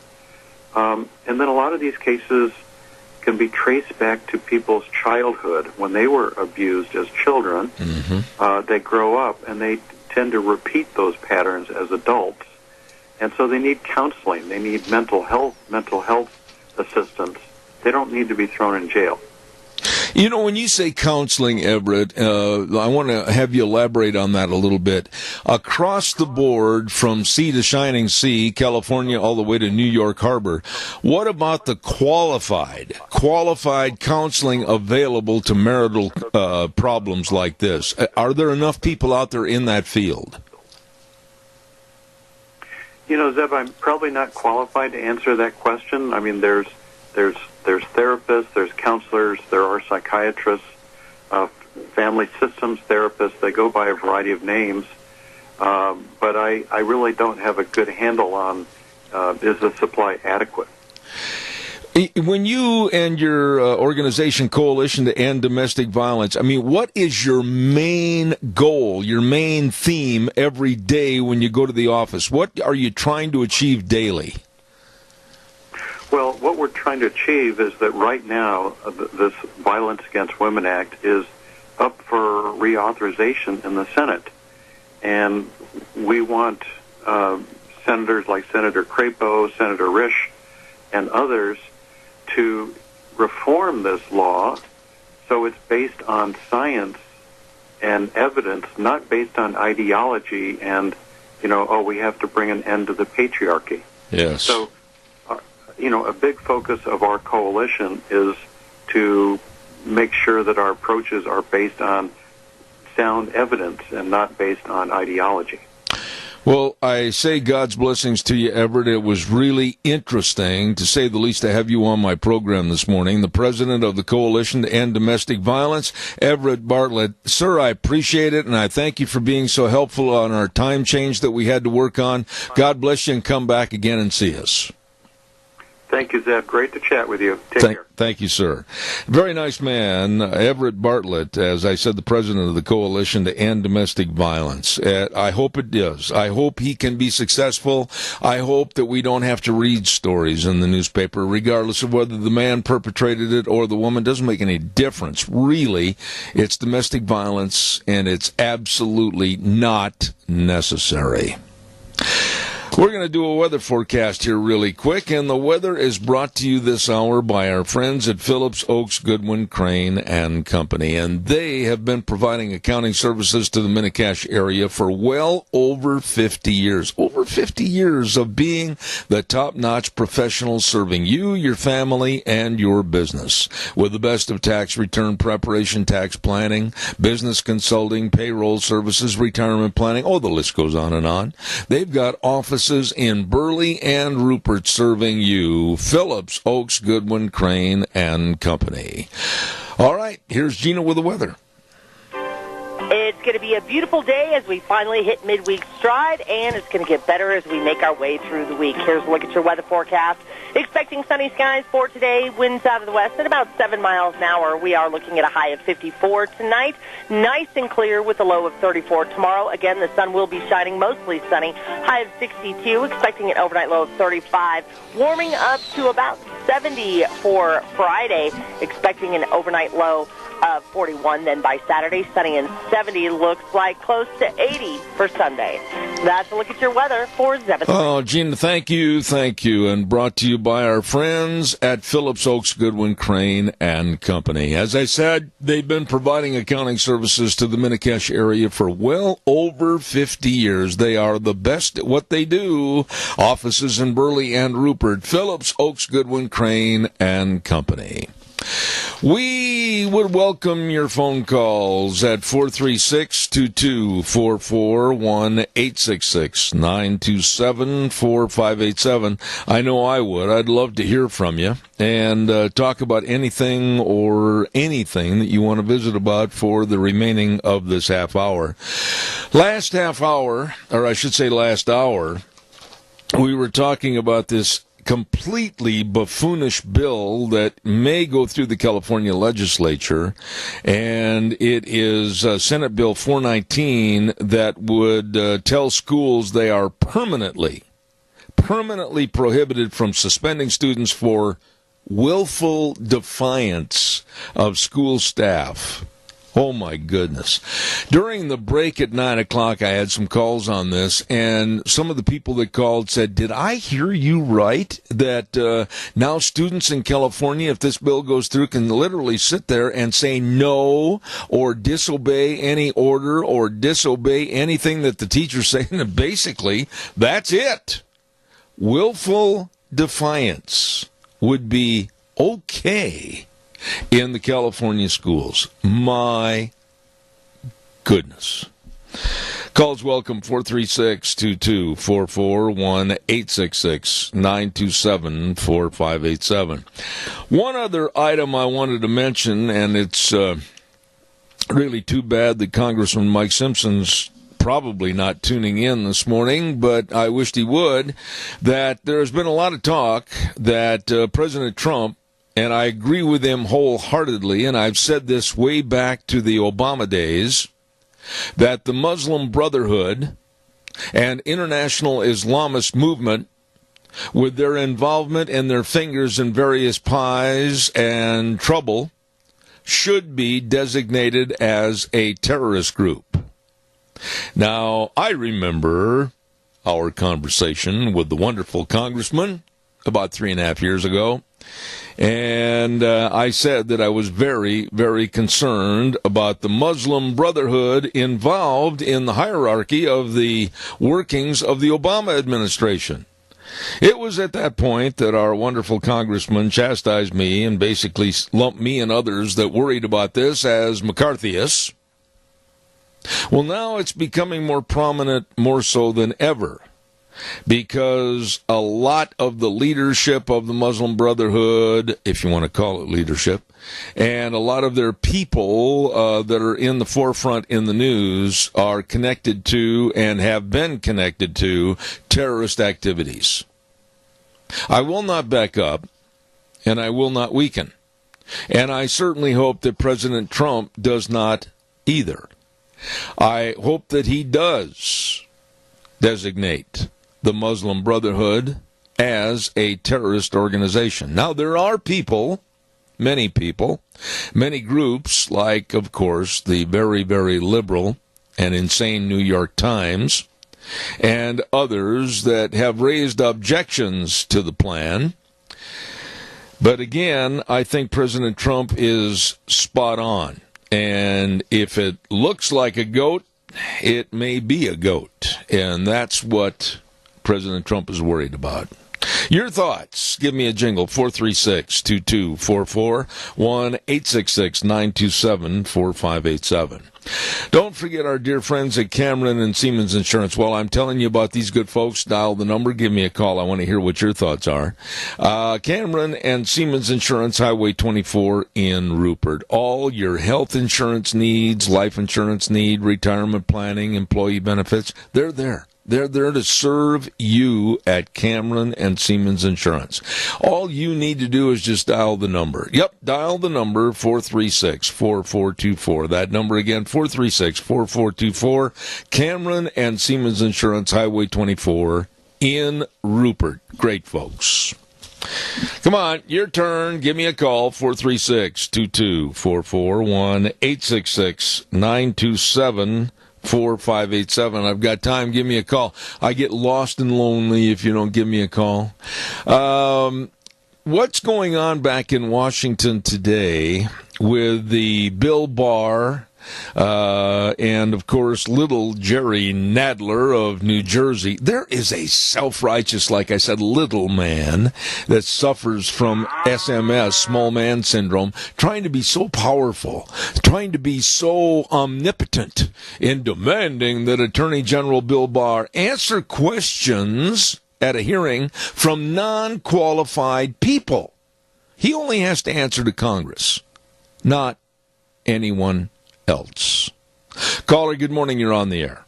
And then a lot of these cases can be traced back to people's childhood. When they were abused as children, they grow up and they tend to repeat those patterns as adults. And so they need counseling. They need mental health assistance. They don't need to be thrown in jail. When you say counseling, Everett, I want to have you elaborate on that a little bit. Across the board, from sea to shining sea, California, all the way to New York Harbor, what about the qualified counseling available to marital problems like this? Are there enough people out there in that field? Zeb, I'm probably not qualified to answer that question. I mean, there's therapists, there's counselors, there are psychiatrists, family systems therapists. They go by a variety of names, but I really don't have a good handle on is the supply adequate. When you and your organization, Coalition to End Domestic Violence, what is your main goal, your main theme every day when you go to the office? What are you trying to achieve daily? Well, what we're trying to achieve is that right now, this Violence Against Women Act is up for reauthorization in the Senate. And we want senators like Senator Crapo, Senator Risch, and others to reform this law so it's based on science and evidence, not based on ideology and, we have to bring an end to the patriarchy. Yes. So, a big focus of our coalition is to make sure that our approaches are based on sound evidence and not based on ideology. Well, I say God's blessings to you, Everett. It was really interesting, to say the least, to have you on my program this morning. The president of the Coalition to End Domestic Violence, Everett Bartlett. Sir, I appreciate it, and I thank you for being so helpful on our time change that we had to work on. God bless you, and come back again and see us. Thank you, Zeb. Great to chat with you. Take care. Thank you, sir. Very nice man, Everett Bartlett, as I said, the president of the Coalition to End Domestic Violence. I hope it does. I hope he can be successful. I hope that we don't have to read stories in the newspaper, regardless of whether the man perpetrated it or the woman. It doesn't make any difference. Really, it's domestic violence, and it's absolutely not necessary. We're going to do a weather forecast here really quick, and the weather is brought to you this hour by our friends at Phillips, Oaks, Goodwin, Crane and Company, and they have been providing accounting services to the Mini-Cash area for well over 50 years. Over 50 years of being the top-notch professional serving you, your family, and your business. With the best of tax return preparation, tax planning, business consulting, payroll services, retirement planning, oh, the list goes on and on. They've got offices in Burley and Rupert serving you. Phillips, Oaks, Goodwin, Crane and Company. All right, here's Gina with the weather. It's going to be a beautiful day as we finally hit midweek stride, and it's going to get better as we make our way through the week. Here's a look at your weather forecast. Expecting sunny skies for today, winds out of the west at about 7 miles an hour. We are looking at a high of 54 tonight. Nice and clear with a low of 34 tomorrow. Again, the sun will be shining, mostly sunny. High of 62, expecting an overnight low of 35. Warming up to about 70 for Friday, expecting an overnight low of 41. Then by Saturday, sunny and 70, looks like close to 80 for Sunday. That's a look at your weather for Zeb. Oh, Gina, thank you. And brought to you by our friends at Phillips, Oaks, Goodwin, Crane and Company. As I said, they've been providing accounting services to the Mini-Cash area for well over 50 years. They are the best at what they do. Offices in Burley and Rupert. Phillips, Oaks, Goodwin, Crane and Company. We would welcome your phone calls at 436-2244, 1-866-927-4587. I know I would. I'd love to hear from you and talk about anything or anything that you want to visit about for the remaining of this half hour. Last half hour, or I should say last hour, we were talking about this completely buffoonish bill that may go through the California legislature, and it is Senate Bill 419 that would tell schools they are permanently prohibited from suspending students for willful defiance of school staff. Oh, my goodness. During the break at 9 o'clock, I had some calls on this, and some of the people that called said, did I hear you right, that now students in California, if this bill goes through, can literally sit there and say no or disobey any order or disobey anything that the teacher's saying? And basically, that's it. Willful defiance would be okay in the California schools. My goodness. Calls welcome, 436-2244, 1-866-927-4587. One other item I wanted to mention, and it's really too bad that Congressman Mike Simpson's probably not tuning in this morning, but I wished he would, that there's been a lot of talk that President Trump, and I agree with him wholeheartedly, and I've said this way back to the Obama days, that the Muslim Brotherhood and international Islamist movement, with their involvement and their fingers in various pies and trouble, should be designated as a terrorist group. Now, I remember our conversation with the wonderful congressman about 3.5 years ago, and I said that I was very, very concerned about the Muslim Brotherhood involved in the hierarchy of the workings of the Obama administration. It was at that point that our wonderful congressman chastised me and basically lumped me and others that worried about this as McCarthyists. Well, now it's becoming more prominent, more so than ever, because a lot of the leadership of the Muslim Brotherhood, if you want to call it leadership, and a lot of their people that are in the forefront in the news are connected to and have been connected to terrorist activities. I will not back up, and I will not weaken. And I certainly hope that President Trump does not either. I hope that he does designate the Muslim Brotherhood as a terrorist organization. Now, there are people, many groups, like, of course, the very, very liberal and insane New York Times, and others that have raised objections to the plan. But again, I think President Trump is spot on. And if it looks like a goat, it may be a goat. And that's what President Trump is worried about. Your thoughts. Give me a jingle. 436-2244, 1-866-927-4587. Don't forget our dear friends at Cameron and Siemens Insurance. While I'm telling you about these good folks, dial the number, give me a call. I want to hear what your thoughts are. Cameron and Siemens Insurance, Highway 24 in Rupert. All your health insurance needs, life insurance need, retirement planning, employee benefits, they're there. They're there to serve you at Cameron and Siemens Insurance. All you need to do is just dial the number. Yep, dial the number 436-4424. That number again, 436-4424. Cameron and Siemens Insurance, Highway 24 in Rupert. Great folks. Come on, your turn. Give me a call, 436-2244, 1-866-927-4587. 4587. I've got time. Give me a call. I get lost and lonely if you don't give me a call. What's going on back in Washington today with the Bill Barr and, of course, little Jerry Nadler of New Jersey? There is a self-righteous, like I said, little man that suffers from SMS, small man syndrome, trying to be so powerful, trying to be so omnipotent in demanding that Attorney General Bill Barr answer questions at a hearing from non-qualified people. He only has to answer to Congress, not anyone else. Caller, good morning. You're on the air.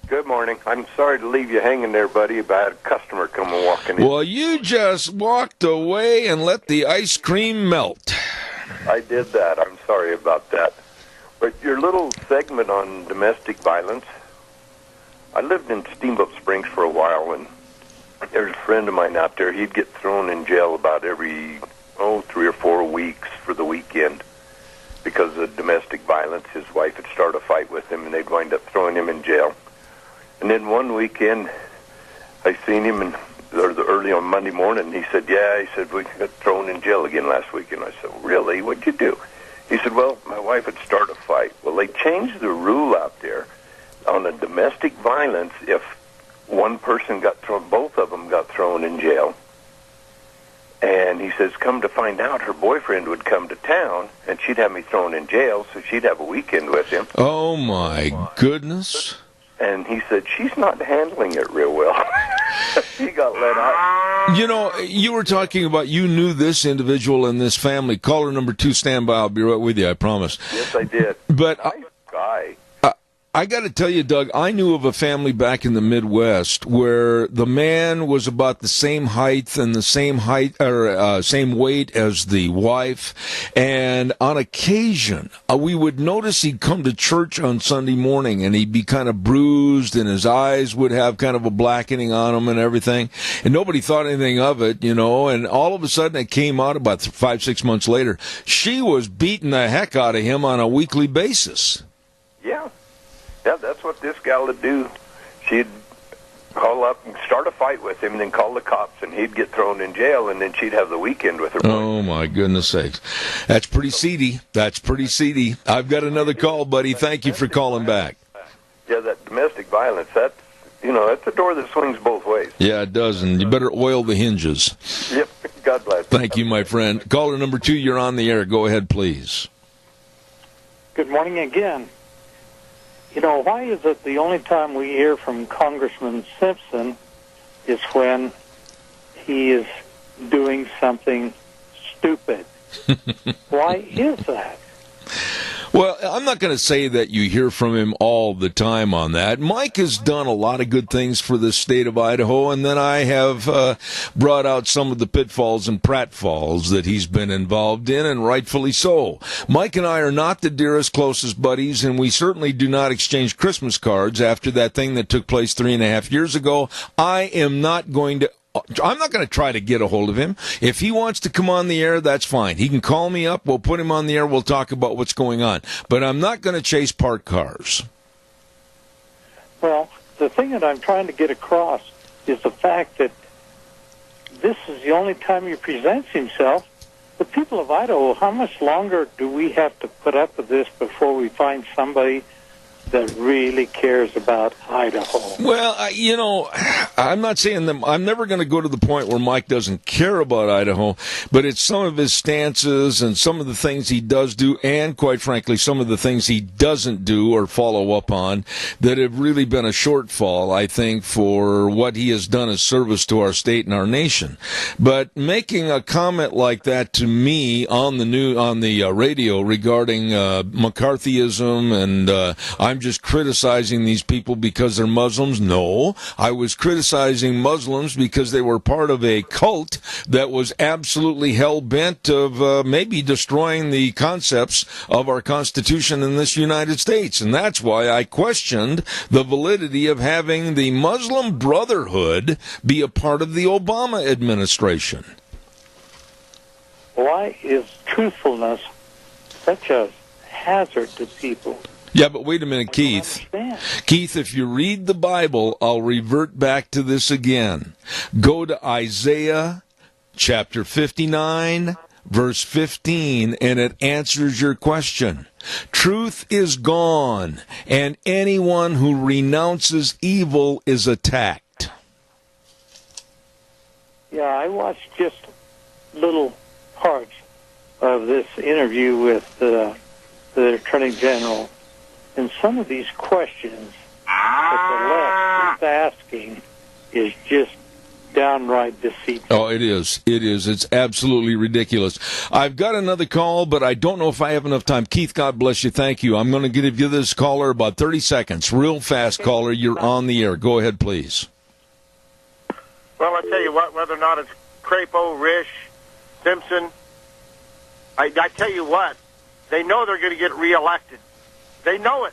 Good morning. I'm sorry to leave you hanging there, buddy, but I had a customer come walking in. Well, you just walked away and let the ice cream melt. I did that. I'm sorry about that. But your little segment on domestic violence, I lived in Steamboat Springs for a while, and there's a friend of mine out there. He'd get thrown in jail about every, 3 or 4 weeks for the weekend. Because of domestic violence, his wife would start a fight with him, and they'd wind up throwing him in jail. And then one weekend, I seen him early on Monday morning. He said, "Yeah," he said, "we got thrown in jail again last week." And I said, "Really? What'd you do?" He said, "Well, my wife would start a fight." Well, they changed the rule out there on a domestic violence. If one person got thrown, both of them got thrown in jail. And he says, come to find out, her boyfriend would come to town, and she'd have me thrown in jail, so she'd have a weekend with him. Oh, my goodness. And he said, she's not handling it real well. She got let out. You know, you were talking about you knew this individual in this family. Caller number 2, stand by. I'll be right with you, I promise. Yes, I did. But nice guy. I got to tell you, Doug, I knew of a family back in the Midwest where the man was about the same height and the same same weight as the wife, and on occasion we would notice he'd come to church on Sunday morning and he'd be kind of bruised and his eyes would have kind of a blackening on them and everything, and nobody thought anything of it, you know. And all of a sudden it came out about 5-6 months later, she was beating the heck out of him on a weekly basis. Yeah. Yeah, that's what this gal would do. She'd call up and start a fight with him, and then call the cops, and he'd get thrown in jail, and then she'd have the weekend with her. Oh, my goodness sakes. That's pretty seedy. That's pretty seedy. I've got another call, buddy. Thank you for calling back. Yeah, that domestic violence, that's a door that swings both ways. Yeah, it does, and you better oil the hinges. Yep. God bless. Thank you, my friend. Caller number 2, you're on the air. Go ahead, please. Good morning again. You know, why is it the only time we hear from Congressman Simpson is when he is doing something stupid? Why is that? Well, I'm not going to say that you hear from him all the time on that. Mike has done a lot of good things for the state of Idaho, and then I have brought out some of the pitfalls and pratfalls that he's been involved in, and rightfully so. Mike and I are not the dearest, closest buddies, and we certainly do not exchange Christmas cards after that thing that took place 3.5 years ago. I'm not going to try to get a hold of him. If he wants to come on the air, that's fine. He can call me up. We'll put him on the air. We'll talk about what's going on. But I'm not going to chase parked cars. Well, the thing that I'm trying to get across is the fact that this is the only time he presents himself. The people of Idaho, how much longer do we have to put up with this before we find somebody that really cares about Idaho? Well, I'm not saying that I'm never going to go to the point where Mike doesn't care about Idaho, but it's some of his stances and some of the things he does do, and quite frankly, some of the things he doesn't do or follow up on that have really been a shortfall, I think, for what he has done as service to our state and our nation. But making a comment like that to me on the radio regarding McCarthyism and I'm just criticizing these people because they're Muslims. No, I was criticizing Muslims because they were part of a cult that was absolutely hell-bent of maybe destroying the concepts of our Constitution in this United States. And that's why I questioned the validity of having the Muslim Brotherhood be a part of the Obama administration. Why is truthfulness such a hazard to people? Yeah, but wait a minute, Keith. Keith, if you read the Bible, I'll revert back to this again. Go to Isaiah chapter 59, verse 15, and it answers your question. Truth is gone, and anyone who renounces evil is attacked. Yeah, I watched just little parts of this interview with the Attorney General. And some of these questions that the left is asking is just downright deceitful. Oh, it is. It is. It's absolutely ridiculous. I've got another call, but I don't know if I have enough time. Keith, God bless you. Thank you. I'm going to give you this caller about 30 seconds. Real fast, caller. You're on the air. Go ahead, please. Well, I tell you what, whether or not it's Crapo, Risch, Simpson, I tell you what, they know they're going to get reelected. They know it.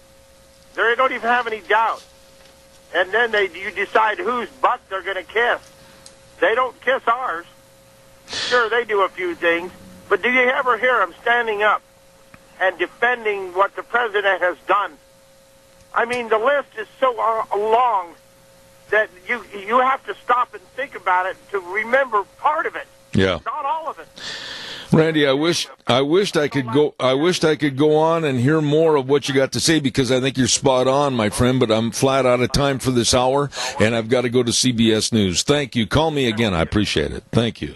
They don't even have any doubt. And then you decide whose butt they're going to kiss. They don't kiss ours. Sure, they do a few things, but do you ever hear them standing up and defending what the president has done? I mean, the list is so long that you have to stop and think about it to remember part of it. Yeah. Not all of it. Randy, I wished I could go on and hear more of what you got to say, because I think you're spot on, my friend, but I'm flat out of time for this hour, and I've got to go to CBS News. Thank you. Call me again. I appreciate it. Thank you.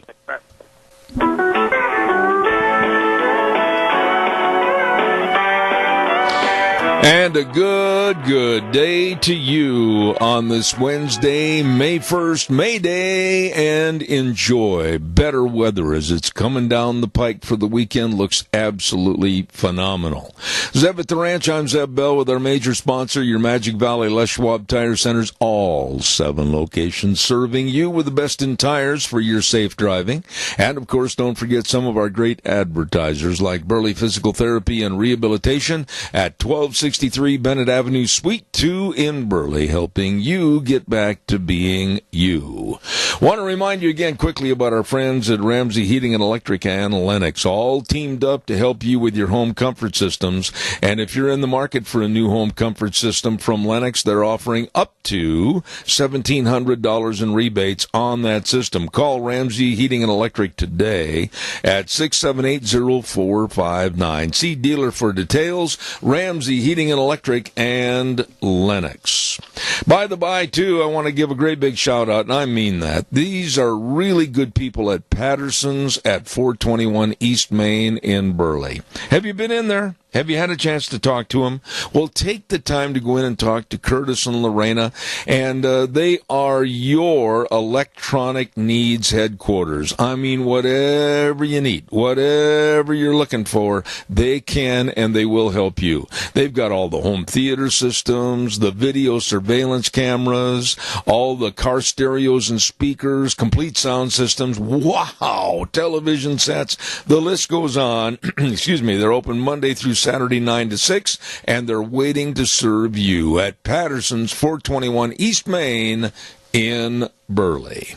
And a good day to you on this Wednesday, May 1st, May Day, and enjoy better weather as it's coming down the pike for the weekend. Looks absolutely phenomenal. Zeb at the Ranch, I'm Zeb Bell with our major sponsor, your Magic Valley Les Schwab Tire Centers, all 7 locations serving you with the best in tires for your safe driving. And, of course, don't forget some of our great advertisers like Burley Physical Therapy and Rehabilitation at 1263 Bennett Avenue, Suite 2 in Burley, helping you get back to being you. Want to remind you again quickly about our friends at Ramsey Heating and Electric and Lennox, all teamed up to help you with your home comfort systems. And if you're in the market for a new home comfort system from Lennox, they're offering up to $1,700 in rebates on that system. Call Ramsey Heating and Electric today at 678-0459. See dealer for details. Ramsey Heating and Electric and Lennox. By the by, too, I want to give a great big shout out, and I mean that. These are really good people at Patterson's at 421 East Main in Burley. Have you been in there? Have you had a chance to talk to them? Well, take the time to go in and talk to Curtis and Lorena, and they are your electronic needs headquarters. I mean, whatever you need, whatever you're looking for, they can and they will help you. They've got all the home theater systems, the video surveillance cameras, all the car stereos and speakers, complete sound systems, wow, television sets, the list goes on. Excuse me, they're open Monday through Saturday 9 to 6, and they're waiting to serve you at Patterson's 421 East Main in Burley.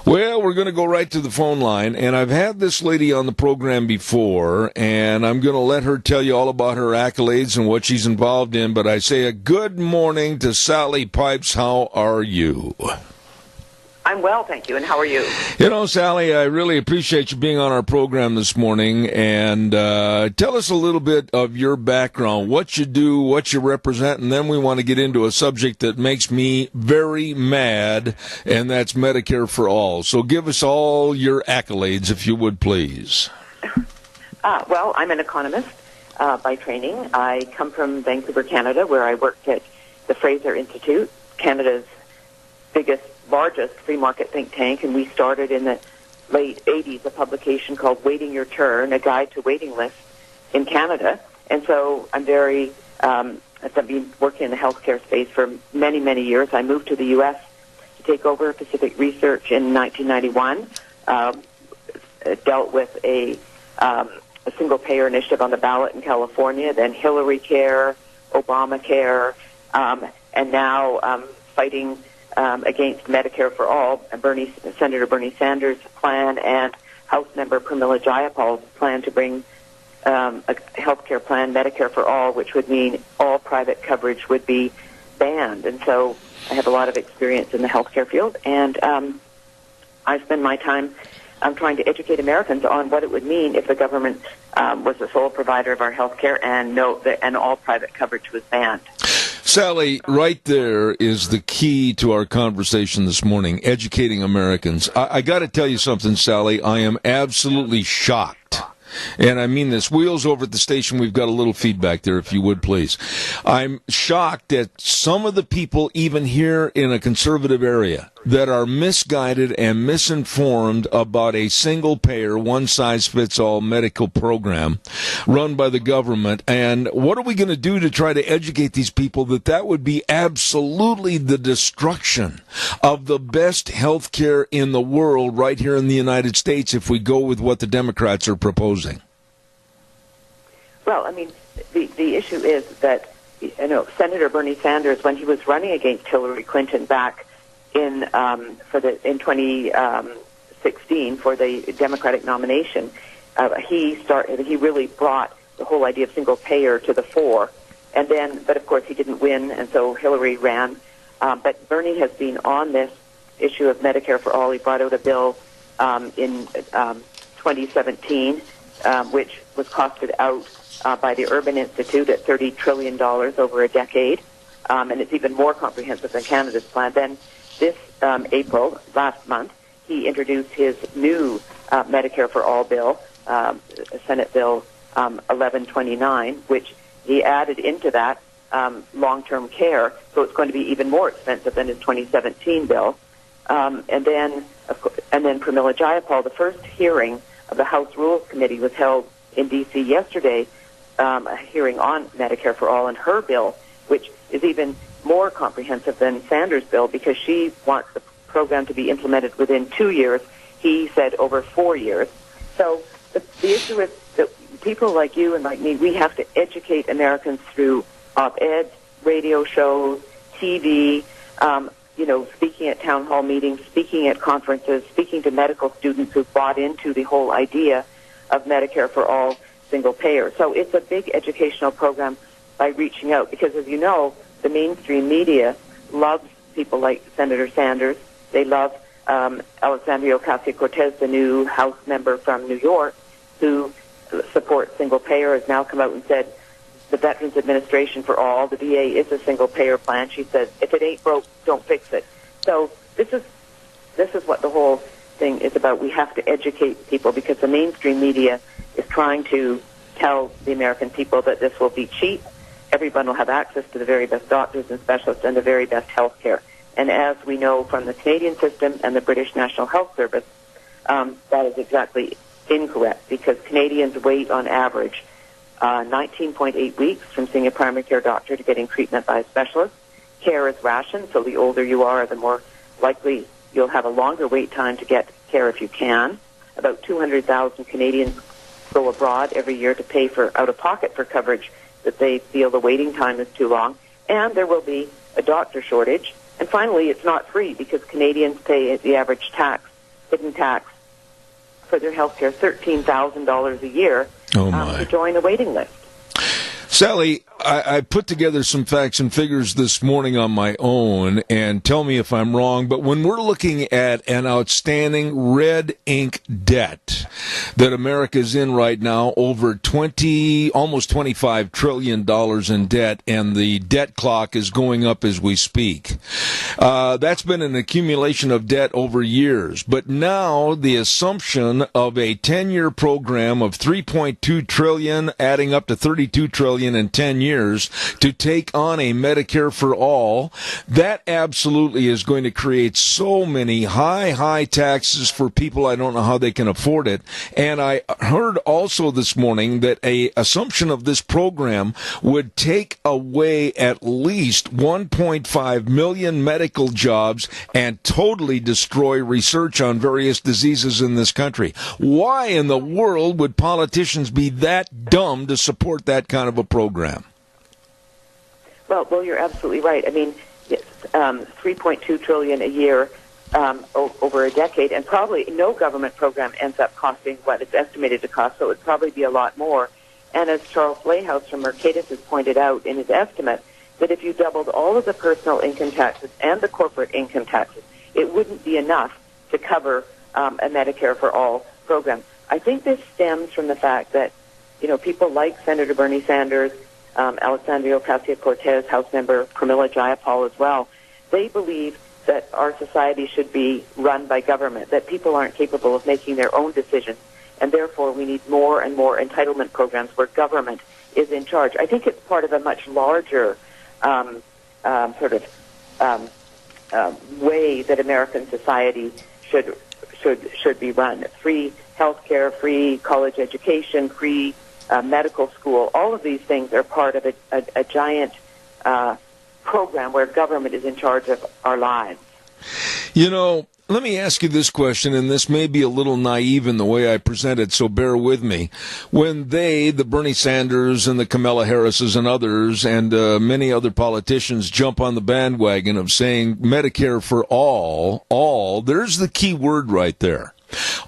Well, we're going to go right to the phone line, and I've had this lady on the program before, and I'm going to let her tell you all about her accolades and what she's involved in, but I say a good morning to Sally Pipes. How are you? I'm well, thank you, and how are you? You know, Sally, I really appreciate you being on our program this morning, and tell us a little bit of your background, what you do, what you represent, and then we want to get into a subject that makes me very mad, and that's Medicare for All. So give us all your accolades, if you would, please. Well, I'm an economist by training. I come from Vancouver, Canada, where I worked at the Fraser Institute, Canada's largest free market think tank, and we started in the late 80s a publication called Waiting Your Turn, a guide to waiting lists in Canada. And so I'm I've been working in the healthcare space for many, many years. I moved to the U.S. to take over Pacific Research in 1991, dealt with a single-payer initiative on the ballot in California, then Hillary Care, Obamacare, and now fighting against Medicare for All, Senator Bernie Sanders' plan, and House Member Pramila Jayapal's plan to bring a health care plan, Medicare for All, which would mean all private coverage would be banned. And so I have a lot of experience in the healthcare field, and I spend my time trying to educate Americans on what it would mean if the government was the sole provider of our health care and all private coverage was banned. Sally, right there is the key to our conversation this morning, educating Americans. I got to tell you something, Sally. I am absolutely shocked. And I mean this. Wheels over at the station, we've got a little feedback there, if you would, please. I'm shocked at some of the people, even here in a conservative area, that are misguided and misinformed about a single-payer, one-size-fits-all medical program run by the government. And what are we going to do to try to educate these people that would be absolutely the destruction of the best health care in the world right here in the United States if we go with what the Democrats are proposing? Well, I mean, the issue is that, Senator Bernie Sanders, when he was running against Hillary Clinton back in 2016 for the Democratic nomination, he really brought the whole idea of single payer to the fore. But of course he didn't win, and so Hillary ran. But Bernie has been on this issue of Medicare for All. He brought out a bill in 2017, which was costed out by the Urban Institute at $30 trillion over a decade, and it's even more comprehensive than Canada's plan. Then this April, last month, he introduced his new Medicare for All bill, Senate Bill 1129, which he added into that long-term care, so it's going to be even more expensive than his 2017 bill. And then Pramila Jayapal, the first hearing of the House Rules Committee was held in D.C. yesterday, a hearing on Medicare for All and her bill, which is even more comprehensive than Sanders' bill because she wants the program to be implemented within 2 years. He said over 4 years. So the issue is that people like you and like me, we have to educate Americans through op-eds, radio shows, TV, speaking at town hall meetings, speaking at conferences, speaking to medical students who've bought into the whole idea of Medicare for All single payer. So it's a big educational program by reaching out because, as you know, the mainstream media loves people like Senator Sanders. They love Alexandria Ocasio-Cortez, the new House member from New York, who supports single payer, has now come out and said the Veterans Administration for All, the VA, is a single payer plan. She says, if it ain't broke, don't fix it. So this is what the whole thing is about. We have to educate people because the mainstream media is trying to tell the American people that this will be cheap. Everyone will have access to the very best doctors and specialists and the very best health care. And as we know from the Canadian system and the British National Health Service, that is exactly incorrect because Canadians wait on average 19.8 weeks from seeing a primary care doctor to getting treatment by a specialist. Care is rationed, so the older you are, the more likely you'll have a longer wait time to get care if you can. About 200,000 Canadians go abroad every year to pay for out-of-pocket for coverage that they feel the waiting time is too long. And there will be a doctor shortage. And finally, it's not free because Canadians pay the average tax hidden tax for their health care, $13,000 a year to join a waiting list. Sally, I put together some facts and figures this morning on my own, and tell me if I'm wrong, but when we're looking at an outstanding red ink debt that America's in right now, over almost $25 trillion in debt, and the debt clock is going up as we speak. That's been an accumulation of debt over years, but now the assumption of a 10-year program of $3.2 trillion adding up to $32 trillion in 10 years to take on a Medicare for all, that absolutely is going to create so many high taxes for people. I don't know how they can afford it. And I heard also this morning that a assumption of this program would take away at least 1.5 million medical jobs and totally destroy research on various diseases in this country. Why in the world would politicians be that dumb to support that kind of a program? Well, you're absolutely right. I mean, $3.2 trillion a year over a decade, and probably no government program ends up costing what it's estimated to cost, so it would probably be a lot more. And as Charles Layhouse from Mercatus has pointed out in his estimate, that if you doubled all of the personal income taxes and the corporate income taxes, it wouldn't be enough to cover a Medicare for all program. I think this stems from the fact that, people like Senator Bernie Sanders, Alexandria Ocasio-Cortez, House member Pramila Jayapal as well, they believe that our society should be run by government, that people aren't capable of making their own decisions, and therefore we need more and more entitlement programs where government is in charge. I think it's part of a much larger way that American society should be run. Free health care, free college education, free medical school. All of these things are part of a giant program where government is in charge of our lives. Let me ask you this question, and this may be a little naive in the way I present it, so bear with me. When the Bernie Sanders and the Kamala Harrises and others and many other politicians jump on the bandwagon of saying Medicare for all, there's the key word right there.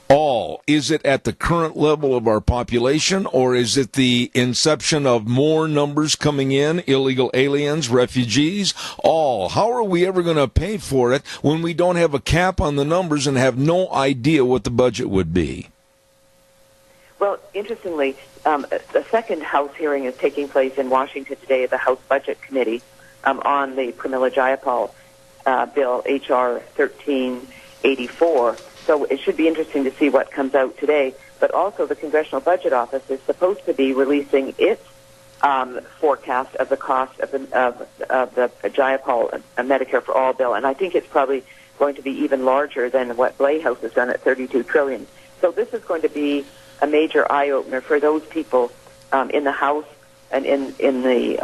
All. Is it at the current level of our population, or is it the inception of more numbers coming in, illegal aliens, refugees? All. How are we ever going to pay for it when we don't have a cap on the numbers and have no idea what the budget would be? Well, interestingly, the second House hearing is taking place in Washington today at the House Budget Committee on the Pramila Jayapal bill, H.R. 1384. So it should be interesting to see what comes out today. But also the Congressional Budget Office is supposed to be releasing its forecast of the cost of the Jayapal Medicare for All bill. And I think it's probably going to be even larger than what Layhouse has done at $32 trillion. So this is going to be a major eye-opener for those people in the House and in the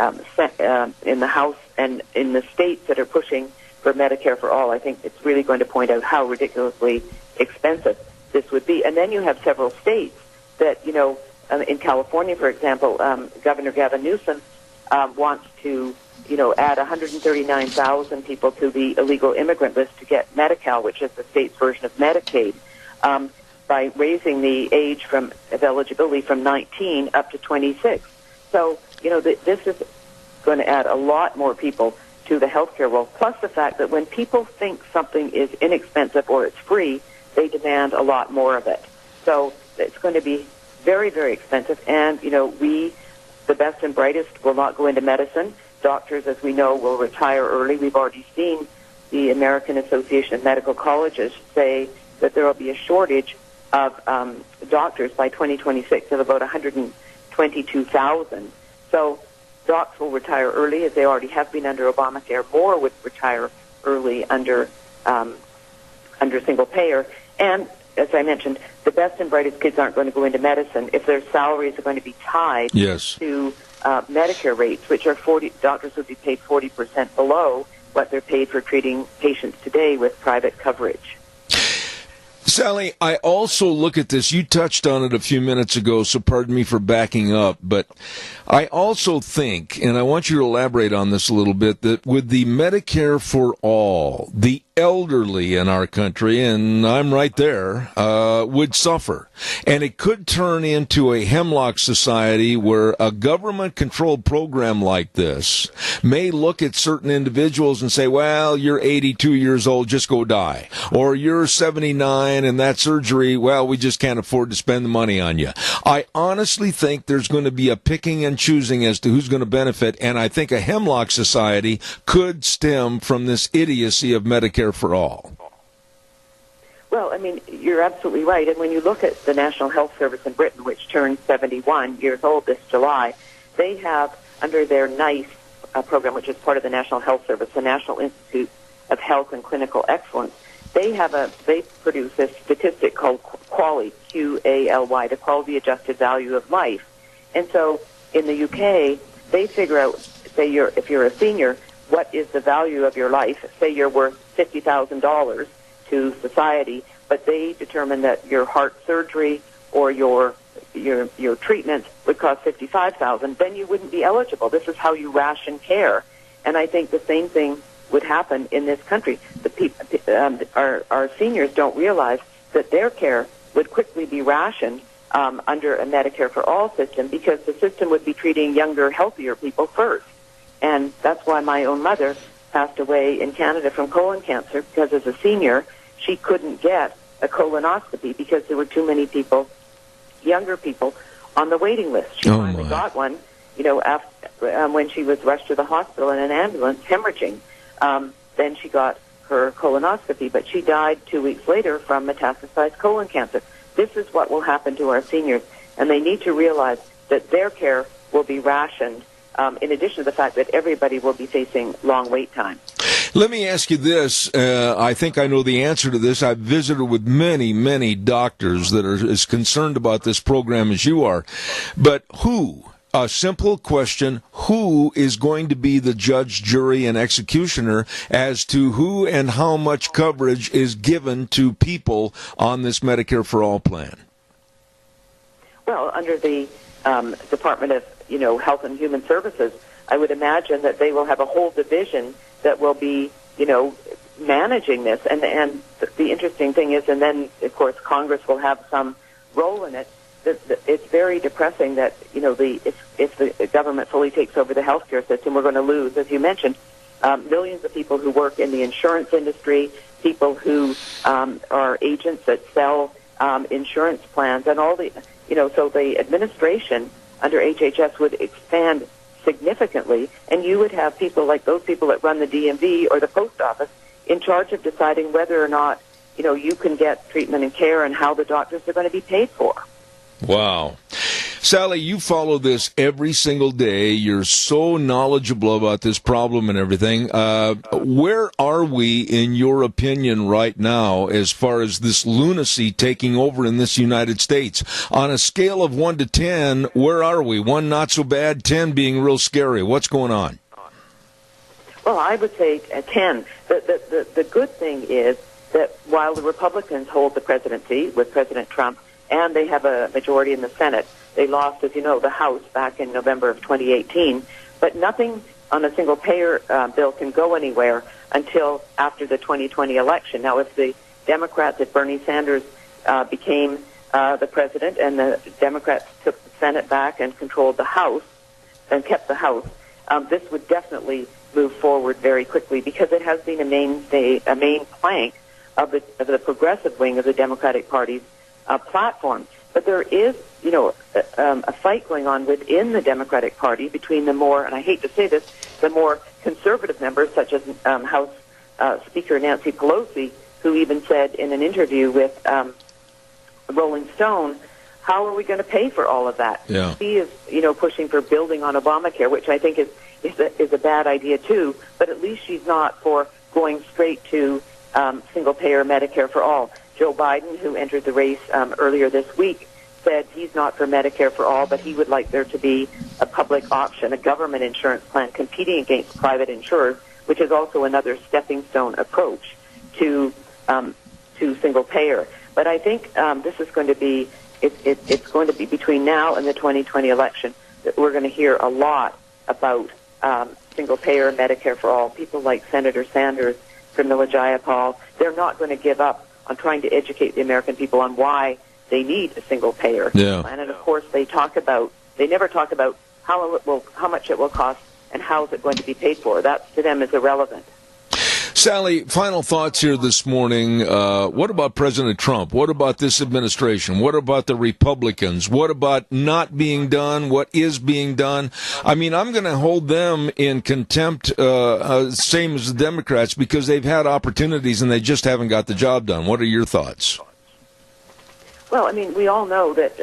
House and in the states that are pushing for Medicare for All. I think it's really going to point out how ridiculously expensive this would be. And then you have several states that, in California, for example, Governor Gavin Newsom wants to, add 139,000 people to the illegal immigrant list to get Medi-Cal, which is the state's version of Medicaid, by raising the age of eligibility from 19 up to 26. So, this is going to add a lot more people to the healthcare world, plus the fact that when people think something is inexpensive or it's free, they demand a lot more of it. So it's going to be very, very expensive. And, we, the best and brightest, will not go into medicine. Doctors, as we know, will retire early. We've already seen the American Association of Medical Colleges say that there will be a shortage of doctors by 2026 of about 122,000. So docs will retire early, as they already have been under Obamacare. More would retire early under single payer. And as I mentioned, the best and brightest kids aren't going to go into medicine if their salaries are going to be tied to Medicare rates, which are doctors would be paid 40% below what they're paid for treating patients today with private coverage. Sally, I also look at this. You touched on it a few minutes ago, so pardon me for backing up. But I also think, and I want you to elaborate on this a little bit, that with the Medicare for All, the elderly in our country, and I'm right there, would suffer. And it could turn into a hemlock society where a government-controlled program like this may look at certain individuals and say, well, you're 82 years old, just go die. Or you're 79 and that surgery, well, we just can't afford to spend the money on you. I honestly think there's going to be a picking and choosing as to who's going to benefit, and I think a hemlock society could stem from this idiocy of Medicare for all. Well, I mean, you're absolutely right. And when you look at the National Health Service in Britain, which turns 71 years old this July, they have, under their NICE program, which is part of the National Health Service, the National Institute of Health and Clinical Excellence, they produce a statistic called QALY, Q-A-L-Y, the Quality Adjusted Value of Life. And so in the UK, they figure out, say if you're a senior, what is the value of your life? Say you're worth $50,000 to society, but they determine that your heart surgery or your treatment would cost $55,000, then you wouldn't be eligible. This is how you ration care. And I think the same thing would happen in this country. Our seniors don't realize that their care would quickly be rationed under a Medicare for All system, because the system would be treating younger, healthier people first. And that's why my own mother passed away in Canada from colon cancer, because as a senior, she couldn't get a colonoscopy because there were too many people, younger people, on the waiting list. She finally got one, after, when she was rushed to the hospital in an ambulance, hemorrhaging. Then she got her colonoscopy, but she died 2 weeks later from metastasized colon cancer. This is what will happen to our seniors, and they need to realize that their care will be rationed, in addition to the fact that everybody will be facing long wait times. Let me ask you this. I think I know the answer to this. I've visited with many, many doctors that are as concerned about this program as you are. But who? A simple question, who is going to be the judge, jury, and executioner as to who and how much coverage is given to people on this Medicare for All plan? Well, under the Department of Health and Human Services, I would imagine that they will have a whole division that will be, managing this. And the interesting thing is, and then, of course, Congress will have some role in it. It's very depressing that, if the government fully takes over the healthcare system, we're going to lose, as you mentioned, millions of people who work in the insurance industry, people who are agents that sell insurance plans, and all the, so the administration under HHS would expand significantly, and you would have people like those people that run the DMV or the post office in charge of deciding whether or not, you can get treatment and care and how the doctors are going to be paid for. Wow. Sally, you follow this every single day. You're so knowledgeable about this problem and everything. Where are we, in your opinion, right now as far as this lunacy taking over in this United States? On a scale of 1 to 10, where are we? 1 not so bad, 10 being real scary. What's going on? Well, I would say 10. The good thing is that while the Republicans hold the presidency with President Trump, and they have a majority in the Senate, they lost, as you know, the House back in November of 2018. But nothing on a single-payer bill can go anywhere until after the 2020 election. Now, if the Democrats, if Bernie Sanders became the president and the Democrats took the Senate back and controlled the House and kept the House, this would definitely move forward very quickly, because it has been a main plank of the progressive wing of the Democratic Party's platform. But there is, a fight going on within the Democratic Party between the more, and I hate to say this, the more conservative members, such as House Speaker Nancy Pelosi, who even said in an interview with Rolling Stone, how are we going to pay for all of that? Yeah. He is, pushing for building on Obamacare, which I think is a bad idea too, but at least she's not for going straight to single-payer Medicare for all. Joe Biden, who entered the race earlier this week, said he's not for Medicare for all, but he would like there to be a public option, a government insurance plan competing against private insurers, which is also another stepping stone approach to single-payer. But I think this is going to be, it's going to be between now and the 2020 election that we're going to hear a lot about single-payer Medicare for all. People like Senator Sanders Pramila Jayapal. They're not going to give up on trying to educate the American people on why they need a single payer plan. And of course, they never talk about how much it will cost and how is it going to be paid for. That to them is irrelevant. Sally, final thoughts here this morning. What about President Trump? What about this administration? What about the Republicans? What about not being done? What is being done? I mean, I'm going to hold them in contempt, same as the Democrats, because they've had opportunities and they just haven't got the job done. What are your thoughts? Well, I mean, we all know that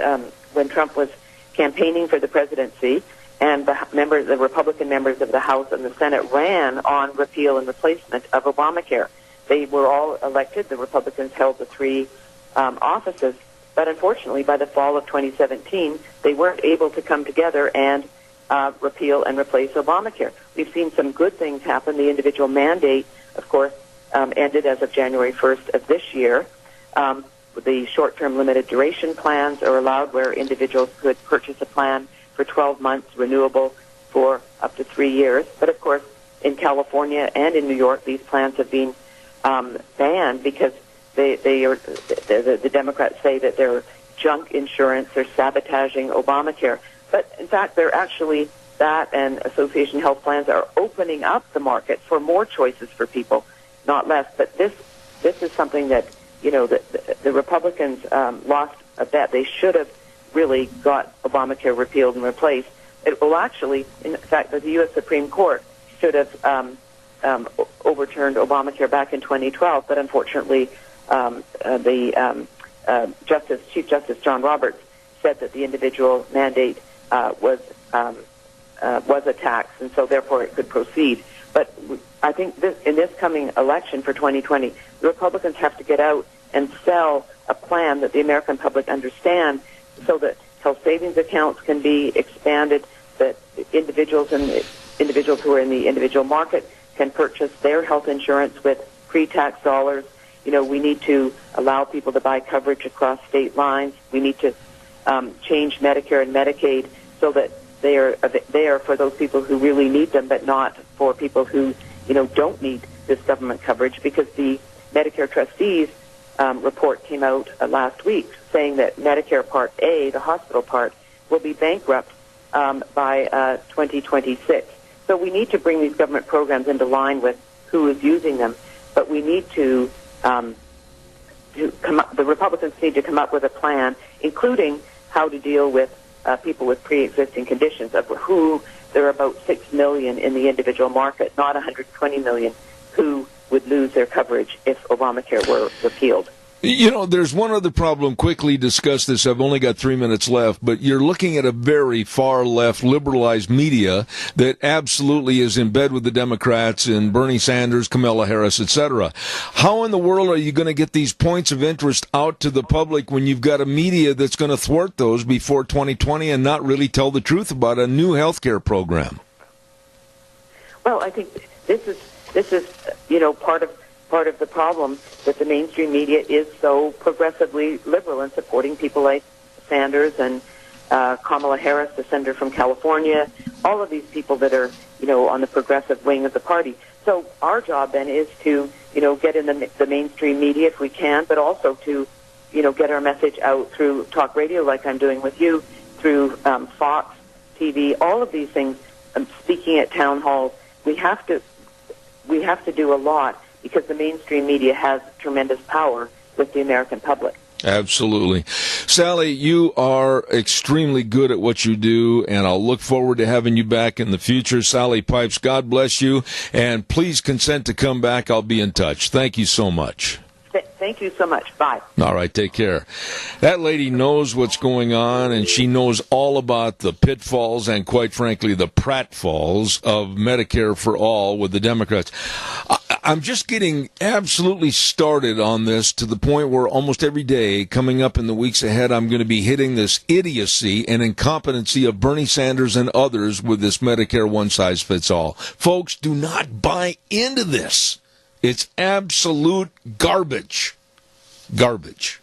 when Trump was campaigning for the presidency, and the Republican members of the House and the Senate ran on repeal and replacement of Obamacare. They were all elected. The Republicans held the three offices. But unfortunately, by the fall of 2017, they weren't able to come together and repeal and replace Obamacare. We've seen some good things happen. The individual mandate, of course, ended as of January 1st of this year. The short-term limited duration plans are allowed where individuals could purchase a plan for 12 months, renewable for up to 3 years. But of course, in California and in New York, these plans have been banned because the Democrats say that they're junk insurance, they're sabotaging Obamacare. But in fact, they're actually, that and association health plans are opening up the market for more choices for people, not less. But this is something that, you know, the Republicans lost a bet. They should have really got Obamacare repealed and replaced. It will actually, in fact, the U.S. Supreme Court should have overturned Obamacare back in 2012, but unfortunately, Chief Justice John Roberts said that the individual mandate was a tax, and so therefore it could proceed. But I think in this coming election for 2020, the Republicans have to get out and sell a plan that the American public understand, so that health savings accounts can be expanded, that individuals who are in the individual market can purchase their health insurance with pre-tax dollars. You know, we need to allow people to buy coverage across state lines. We need to change Medicare and Medicaid so that they are there for those people who really need them, but not for people who, you know, don't need this government coverage, because the Medicare trustees report came out last week saying that Medicare Part A, the hospital part, will be bankrupt by 2026. So we need to bring these government programs into line with who is using them, but we need to come up, the Republicans need to come up with a plan, including how to deal with people with pre-existing conditions, of who there are about 6 million in the individual market, not 120 million, who would lose their coverage if Obamacare were repealed. You know, there's one other problem. Quickly discuss this. I've only got 3 minutes left, but you're looking at a very far left liberalized media that absolutely is in bed with the Democrats and Bernie Sanders, Kamala Harris, etc. How in the world are you going to get these points of interest out to the public when you've got a media that's going to thwart those before 2020 and not really tell the truth about a new health care program? Well, I think this is you know, part of the problem, that the mainstream media is so progressively liberal in supporting people like Sanders and Kamala Harris, the senator from California, all of these people that are, you know, on the progressive wing of the party. So our job then is to, you know, get in the mainstream media if we can, but also to, you know, get our message out through talk radio like I'm doing with you, through Fox TV, all of these things, speaking at town halls. We have to do a lot, because the mainstream media has tremendous power with the American public. Absolutely. Sally, you are extremely good at what you do, and I'll look forward to having you back in the future. Sally Pipes, God bless you, and please consent to come back. I'll be in touch. Thank you so much. Thank you so much. Bye. All right, take care. That lady knows what's going on, and she knows all about the pitfalls and, quite frankly, the pratfalls of Medicare for All with the Democrats. I'm just getting absolutely started on this, to the point where almost every day coming up in the weeks ahead, I'm going to be hitting this idiocy and incompetency of Bernie Sanders and others with this Medicare one-size-fits-all. Folks, do not buy into this. It's absolute garbage. Garbage.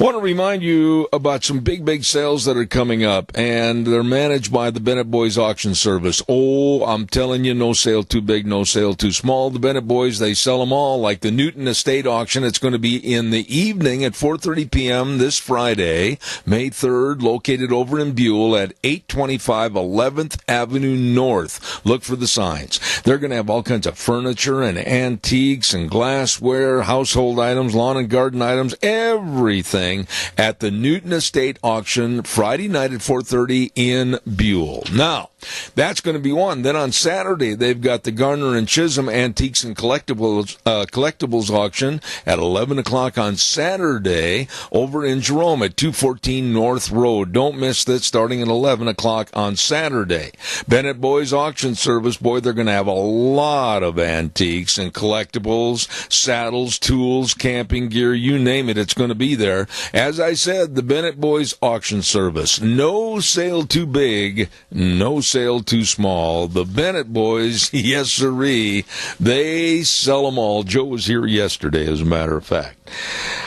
Want to remind you about some big sales that are coming up, and they're managed by the Bennett Boys Auction Service. Oh, I'm telling you, no sale too big, no sale too small. The Bennett Boys, they sell them all, like the Newton Estate Auction. It's going to be in the evening at 4:30 p.m. this Friday, May 3rd, located over in Buell at 825 11th Avenue North. Look for the signs. They're going to have all kinds of furniture and antiques and glassware, household items, lawn and garden items, everything at the Newton Estate Auction Friday night at 4:30 in Buell. Now, that's going to be one. Then on Saturday, they've got the Garner and Chisholm Antiques and Collectibles Auction at 11 o'clock on Saturday over in Jerome at 214 North Road. Don't miss that, starting at 11 o'clock on Saturday. Bennett Boys Auction Service, boy, they're going to have a lot of antiques and collectibles, saddles, tools, camping gear, you name it, it's going to be there. As I said, the Bennett Boys Auction Service. No sale too big, no sale too small. The Bennett Boys, yes sirree, they sell them all. Joe was here yesterday, as a matter of fact.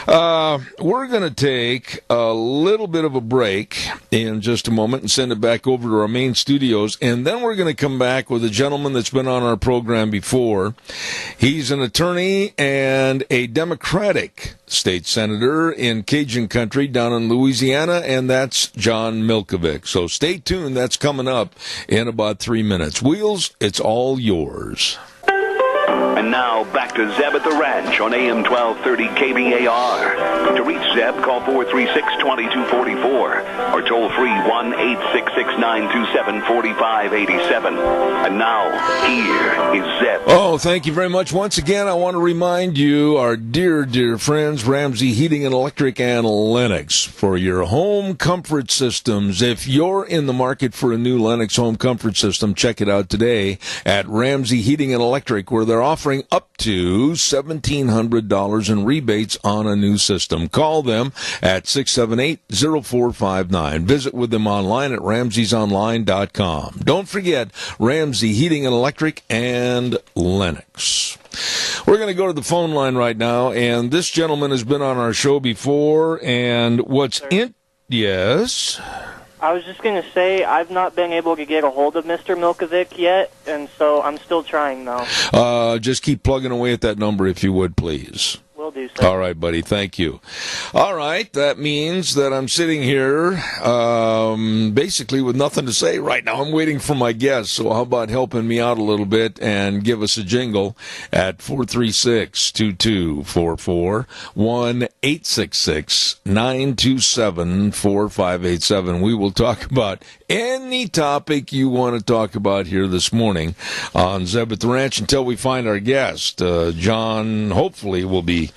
We're going to take a little bit of a break in just a moment and send it back over to our main studios, and then we're going to come back with a gentleman that's been on our program before. He's an attorney and a Democratic state senator in Cajun country down in Louisiana, and that's John Milkovic. So stay tuned. That's coming up in about 3 minutes. Wheels, it's all yours. And now, back to Zeb at the Ranch on AM 1230 KBAR. To reach Zeb, call 436-2244 or toll free 1-866-927-4587. And now, here is Zeb. Oh, thank you very much. Once again, I want to remind you, our dear friends, Ramsey Heating and Electric and Lennox, for your home comfort systems. If you're in the market for a new Lennox home comfort system, check it out today at Ramsey Heating and Electric, where they're offering up to $1,700 in rebates on a new system. Call them at 678-0459. Visit with them online at ramseysonline.com. Don't forget Ramsey Heating and Electric and Lennox. We're going to go to the phone line right now, and this gentleman has been on our show before, and Yes? I was just going to say, I've not been able to get a hold of Mr. Milkovic yet, and so I'm still trying, though. Just keep plugging away at that number, if you would, please. Will do, sir. All right, buddy. Thank you. All right. That means that I'm sitting here basically with nothing to say right now. I'm waiting for my guest, so how about helping me out a little bit and give us a jingle at 436-2244, 1-866-927-4587. We will talk about any topic you want to talk about here this morning on Zeb at the Ranch until we find our guest. John, hopefully, will be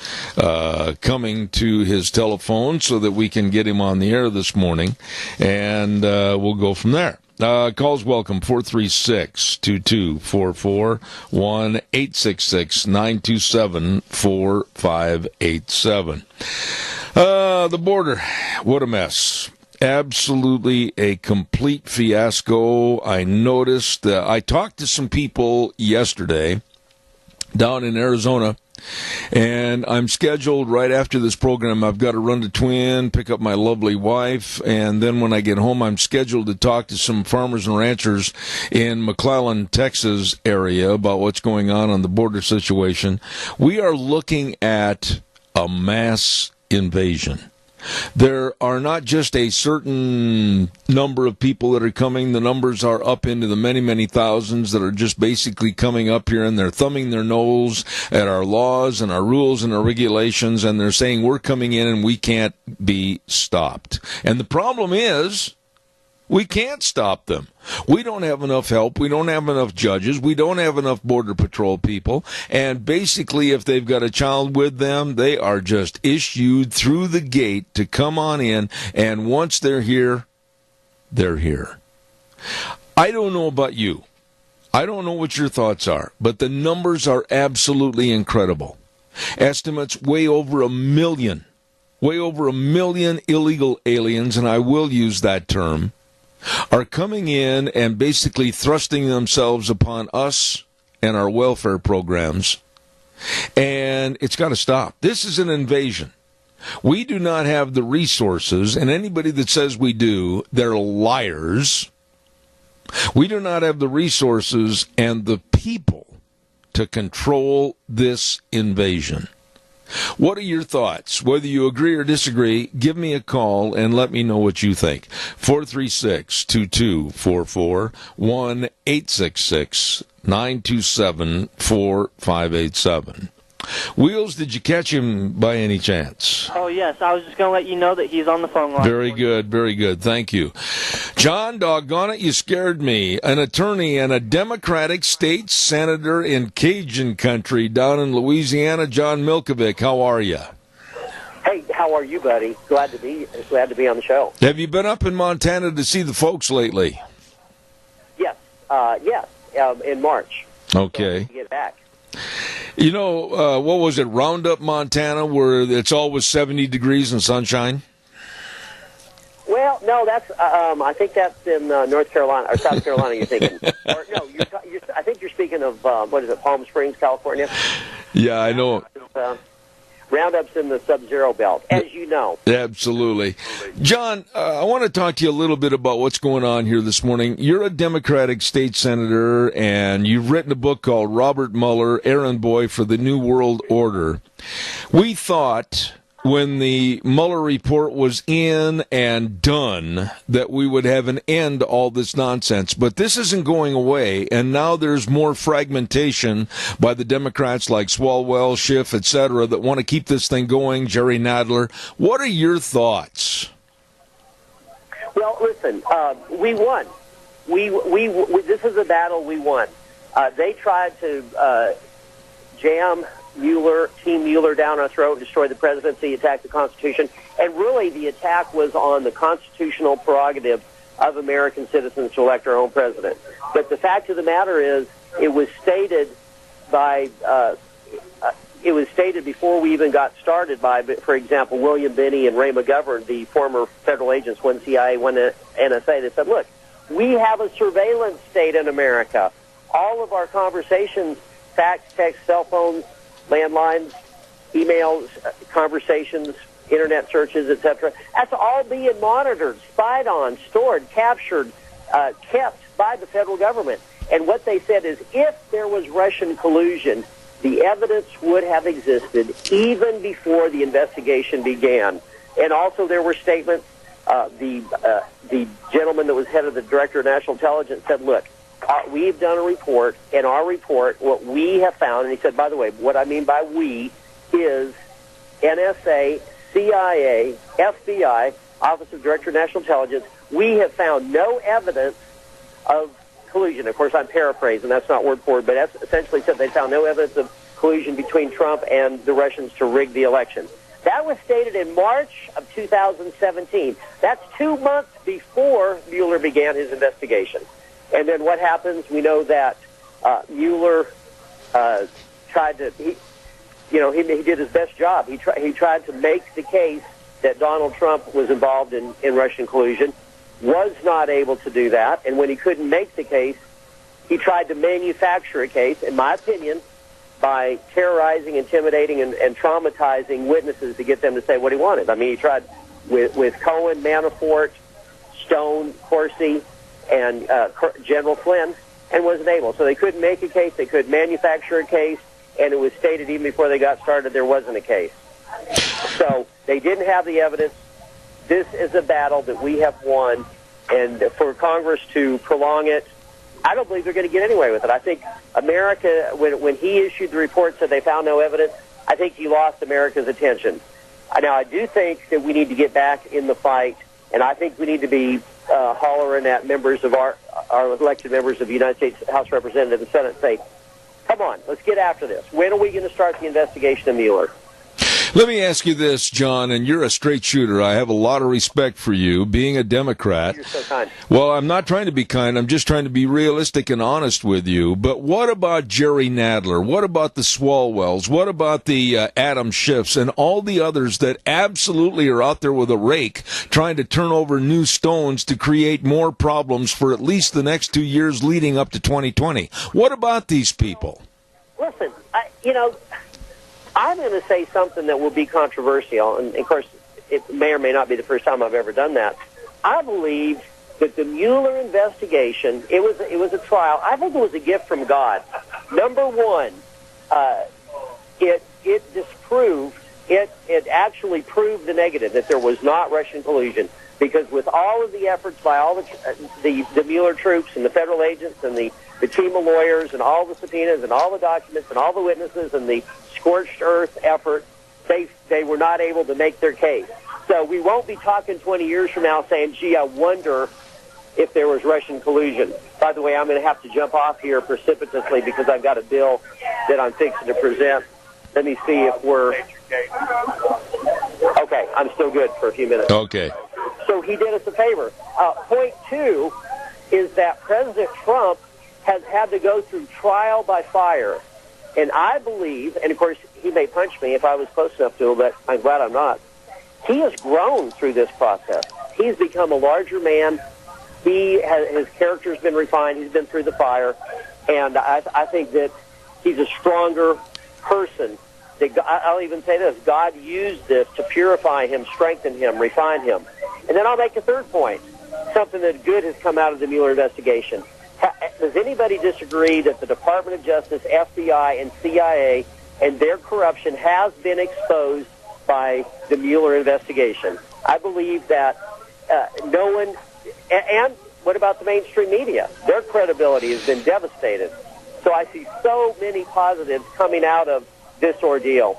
coming to his telephone so that we can get him on the air this morning, and we'll go from there. Calls welcome, 436-2244, 1-866-927-4587. The border, what a mess. Absolutely a complete fiasco. I noticed that I talked to some people yesterday down in Arizona, and I'm scheduled right after this program. I've got to run to Twin, pick up my lovely wife, and then when I get home, I'm scheduled to talk to some farmers and ranchers in McClellan, Texas area about what's going on the border situation. We are looking at a mass invasion. There are not just a certain number of people that are coming. The numbers are up into the many, many thousands that are just basically coming up here, and they're thumbing their nose at our laws and our rules and our regulations, and they're saying we're coming in and we can't be stopped. And the problem is, we can't stop them. We don't have enough help. We don't have enough judges. We don't have enough Border Patrol people. And basically, if they've got a child with them, they are just issued through the gate to come on in. And once they're here, they're here. I don't know about you. I don't know what your thoughts are, but the numbers are absolutely incredible. Estimates way over 1 million. Way over 1 million illegal aliens, and I will use that term, are coming in and basically thrusting themselves upon us and our welfare programs. And it's got to stop. This is an invasion. We do not have the resources, and anybody that says we do, they're liars. We do not have the resources and the people to control this invasion. What are your thoughts? Whether you agree or disagree, give me a call and let me know what you think. 436-2244, 1-866-927-4587. Wheels, did you catch him by any chance? Oh, yes. I was just going to let you know that he's on the phone line. Very good, very good. Thank you. John, doggone it, you scared me. An attorney and a Democratic state senator in Cajun country down in Louisiana, John Milkovic. How are you? Hey, how are you, buddy? Glad to be on the show. Have you been up in Montana to see the folks lately? Yes, in March. Okay. So get back. You know, what was it, Roundup, Montana, where it's always 70 degrees and sunshine? Well, no, that's I think that's in North Carolina or South Carolina. You're thinking, or no, I think you're speaking of what is it, Palm Springs, California? Yeah, I know. Roundup's in the sub-zero belt, as you know. Absolutely. John, I want to talk to you a little bit about what's going on here this morning. You're a Democratic state senator, and you've written a book called Robert Mueller, Errand Boy for the New World Order. We thought when the Mueller report was in and done that we would have an end to all this nonsense. But this isn't going away, and now there's more fragmentation by the Democrats like Swalwell, Schiff, etc., that want to keep this thing going, Jerry Nadler. What are your thoughts? Well, listen, we won. We this is a battle we won. They tried to jam Team Mueller down our throat, destroy the presidency, attack the Constitution, and really the attack was on the constitutional prerogative of American citizens to elect our own president. But the fact of the matter is, it was stated before we even got started by, for example, William Binney and Ray McGovern, the former federal agents, one CIA, one NSA. They said, look, we have a surveillance state in America. All of our conversations, fax, text, cell phones, landlines, emails, conversations, internet searches, etc. That's all being monitored, spied on, stored, captured, kept by the federal government. And what they said is if there was Russian collusion, the evidence would have existed even before the investigation began. And also there were statements, the gentleman that was head of the Director of National Intelligence said, look, we've done a report. In our report, what we have found, and he said, by the way, what I mean by we is NSA, CIA, FBI, Office of Director of National Intelligence, we have found no evidence of collusion. Of course, I'm paraphrasing. That's not word for word, but that's essentially said they found no evidence of collusion between Trump and the Russians to rig the election. That was stated in March of 2017. That's 2 months before Mueller began his investigation. And then what happens? We know that Mueller tried to, he did his best job. He tried to make the case that Donald Trump was involved in Russian collusion, was not able to do that. And when he couldn't make the case, he tried to manufacture a case, in my opinion, by terrorizing, intimidating, and traumatizing witnesses to get them to say what he wanted. I mean, he tried with Cohen, Manafort, Stone, Corsi, and General Flynn, and wasn't able. So they couldn't make a case, they could manufacture a case, and it was stated even before they got started there wasn't a case. So they didn't have the evidence. This is a battle that we have won, and for Congress to prolong it, I don't believe they're going to get anywhere with it. I think America, when he issued the report, said they found no evidence, I think he lost America's attention. Now, I do think that we need to get back in the fight, and I think we need to be hollering at members of our elected members of the United States House Representatives and Senate and say, come on, let's get after this. When are we going to start the investigation of Mueller? Let me ask you this, John, and you're a straight shooter. I have a lot of respect for you, being a Democrat. You're so kind. Well, I'm not trying to be kind. I'm just trying to be realistic and honest with you. But what about Jerry Nadler? What about the Swalwells? What about the Adam Schiffs and all the others that absolutely are out there with a rake trying to turn over new stones to create more problems for at least the next 2 years leading up to 2020? What about these people? Listen, I'm going to say something that will be controversial, and of course, it may or may not be the first time I've ever done that. I believe that the Mueller investigation, it was a trial. I think it was a gift from God. Number one, it disproved, it actually proved the negative, that there was not Russian collusion. Because with all of the efforts by all the Mueller troops and the federal agents and the team of lawyers and all the subpoenas and all the documents and all the witnesses and the scorched earth effort, they were not able to make their case. So we won't be talking 20 years from now saying, gee, I wonder if there was Russian collusion. By the way, I'm going to have to jump off here precipitously because I've got a bill that I'm fixing to present. Let me see if we're... Okay, I'm still good for a few minutes. Okay. So he did us a favor. Point two is that President Trump has had to go through trial by fire. And I believe, and of course he may punch me if I was close enough to him, but I'm glad I'm not. He has grown through this process. He's become a larger man. His character's been refined. He's been through the fire. And I think that he's a stronger person. I'll even say this. God used this to purify him, strengthen him, refine him. And then I'll make a third point, something that good has come out of the Mueller investigation. Does anybody disagree that the Department of Justice, FBI, and CIA and their corruption has been exposed by the Mueller investigation? I believe that no one, and what about the mainstream media? Their credibility has been devastated. So I see so many positives coming out of this ordeal.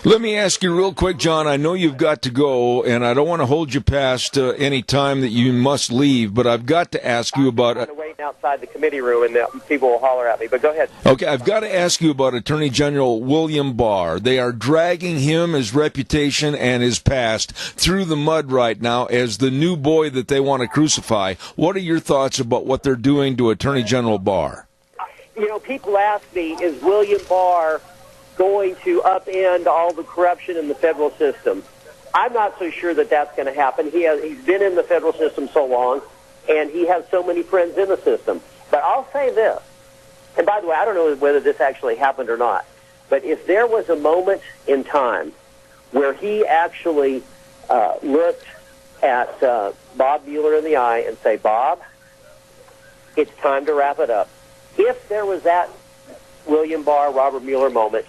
Let me ask you real quick, John. I know you've got to go, and I don't want to hold you past any time that you must leave, but I've got to ask you about... I'm waiting outside the committee room, and people will holler at me, but go ahead. Okay, I've got to ask you about Attorney General William Barr. They are dragging him, his reputation, and his past through the mud right now as the new boy that they want to crucify. What are your thoughts about what they're doing to Attorney General Barr? You know, people ask me, is William Barr going to upend all the corruption in the federal system? I'm not so sure that that's going to happen. He's been in the federal system so long, and he has so many friends in the system. But I'll say this, and by the way, I don't know whether this actually happened or not, but if there was a moment in time where he actually looked at Bob Mueller in the eye and say, Bob, it's time to wrap it up. If there was that William Barr, Robert Mueller moment,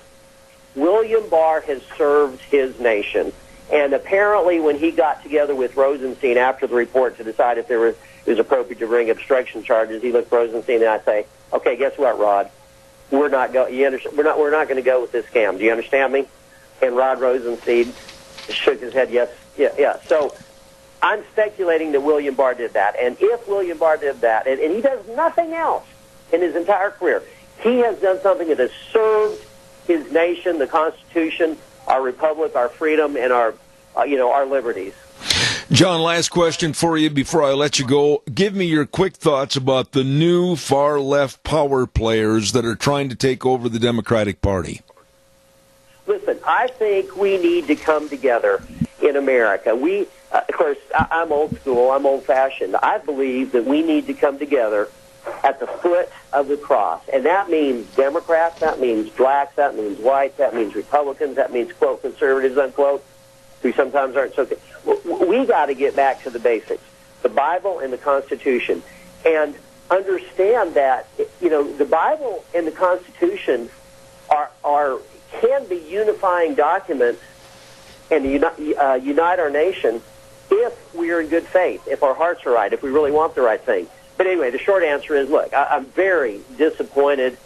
William Barr has served his nation. And apparently when he got together with Rosenstein after the report to decide if it was appropriate to bring obstruction charges, he looked at Rosenstein and I say, okay, guess what, Rod? We're not going to go with this scam. Do you understand me? And Rod Rosenstein shook his head, yes, yeah. So I'm speculating that William Barr did that. And if William Barr did that, and he does nothing else in his entire career, he has done something that has served his nation, the Constitution, our republic, our freedom, and our liberties. John, last question for you before I let you go. Give me your quick thoughts about the new far-left power players that are trying to take over the Democratic Party. Listen, I think we need to come together in America. Of course, I'm old school, I'm old-fashioned. I believe that we need to come together at the foot of the cross. And that means Democrats, that means blacks, that means whites, that means Republicans, that means, quote, conservatives, unquote, who sometimes aren't so good. We got to get back to the basics, the Bible and the Constitution, and understand that, the Bible and the Constitution can be unifying documents and unite our nation if we are in good faith, if our hearts are right, if we really want the right thing. But anyway, the short answer is, look, I'm very disappointed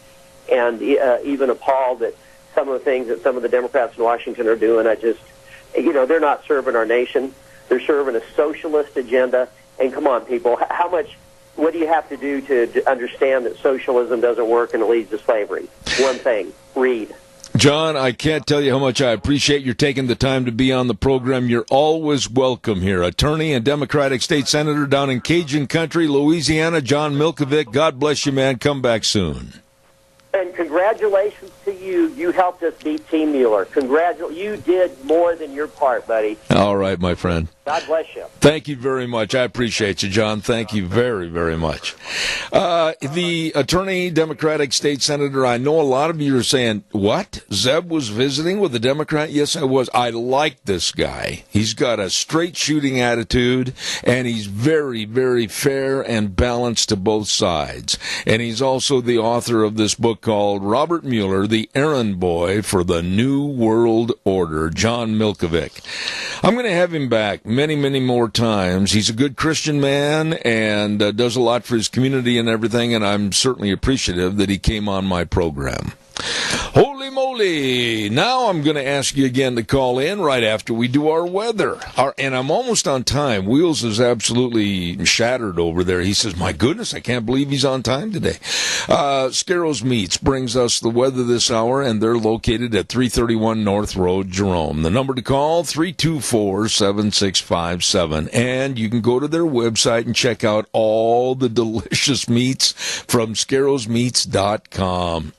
and even appalled at some of the things that some of the Democrats in Washington are doing. They're not serving our nation. They're serving a socialist agenda. And come on, people, what do you have to do to understand that socialism doesn't work and it leads to slavery? One thing, read. John, I can't tell you how much I appreciate your taking the time to be on the program. You're always welcome here. Attorney and Democratic State Senator down in Cajun Country, Louisiana, John Milkovic. God bless you, man. Come back soon. And congratulations to you. You helped us beat Team Mueller. You did more than your part, buddy. All right, my friend. God bless you. Thank you very much. I appreciate you, John. Thank you very, very much. The attorney, Democratic state senator, I know a lot of you are saying, what? Zeb was visiting with a Democrat? Yes, I was. I like this guy. He's got a straight shooting attitude, and he's very, very fair and balanced to both sides. And he's also the author of this book called Robert Mueller, The Errand Boy for the New World Order, John Milkovic. I'm going to have him back many, many more times. He's a good Christian man and does a lot for his community and everything, and I'm certainly appreciative that he came on my program. Holy moly! Now I'm going to ask you again to call in right after we do our weather. And I'm almost on time. Wheels is absolutely shattered over there. He says, my goodness, I can't believe he's on time today. Scarro's Meats brings us the weather this hour, and they're located at 331 North Road, Jerome. The number to call, 324-7657. And you can go to their website and check out all the delicious meats from scarrowsmeats.com.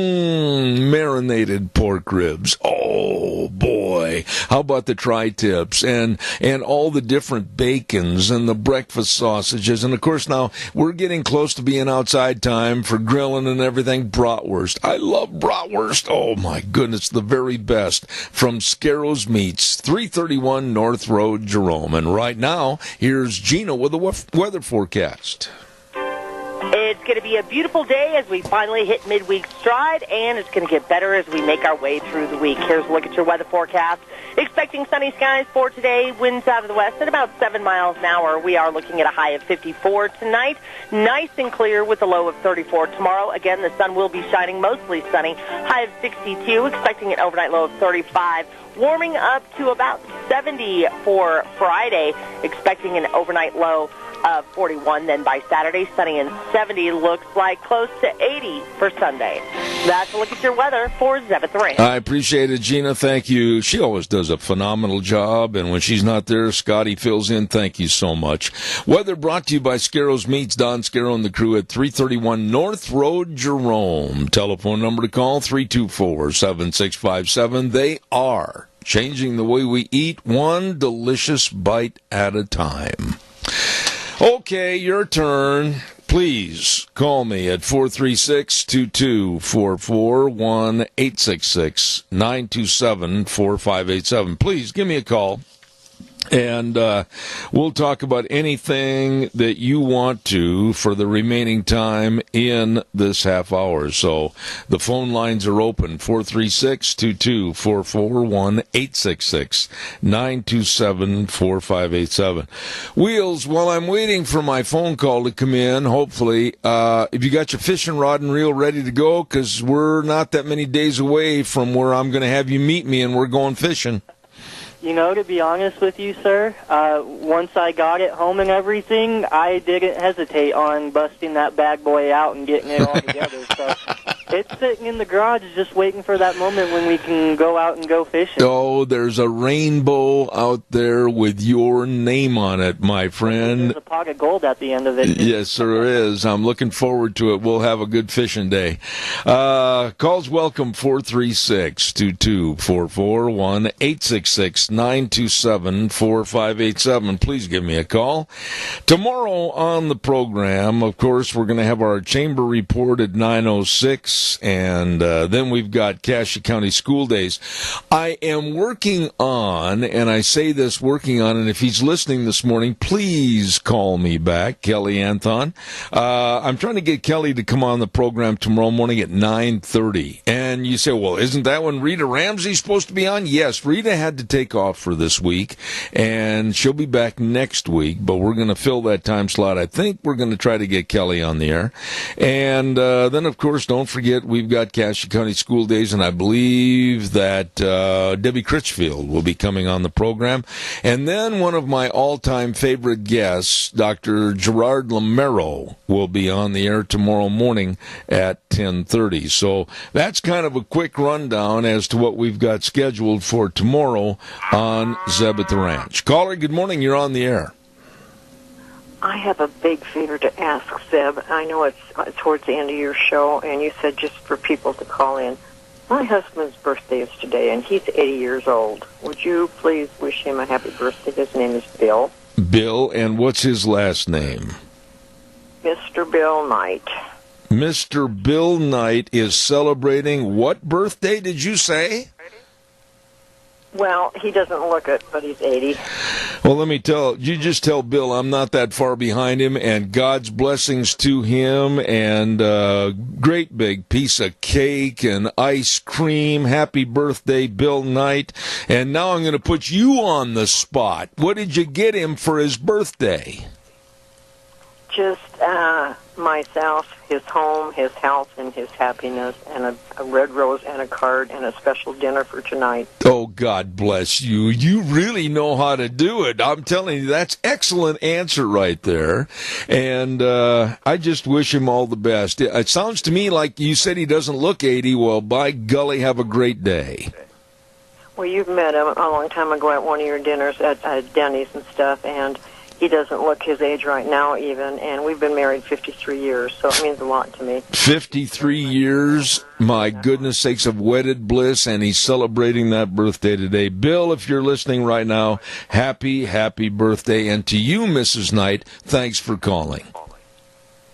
Marinated pork ribs. Oh, boy. How about the tri-tips and all the different bacons and the breakfast sausages. And, of course, now we're getting close to being outside time for grilling and everything. Bratwurst. I love bratwurst. Oh, my goodness. The very best from Scarrow's Meats, 331 North Road, Jerome. And right now, here's Gina with the weather forecast. It's going to be a beautiful day as we finally hit midweek stride, and it's going to get better as we make our way through the week. Here's a look at your weather forecast. Expecting sunny skies for today, winds out of the west at about 7 miles an hour. We are looking at a high of 54 tonight. Nice and clear with a low of 34 tomorrow. Again, the sun will be shining, mostly sunny. High of 62, expecting an overnight low of 35. Warming up to about 70 for Friday, expecting an overnight low of 41. Then by Saturday, sunny and 70, looks like close to 80 for Sunday. That's a look at your weather for Zeb at the Range. I appreciate it, Gina. Thank you. She always does a phenomenal job, and when she's not there, Scotty fills in. Thank you so much. Weather brought to you by Scarrow's Meats. Don Scarrow and the crew at 331 North Road, Jerome. Telephone number to call, 324-7657. They are changing the way we eat, one delicious bite at a time. Okay, your turn. Please call me at 436-2244, 1-866-927-4587. Please give me a call, and we'll talk about anything that you want to for the remaining time in this half hour. So the phone lines are open, 436-2244, 1-866-927-4587. Wheels, while I'm waiting for my phone call to come in, hopefully, if you got your fishing rod and reel ready to go, because we're not that many days away from where I'm going to have you meet me and we're going fishing. You know, to be honest with you, sir, once I got it home and everything, I didn't hesitate on busting that bad boy out and getting it all together. So it's sitting in the garage just waiting for that moment when we can go out and go fishing. Oh, there's a rainbow out there with your name on it, my friend. There's a pot of gold at the end of it. Yes, there is. I'm looking forward to it. We'll have a good fishing day. Calls welcome, 436-2244, 1-866-927-4587. Please give me a call. Tomorrow on the program, of course, we're going to have our chamber report at 9:06. And then we've got Cassia County School Days. I am working on, and I say this working on, and if he's listening this morning, please call me back, Kelly Anthon. I'm trying to get Kelly to come on the program tomorrow morning at 9:30. And you say, well, isn't that when Rita Ramsey's supposed to be on? Yes, Rita had to take off for this week, and she'll be back next week, but we're going to fill that time slot. I think we're going to try to get Kelly on the air. And then, of course, don't forget, we've got Cassia County School Days, and I believe that Debbie Critchfield will be coming on the program. And then one of my all-time favorite guests, Dr. Gerard Lamero, will be on the air tomorrow morning at 10:30. So that's kind of a quick rundown as to what we've got scheduled for tomorrow on Zeb at the Ranch. Caller, good morning. You're on the air. I have a big favor to ask, Zeb. I know it's towards the end of your show, and you said just for people to call in. My husband's birthday is today, and he's 80 years old. Would you please wish him a happy birthday? His name is Bill. Bill, and what's his last name? Mr. Bill Knight. Mr. Bill Knight is celebrating what birthday did you say? Well, he doesn't look it, but he's 80. Well, let me just tell Bill I'm not that far behind him, and God's blessings to him, and great big piece of cake and ice cream. Happy birthday, Bill Knight. And now I'm going to put you on the spot. What did you get him for his birthday? Just myself, his home, his health, and his happiness, and a red rose and a card and a special dinner for tonight. Oh, God bless you. You really know how to do it. I'm telling you, that's excellent answer right there. And I just wish him all the best. It sounds to me like you said he doesn't look 80. Well, by golly, have a great day. Well, you've met him a long time ago at one of your dinners at Denny's and stuff, and he doesn't look his age right now even, and we've been married 53 years, so it means a lot to me. 53 years, my goodness sakes, of wedded bliss, and he's celebrating that birthday today. Bill, if you're listening right now, happy, happy birthday. And to you, Mrs. Knight, thanks for calling.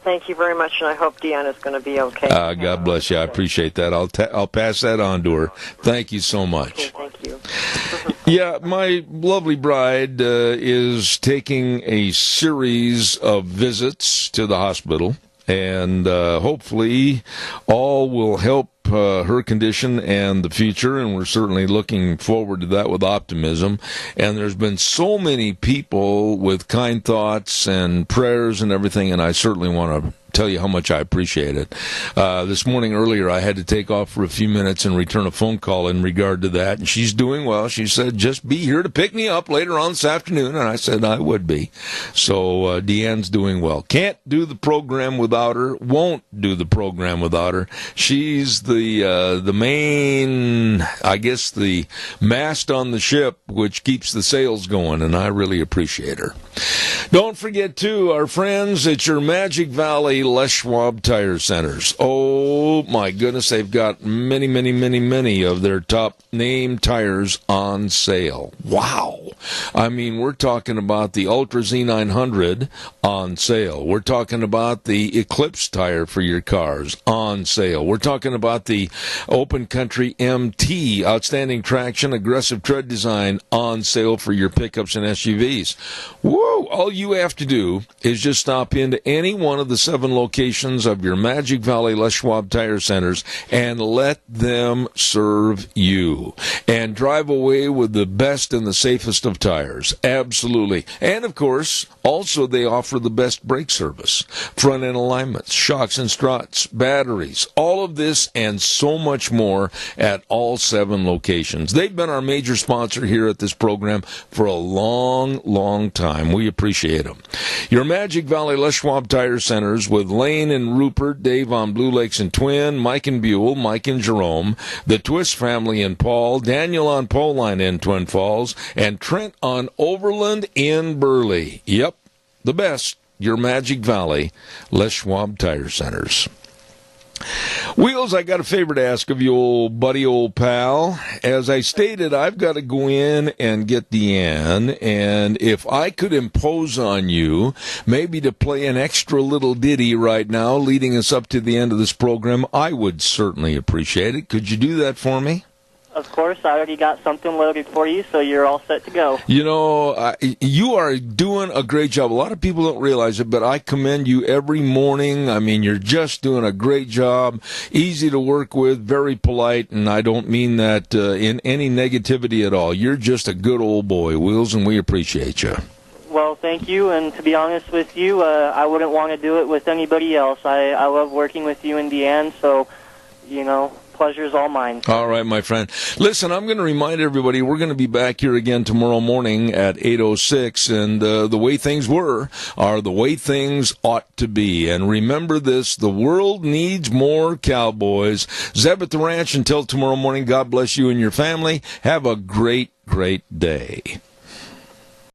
Thank you very much, and I hope Deanna's going to be okay. God bless you. I appreciate that. I'll pass that on to her. Thank you so much. Okay, thank you. Yeah, my lovely bride is taking a series of visits to the hospital, and hopefully all will help her condition and the future, and we're certainly looking forward to that with optimism. And there's been so many people with kind thoughts and prayers and everything, and I certainly want to tell you how much I appreciate it. This morning earlier, I had to take off for a few minutes and return a phone call in regard to that, and she's doing well. She said, just be here to pick me up later on this afternoon, and I said I would be. So Deanne's doing well. Can't do the program without her, won't do the program without her. She's the main, I guess, the mast on the ship, which keeps the sails going, and I really appreciate her. Don't forget, too, our friends at your Magic Valley Les Schwab Tire Centers. Oh, my goodness, they've got many, many, many, many of their top name tires on sale. Wow. I mean, we're talking about the Ultra Z900 on sale. We're talking about the Eclipse tire for your cars on sale. We're talking about the Open Country MT, outstanding traction, aggressive tread design, on sale for your pickups and SUVs. Whoa! All you have to do is just stop into any one of the 7 locations of your Magic Valley Les Schwab Tire Centers and let them serve you. And drive away with the best and the safest of tires. Absolutely. And, of course, also they offer the best brake service, front-end alignments, shocks and struts, batteries, all of this and so much more at all 7 locations. They've been our major sponsor here at this program for a long, long time. We appreciate them. Your Magic Valley Les Schwab Tire Centers with Lane and Rupert, Dave on Blue Lakes and Twin, Mike and Buell, Mike and Jerome, the Twist family in Paul, Daniel on Pole Line in Twin Falls, and Trent on Overland in Burley. Yep, the best. Your Magic Valley Les Schwab Tire Centers. Wheels, I got a favor to ask of you, old buddy, old pal. As I stated, I've got to go in and get Deanne, and if I could impose on you, maybe to play an extra little ditty right now, leading us up to the end of this program, I would certainly appreciate it. Could you do that for me? Of course, I already got something loaded for you, so you're all set to go. You know, you are doing a great job. A lot of people don't realize it, but I commend you every morning. I mean, you're just doing a great job. Easy to work with, very polite, and I don't mean that in any negativity at all. You're just a good old boy, Wheels, and we appreciate you. Well, thank you, and to be honest with you, I wouldn't want to do it with anybody else. I love working with you and Deanne, so, you know, pleasure's all mine. All right, my friend. Listen, I'm going to remind everybody we're going to be back here again tomorrow morning at 8:06, and the way things were are the way things ought to be. And remember this, the world needs more cowboys. Zeb at the Ranch, until tomorrow morning, God bless you and your family. Have a great, great day.